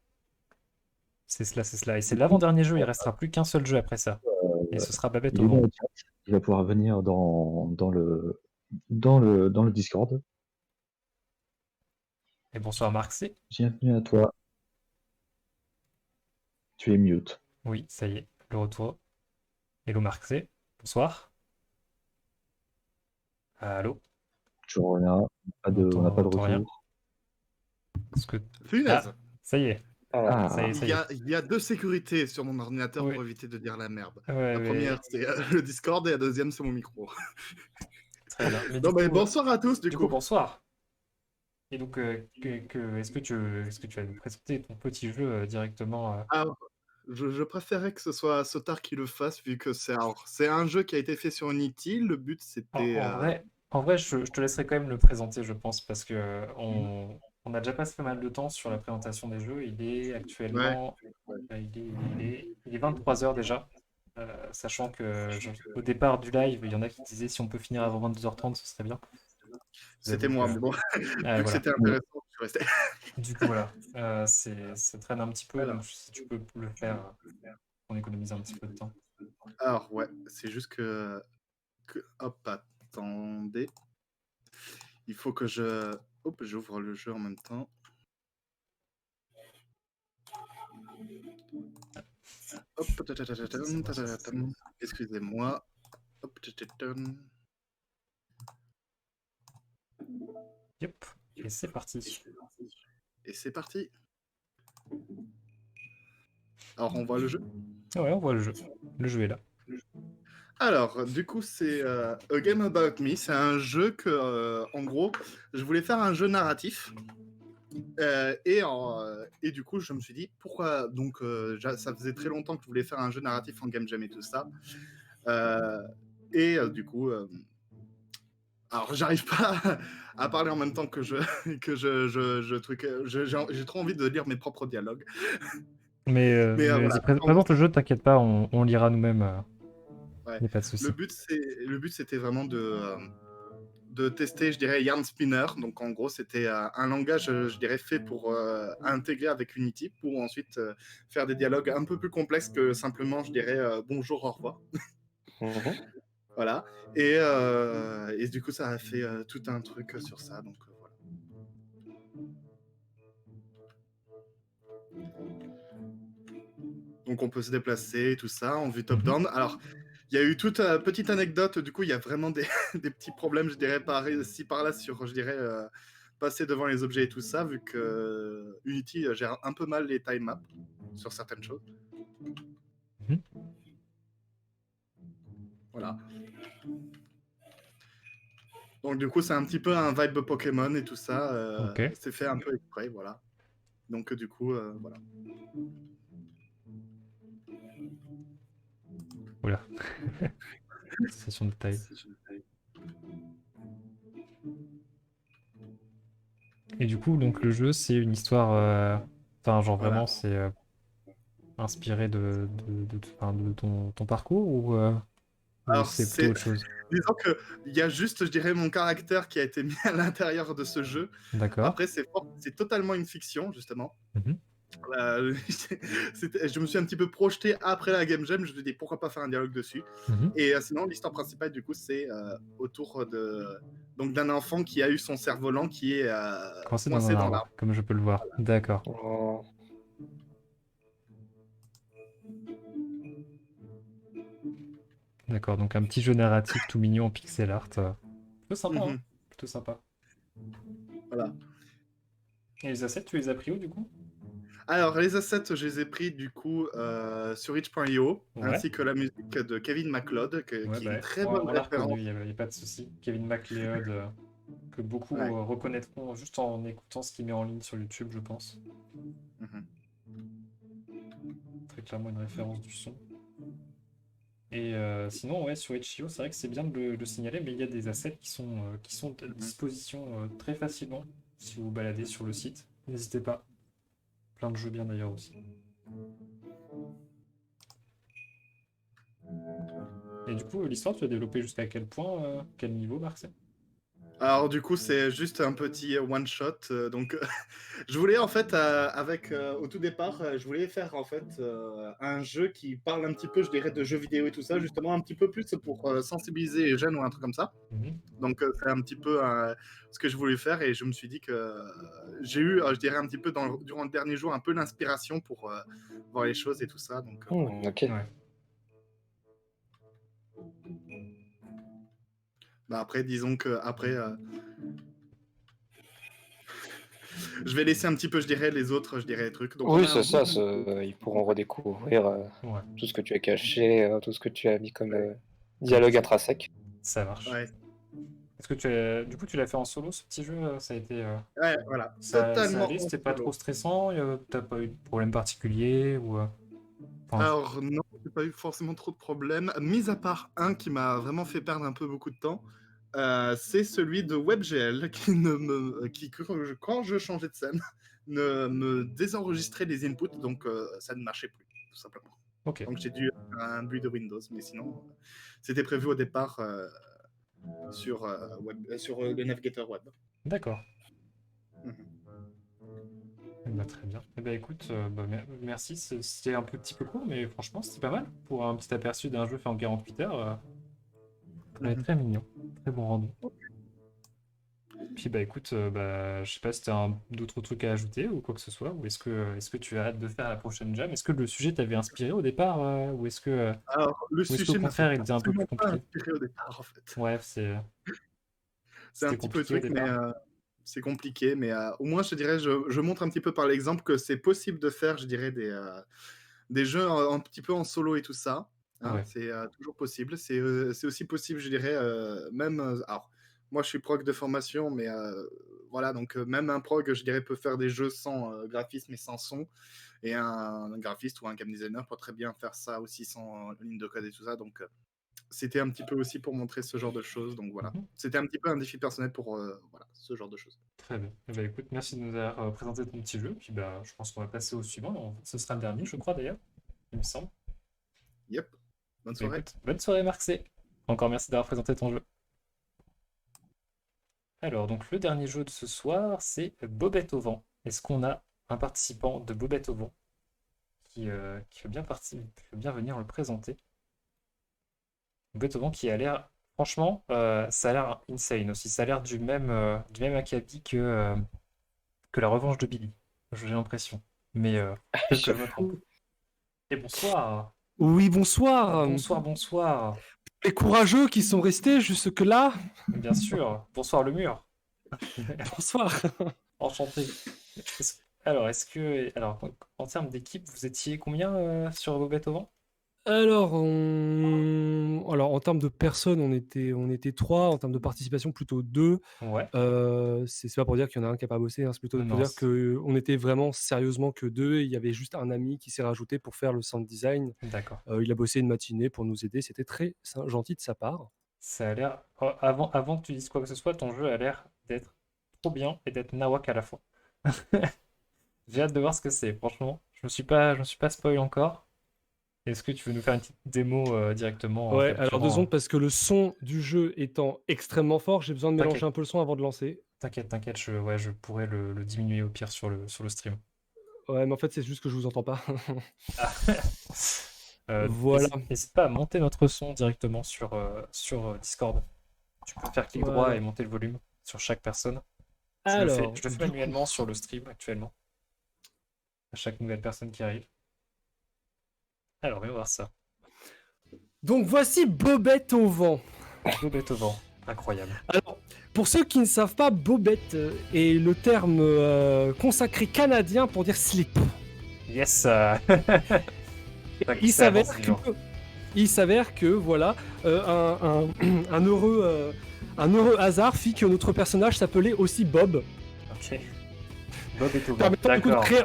C'est cela, c'est cela. Et c'est l'avant-dernier jeu, il restera plus qu'un seul jeu après ça. Et ce sera Babette Il au est dans vent. le chat. Il va pouvoir venir dans le Discord. Et bonsoir Marc C. Bienvenue à toi. Tu es mute. Oui, ça y est, le retour. Hello Marc C. Bonsoir. Allô? Toujours rien. On n'a pas de entend rien. retour. Parce que... Punaise. Ah, ça y est. Ah. Ça y est, ça y est. Il y a deux sécurités sur mon ordinateur Oui. pour éviter de dire la merde. Ouais, La mais- première, c'est le Discord et la deuxième, c'est mon micro. Très bien. Mais Non, du mais coup, bonsoir à tous, du coup. bonsoir. Et donc, est-ce que tu vas nous présenter ton petit jeu directement Alors, je préférais que ce soit Sotar qui le fasse, vu que c'est un jeu qui a été fait sur Unity. Le but, c'était... En vrai, je te laisserai quand même le présenter, je pense, parce que on a déjà passé pas mal de temps sur la présentation des jeux. Il est actuellement, il est 23h déjà, sachant que au départ du live, il y en a qui disaient si on peut finir avant 22h30, ce serait bien. C'était moi, mais bon, vu que voilà. c'était intéressant, je suis resté. Du coup, voilà, ça traîne un petit peu, donc si tu peux le faire, on économise un petit peu de temps. Alors, ouais, c'est juste que... Hop, attendez. Il faut que je... Hop, j'ouvre le jeu en même temps. Hop, excusez-moi. Hop, Yep, et c'est parti. Et c'est parti. Alors, on voit le jeu? Ouais, on voit le jeu. Le jeu est là. Alors, du coup, c'est A Game About Me. C'est un jeu que, en gros, je voulais faire un jeu narratif. Et du coup, je me suis dit, pourquoi... Donc, ça faisait très longtemps que je voulais faire un jeu narratif en game jam et tout ça. Du coup... alors, j'arrive pas à parler en même temps que j'ai trop envie de lire mes propres dialogues. Mais voilà. vas-y, présente le jeu, t'inquiète pas, on lira nous-mêmes. Ouais. Y a pas de souci. Le but, c'était vraiment de tester, je dirais, Yarn Spinner. Donc, en gros, c'était un langage, je dirais, fait pour intégrer avec Unity, pour ensuite faire des dialogues un peu plus complexes que simplement, je dirais, bonjour, au revoir. Voilà. Et du coup, ça a fait tout un truc sur ça. Donc, voilà. Donc, on peut se déplacer, tout ça, en vue top-down. Alors, il y a eu toute petite anecdote. Du coup, il y a vraiment des petits problèmes, je dirais, par-ci, par-là, sur, je dirais, passer devant les objets et tout ça, vu que Unity gère un peu mal les time maps sur certaines choses. Voilà. Donc, du coup, c'est un petit peu un vibe Pokémon et tout ça. Ok. C'est fait un peu exprès, voilà. Donc, du coup, voilà. Oula. Session de taille. Et du coup, donc le jeu, c'est une histoire. Enfin, genre Voilà. vraiment, c'est inspiré de ton parcours ou Alors, c'est plutôt autre chose? Disons qu'il y a juste, je dirais, mon caractère qui a été mis à l'intérieur de ce jeu. D'accord. Après, c'est totalement une fiction, justement. Je me suis un petit peu projeté après la Game Jam. Je me suis dit, pourquoi pas faire un dialogue dessus. Et sinon, l'histoire principale, du coup, c'est autour d'un enfant qui a eu son cerf-volant qui est Coincé coincé dans un dans arbre, l'arbre. comme je peux le voir. D'accord. D'accord, donc un petit jeu narratif tout mignon en pixel art. Plutôt sympa, hein. Plutôt sympa. Voilà. Et les assets, tu les as pris où du coup? Alors, les assets, je les ai pris du coup sur itch.io, Ouais. ainsi que la musique de Kevin MacLeod, qui est une très bonne on l'a référence. reconnu, il n'y a pas de souci. Kevin MacLeod, que beaucoup Ouais. reconnaîtront juste en écoutant ce qu'il met en ligne sur YouTube, je pense. Très clairement une référence du son. Et sinon, ouais, sur itch.io, c'est vrai que c'est bien de le signaler, mais il y a des assets qui sont à disposition très facilement si vous vous baladez sur le site. N'hésitez pas. Plein de jeux bien d'ailleurs aussi. Et du coup, l'histoire, tu as développé jusqu'à quel point, quel niveau, Marcel? Alors du coup, c'est juste un petit one shot. Donc, je voulais en fait, au tout départ, je voulais faire en fait un jeu qui parle un petit peu, je dirais, de jeux vidéo et tout ça, justement un petit peu plus pour sensibiliser les jeunes ou un truc comme ça. Donc c'est un petit peu ce que je voulais faire et je me suis dit que j'ai eu, je dirais un petit peu durant le dernier jour, un peu l'inspiration pour voir les choses et tout ça. Donc, Ok. Ouais. bah après, disons que après, je vais laisser un petit peu, je dirais, les autres, je dirais, les trucs. Donc, on Oui, a un c'est ça, bout ils pourront redécouvrir Ouais. tout ce que tu as caché, tout ce que tu as mis comme dialogue intrinsèque. Ça marche. Ouais. Est-ce que du coup, tu l'as fait en solo, ce petit jeu? Ça a été... Ouais, voilà, ça totalement allait, en c'était pas solo. trop stressant? T'as pas eu de problème particulier ou... Enfin, Alors non, j'ai pas eu forcément trop de problèmes, mis à part un qui m'a vraiment fait perdre un peu beaucoup de temps. C'est celui de WebGL qui quand je changeais de scène, ne me désenregistrait les inputs, donc ça ne marchait plus, tout simplement. Ok. Donc j'ai dû faire un build de Windows, mais sinon, c'était prévu au départ sur le navigateur web. D'accord. Mhm. Bah, très bien. Eh ben, écoute, merci. C'était un petit peu court, mais franchement, c'était pas mal. Pour un petit aperçu d'un jeu fait en 48 heures, très mignon. Très bon rendu. Puis bah écoute, je sais pas si t'as d'autres trucs à ajouter ou quoi que ce soit, ou est-ce que tu as hâte de faire la prochaine jam? Est-ce que le sujet t'avait inspiré au départ, ou est-ce que Alors, le ou est-ce qu'au sujet ne m'a contraire il était un peu plus absolument pas compliqué? inspiré au départ, en fait. Ouais, C'est un c'était petit peu le compliqué au truc, mais départ. c'est compliqué. Mais au moins, je dirais, je montre un petit peu par l'exemple que c'est possible de faire, je dirais, des jeux un petit peu en solo et tout ça. Hein, Ouais. c'est toujours possible. C'est aussi possible, je dirais, même. Alors, moi, je suis prog de formation, mais voilà, donc même un prog, je dirais, peut faire des jeux sans graphisme et sans son. Et un graphiste ou un game designer peut très bien faire ça aussi sans ligne de code et tout ça. Donc, c'était un petit peu aussi pour montrer ce genre de choses. Donc voilà, c'était un petit peu un défi personnel pour voilà, ce genre de choses. Très bien. Eh ben, écoute, merci de nous avoir présenté ton petit jeu. Puis bah, je pense qu'on va passer au suivant. Ce sera le dernier, je crois d'ailleurs, il me semble. Yep. Bonne Bah, soirée. écoute, bonne soirée, Marc C. Encore merci d'avoir présenté ton jeu. Alors, donc le dernier jeu de ce soir, c'est Bobette au vent. Est-ce qu'on a un participant de Bobette au vent qui veut bien venir le présenter? Bobette au vent qui a l'air, franchement, ça a l'air insane aussi. Ça a l'air du même acabit que la revanche de Billy, j'ai l'impression. Mais peut-être que je me trompe. Et bonsoir. Oui, bonsoir. Bonsoir. Les courageux qui sont restés jusque-là. Bien sûr. Bonsoir le mur. Bonsoir. Enchanté. Alors, en termes d'équipe, vous étiez combien sur Bobette au vent? Alors, en termes de personnes, on était 3. En termes de participation, plutôt 2. Ouais. C'est pas pour dire qu'il y en a un qui n'a pas bossé, hein, c'est plutôt pour dire qu'on était vraiment sérieusement que 2. Et il y avait juste un ami qui s'est rajouté pour faire le sound design. D'accord. Il a bossé une matinée pour nous aider. C'était très gentil de sa part. Ça a l'air... avant que tu dises quoi que ce soit, ton jeu a l'air d'être trop bien et d'être nawak à la fois. J'ai hâte de voir ce que c'est, franchement. Je me suis pas spoil encore. Est-ce que tu veux nous faire une petite démo directement? Ouais, alors 2 secondes, parce que le son du jeu étant extrêmement fort, j'ai besoin de mélanger un peu le son avant de lancer. T'inquiète, je pourrais le diminuer au pire sur le stream. Ouais, mais en fait, c'est juste que je vous entends pas. Voilà. N'hésite pas à monter notre son directement sur Discord. Tu peux faire clic droit et monter le volume sur chaque personne. Je le fais manuellement sur le stream actuellement. À chaque nouvelle personne qui arrive. Alors, on va voir ça. Donc voici Bobette au vent. Bobette au vent, incroyable. Alors, pour ceux qui ne savent pas, Bobette est le terme consacré canadien pour dire slip. Yes. Il s'avère que voilà, un heureux hasard fit que notre personnage s'appelait aussi Bob. Ok. Bob est au vent. Permettant du coup de créer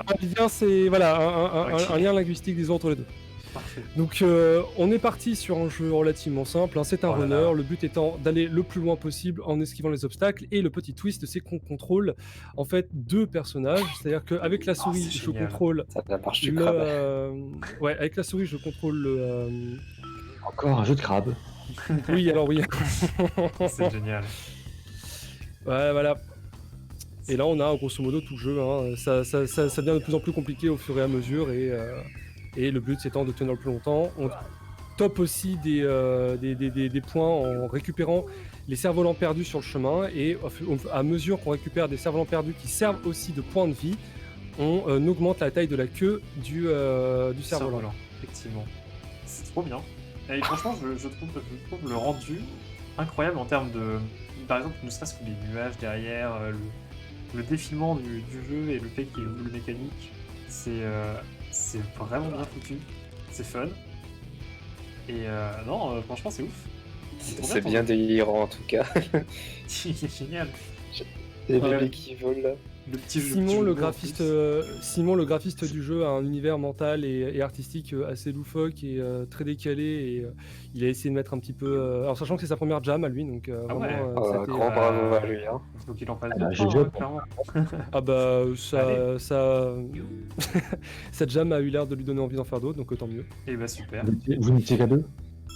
un lien linguistique, disons, entre les deux. Parfait. Donc on est parti sur un jeu relativement simple, hein. C'est un runner, le but étant d'aller le plus loin possible en esquivant les obstacles, et le petit twist c'est qu'on contrôle en fait 2 personnages, c'est-à-dire qu'avec la souris je contrôle avec la souris je contrôle Encore un jeu de crabe. Oui, alors oui. C'est génial. Ouais, voilà. Et là, on a grosso modo tout le jeu. Hein. Ça devient de plus en plus compliqué au fur et à mesure. Et le but, c'est de tenir le plus longtemps. On top aussi des points en récupérant les cerfs-volants perdus sur le chemin. Et à mesure qu'on récupère des cerfs-volants perdus qui servent aussi de points de vie, on augmente la taille de la queue du cerf-volant. Effectivement. C'est trop bien. Et franchement, je trouve le rendu incroyable en termes de... Par exemple, ne serait-ce que les nuages derrière, le défilement du jeu et le fait qu'il y ait une double mécanique, c'est vraiment bien foutu. C'est fun. Et non, franchement, c'est ouf. C'est bien délirant en tout cas. C'est génial. Les bébés qui volent là. Simon, le graphiste du jeu, a un univers mental et artistique assez loufoque et très décalé. Et il a essayé de mettre un petit peu. Alors, sachant que c'est sa première jam à lui, donc vraiment. Grand bravo à lui. Hein. Donc il en passe clairement. Ah bah, cette jam a eu l'air de lui donner envie d'en faire d'autres, donc tant mieux. Et bah, super. Vous n'étiez qu'à 2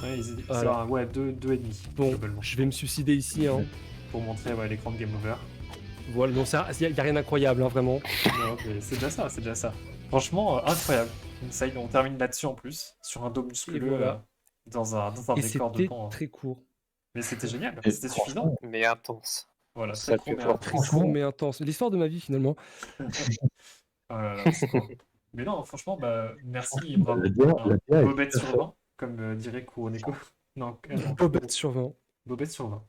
Ouais, Alors, ouais, deux et demi. Bon, je vais me suicider ici. Hein. Pour montrer l'écran de Game Over. Voilà, non, il n'y a rien d'incroyable, hein, vraiment. Non, c'est déjà ça. Franchement, incroyable. Ça, on termine là-dessus en plus, sur un dos musculeux, voilà. dans un décor de pan. Très court. Mais c'était génial, c'était suffisant. Mais intense. Voilà, très court mais intense. L'histoire de ma vie, finalement. Oh là là, c'est cool. Mais non, franchement, merci et bravo. Bobette sur 20, comme dirait Kuroneko. Non, Bobette sur 20. Bobette sur 20.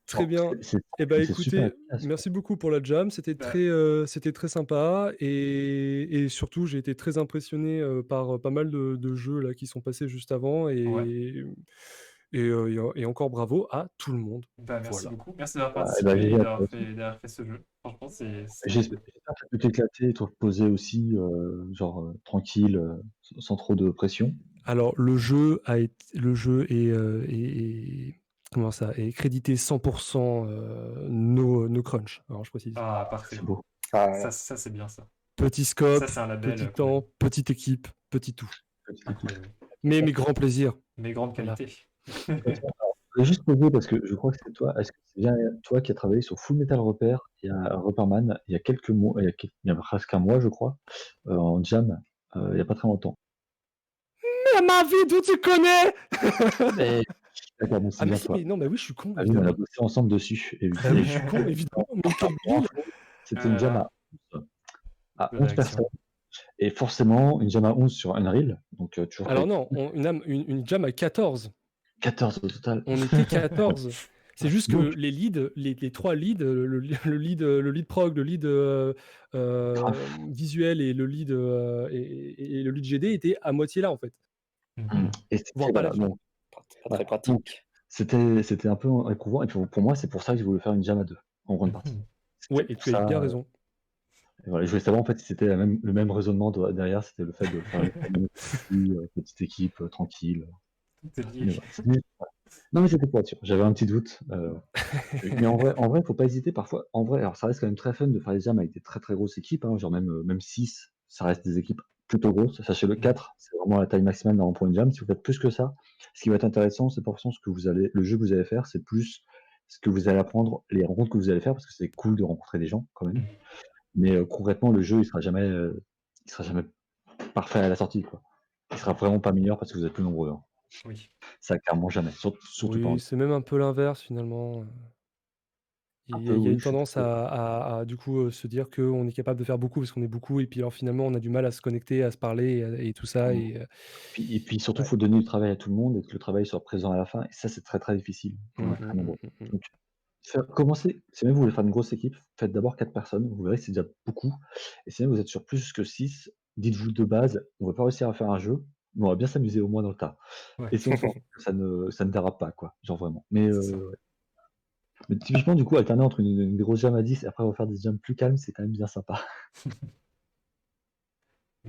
Très bien. Et bah écoutez, merci beaucoup pour la jam, c'était très sympa et surtout j'ai été très impressionné par pas mal de jeux là qui sont passés juste avant et encore bravo à tout le monde. Merci beaucoup, merci d'avoir participé et d'avoir fait ce jeu. Franchement, J'espère que tu t'éclater et te reposer aussi, tranquille, sans trop de pression. Alors le jeu est comment ça, est crédité 100% no crunch. Alors je précise. Ah parfait. C'est beau. Ça c'est bien ça. Petit scope, ça, c'est un label, petit temps, petite équipe, petit tout. Mais mes grands plaisirs. Mes grandes qualités. Je voulais juste poser parce que je crois que c'est toi. Est-ce que c'est bien toi qui as travaillé sur Full Metal Repair et Repairman il y a quelques mois, il y a presque un mois je crois, en jam, il n'y a pas très longtemps. Mais ma vie, d'où tu connais? D'accord, bon, c'est bien toi. Non, mais oui, je suis con. Oui, on a bossé ensemble dessus. Et oui, je suis con, évidemment. Mais c'était une jam à 11 personnes. Et forcément, une jam à 11 sur Unreal. Donc, toujours alors non, une jam à 14. 14 au total. On était 14. C'est juste que les leads, les trois leads, le lead prog, le lead visuel et le lead et le lead GD étaient à moitié là en fait. Et voire pas là. Pas très pratique. C'était un peu éprouvant. Et pour moi, c'est pour ça que j'ai voulu faire une jam à 2 en grande partie. Ouais, et tu as bien raison. Et voilà, je voulais savoir en fait si c'était le même raisonnement derrière, c'était le fait de faire une petite équipe tranquille. Non mais c'était pas sûr, j'avais un petit doute. Mais en vrai, faut pas hésiter parfois. En vrai, alors ça reste quand même très fun de faire des jams avec des très très grosses équipes, hein, genre même 6, ça reste des équipes plutôt grosses. Sachez le 4, c'est vraiment la taille maximale pour une jam. Si vous faites plus que ça, ce qui va être intéressant, c'est pas forcément le jeu que vous allez faire, c'est plus ce que vous allez apprendre, les rencontres que vous allez faire, parce que c'est cool de rencontrer des gens quand même. Mais concrètement, le jeu, il sera jamais parfait à la sortie, quoi. Il sera vraiment pas meilleur parce que vous êtes plus nombreux. Hein. Oui. Ça, clairement jamais. Surtout pas. Oui, c'est même un peu l'inverse finalement. Il y a une tendance à du coup se dire qu'on est capable de faire beaucoup parce qu'on est beaucoup et puis alors finalement on a du mal à se connecter, à se parler et tout ça. Et puis surtout, il faut donner du travail à tout le monde et que le travail soit présent à la fin. Et ça, c'est très très difficile. Donc, commencez, si même vous voulez faire une grosse équipe, faites d'abord 4 personnes. Vous verrez que c'est déjà beaucoup. Et si vous êtes sur plus que 6, dites-vous de base, on va pas réussir à faire un jeu, mais on va bien s'amuser au moins dans le tas. Ouais. Et si on sent que ça ne dérape pas, quoi. Genre vraiment. Mais typiquement, du coup, alterner entre une grosse jam à 10 et après on va faire des jams plus calmes, c'est quand même bien sympa.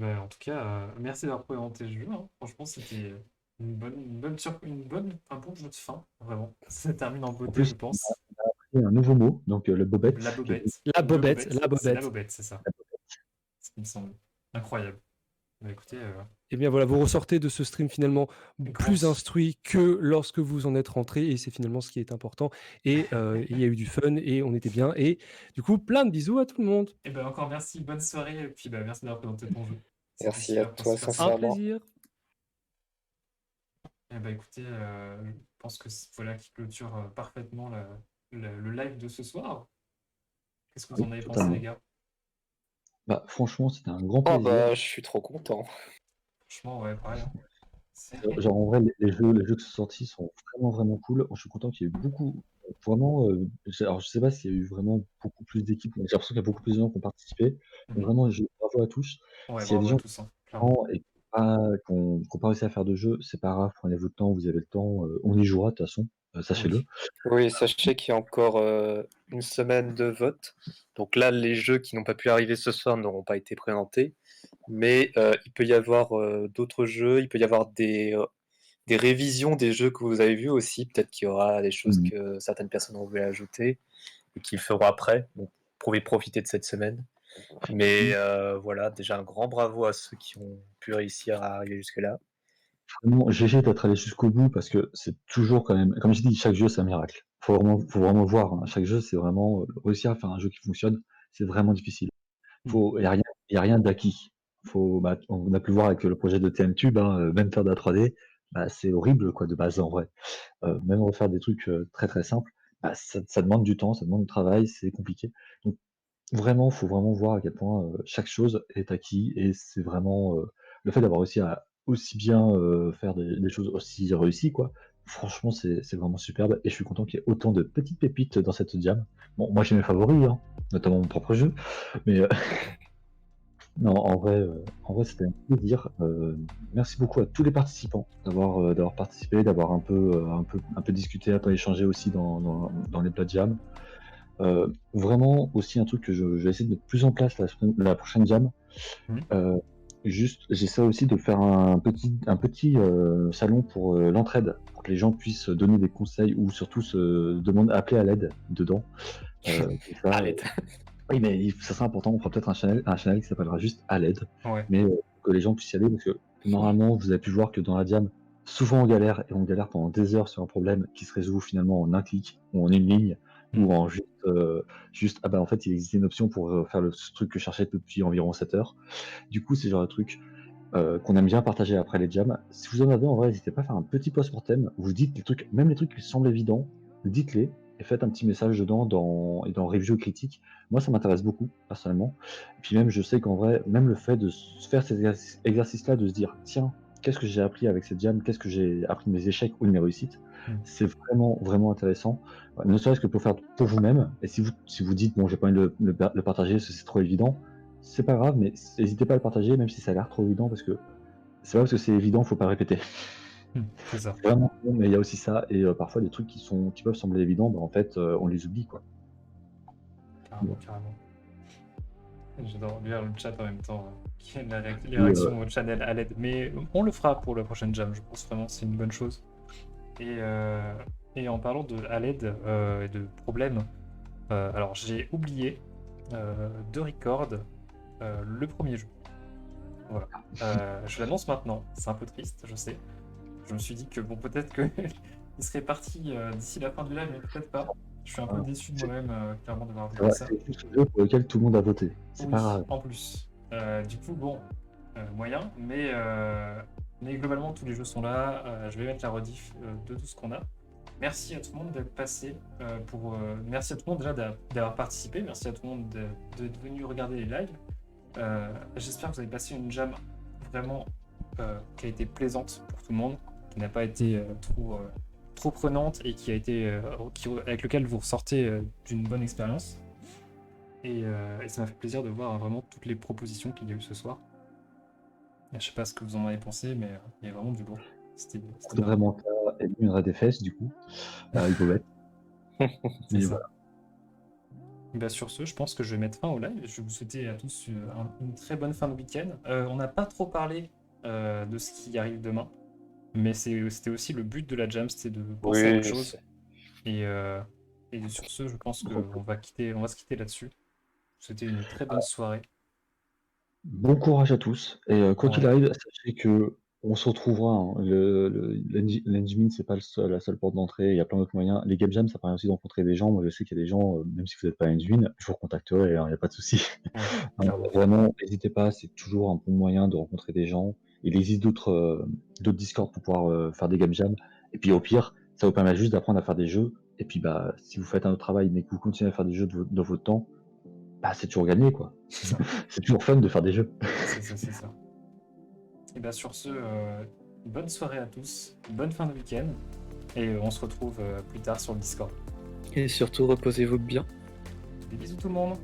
En tout cas, merci d'avoir présenté le jeu. Hein. Franchement, c'était un bon jeu de fin, vraiment. Ça termine en beauté, je pense. On a appris un nouveau mot, donc le bobette. La bobette, C'est la bobette, c'est ça. Ce qui me semble incroyable. Bah écoutez, Et bien voilà, vous ressortez de ce stream finalement plus instruit que lorsque vous en êtes rentré, et c'est finalement ce qui est important. Et il y a eu du fun, et on était bien. Et du coup, plein de bisous à tout le monde. et ben encore merci, bonne soirée, et puis bah, merci d'avoir présenté ton jeu. C'était Merci à super, toi, super Un sympa. sincèrement. plaisir. Eh ben écoutez, je pense que voilà qui clôture parfaitement le live de ce soir. Qu'est-ce que vous Oui, en avez pensé, totalement. les gars? Bah, franchement, c'était un grand Oh plaisir. bah, je suis trop content. Franchement, ouais, pareil. Hein. Genre, en vrai, les jeux qui sont sortis sont vraiment, vraiment cool. Je suis content qu'il y ait eu beaucoup. Vraiment, alors, je sais pas s'il y a eu vraiment beaucoup plus d'équipes, mais j'ai l'impression qu'il y a beaucoup plus de gens qui ont participé. Donc, vraiment, bravo à tous. Ouais, S'il y a des bravo à gens tous, hein, clairement. et qui n'ont pas réussi à faire de jeu, c'est pas grave, prenez votre temps, vous avez le temps. On y jouera, de toute façon, sachez-le. Oui, sachez qu'il y a encore une semaine de vote. Donc là, les jeux qui n'ont pas pu arriver ce soir n'auront pas été présentés. Mais il peut y avoir d'autres jeux, il peut y avoir des révisions des jeux que vous avez vus aussi. Peut-être qu'il y aura des choses que certaines personnes ont voulu ajouter et qu'ils feront après. Donc, vous pouvez profiter de cette semaine. Mais voilà, déjà un grand bravo à ceux qui ont pu réussir à arriver jusque-là. Vraiment, GG d'être allé jusqu'au bout parce que c'est toujours quand même, comme je dis, chaque jeu c'est un miracle. Faut vraiment voir. Hein. Chaque jeu, c'est vraiment réussir à faire un jeu qui fonctionne, c'est vraiment difficile. Il n'y a rien d'acquis. On a pu voir avec le projet de TM Tube, hein, même faire de la 3D, bah, c'est horrible quoi, de base en vrai. Même refaire des trucs très très simples, bah, ça demande du temps, ça demande du travail, c'est compliqué. Donc vraiment, faut vraiment voir à quel point chaque chose est acquis et c'est vraiment le fait d'avoir réussi à aussi bien faire des choses aussi réussies, quoi. Franchement, c'est vraiment superbe et je suis content qu'il y ait autant de petites pépites dans cette jam. Bon, moi j'ai mes favoris, hein, notamment mon propre jeu, mais non, en vrai, c'était un plaisir. Merci beaucoup à tous les participants d'avoir participé, d'avoir un peu discuté, un peu échangé aussi dans les plats jam. Vraiment aussi un truc que je vais essayer de mettre plus en place la prochaine jam. Juste, j'essaie aussi de faire un petit salon pour l'entraide, pour que les gens puissent donner des conseils ou surtout appeler à l'aide dedans. À l'aide. Oui, mais ça sera important. On fera peut-être un channel qui s'appellera juste à l'aide, Ouais. mais que les gens puissent y aller parce que normalement, vous avez pu voir que dans la jam, souvent on galère et on galère pendant des heures sur un problème qui se résout finalement en un clic ou en une ligne ou en juste ah bah en fait il existait une option pour faire le truc que je cherchais depuis environ 7 heures. Du coup, c'est le genre de truc qu'on aime bien partager après les jams. Si vous en avez en vrai, n'hésitez pas à faire un petit post-mortem. Vous dites les trucs, même les trucs qui semblent évidents, dites-les et faites un petit message dedans dans review critique. Moi, ça m'intéresse beaucoup, personnellement. Et puis même, je sais qu'en vrai, même le fait de faire ces exercices-là, de se dire, tiens, qu'est-ce que j'ai appris avec cette jam, qu'est-ce que j'ai appris de mes échecs ou de mes réussites, c'est vraiment, vraiment intéressant. Ne serait-ce que pour faire pour vous-même. Et si vous dites, bon, j'ai pas envie de le partager, parce que c'est trop évident, c'est pas grave, mais n'hésitez pas à le partager, même si ça a l'air trop évident, parce que c'est pas parce que c'est évident, faut pas le répéter. C'est ça. C'est vraiment bon, mais il y a aussi ça, et parfois des trucs qui peuvent sembler évidents, bah, en fait, on les oublie, quoi. Carrément, carrément. J'adore lire le chat en même temps. Les Oui, réactions au channel à l'aide. Mais on le fera pour la prochaine jam, je pense vraiment c'est une bonne chose. Et en parlant de à l'aide et de problèmes, alors j'ai oublié de record le premier jeu. Voilà. Je l'annonce maintenant, c'est un peu triste, je sais. Je me suis dit que bon, peut-être que il serait parti d'ici la fin du live, mais peut-être pas. Je suis un peu déçu de moi-même, clairement, d'avoir C'est oublié vrai, ça. c'est juste le jeu pour lequel tout le monde a voté. C'est Oui, pas grave. en plus. Du coup, bon, moyen, mais globalement, tous les jeux sont là. Je vais mettre la rediff de tout ce qu'on a. Merci à tout le monde d'être passé. Merci à tout le monde déjà d'avoir participé. Merci à tout le monde d'être venu regarder les lives. J'espère que vous avez passé une jam vraiment qui a été plaisante pour tout le monde, qui n'a pas été trop prenante et qui a été avec lequel vous ressortez d'une bonne expérience. Et ça m'a fait plaisir de voir vraiment toutes les propositions qu'il y a eu ce soir. Et je sais pas ce que vous en avez pensé, mais il y a vraiment du lourd. C'était Vraiment, ça et lui, il y aura des fesses, du coup. Il faut mettre. C'est Mais ça. voilà. Bah sur ce, je pense que je vais mettre fin au live. Je vais vous souhaiter à tous une très bonne fin de week-end. On n'a pas trop parlé de ce qui arrive demain, mais c'était aussi le but de la jam, c'était de penser à Oui, autre chose. Et sur ce, je pense qu'on va se quitter là-dessus. C'était une très bonne soirée. Bon courage à tous. Et quoi qu'il Ouais. arrive, sachez que on se retrouvera. Hein. L'engine, c'est pas la seule porte d'entrée. Il y a plein d'autres moyens. Les game jams, ça permet aussi de rencontrer des gens. Moi, je sais qu'il y a des gens, même si vous n'êtes pas engine, je vous recontacterai. Il n'y a pas de souci. Vraiment, n'hésitez pas. C'est toujours un bon moyen de rencontrer des gens. Il existe d'autres Discord pour pouvoir faire des game jams. Et puis au pire, ça vous permet juste d'apprendre à faire des jeux. Et puis bah, si vous faites un autre travail, mais que vous continuez à faire des jeux de votre temps, bah, c'est toujours gagné, quoi. C'est toujours fun de faire des jeux. C'est ça. Et bien sur ce, bonne soirée à tous, bonne fin de week-end, et on se retrouve plus tard sur le Discord. Et surtout, reposez-vous bien. Des bisous tout le monde.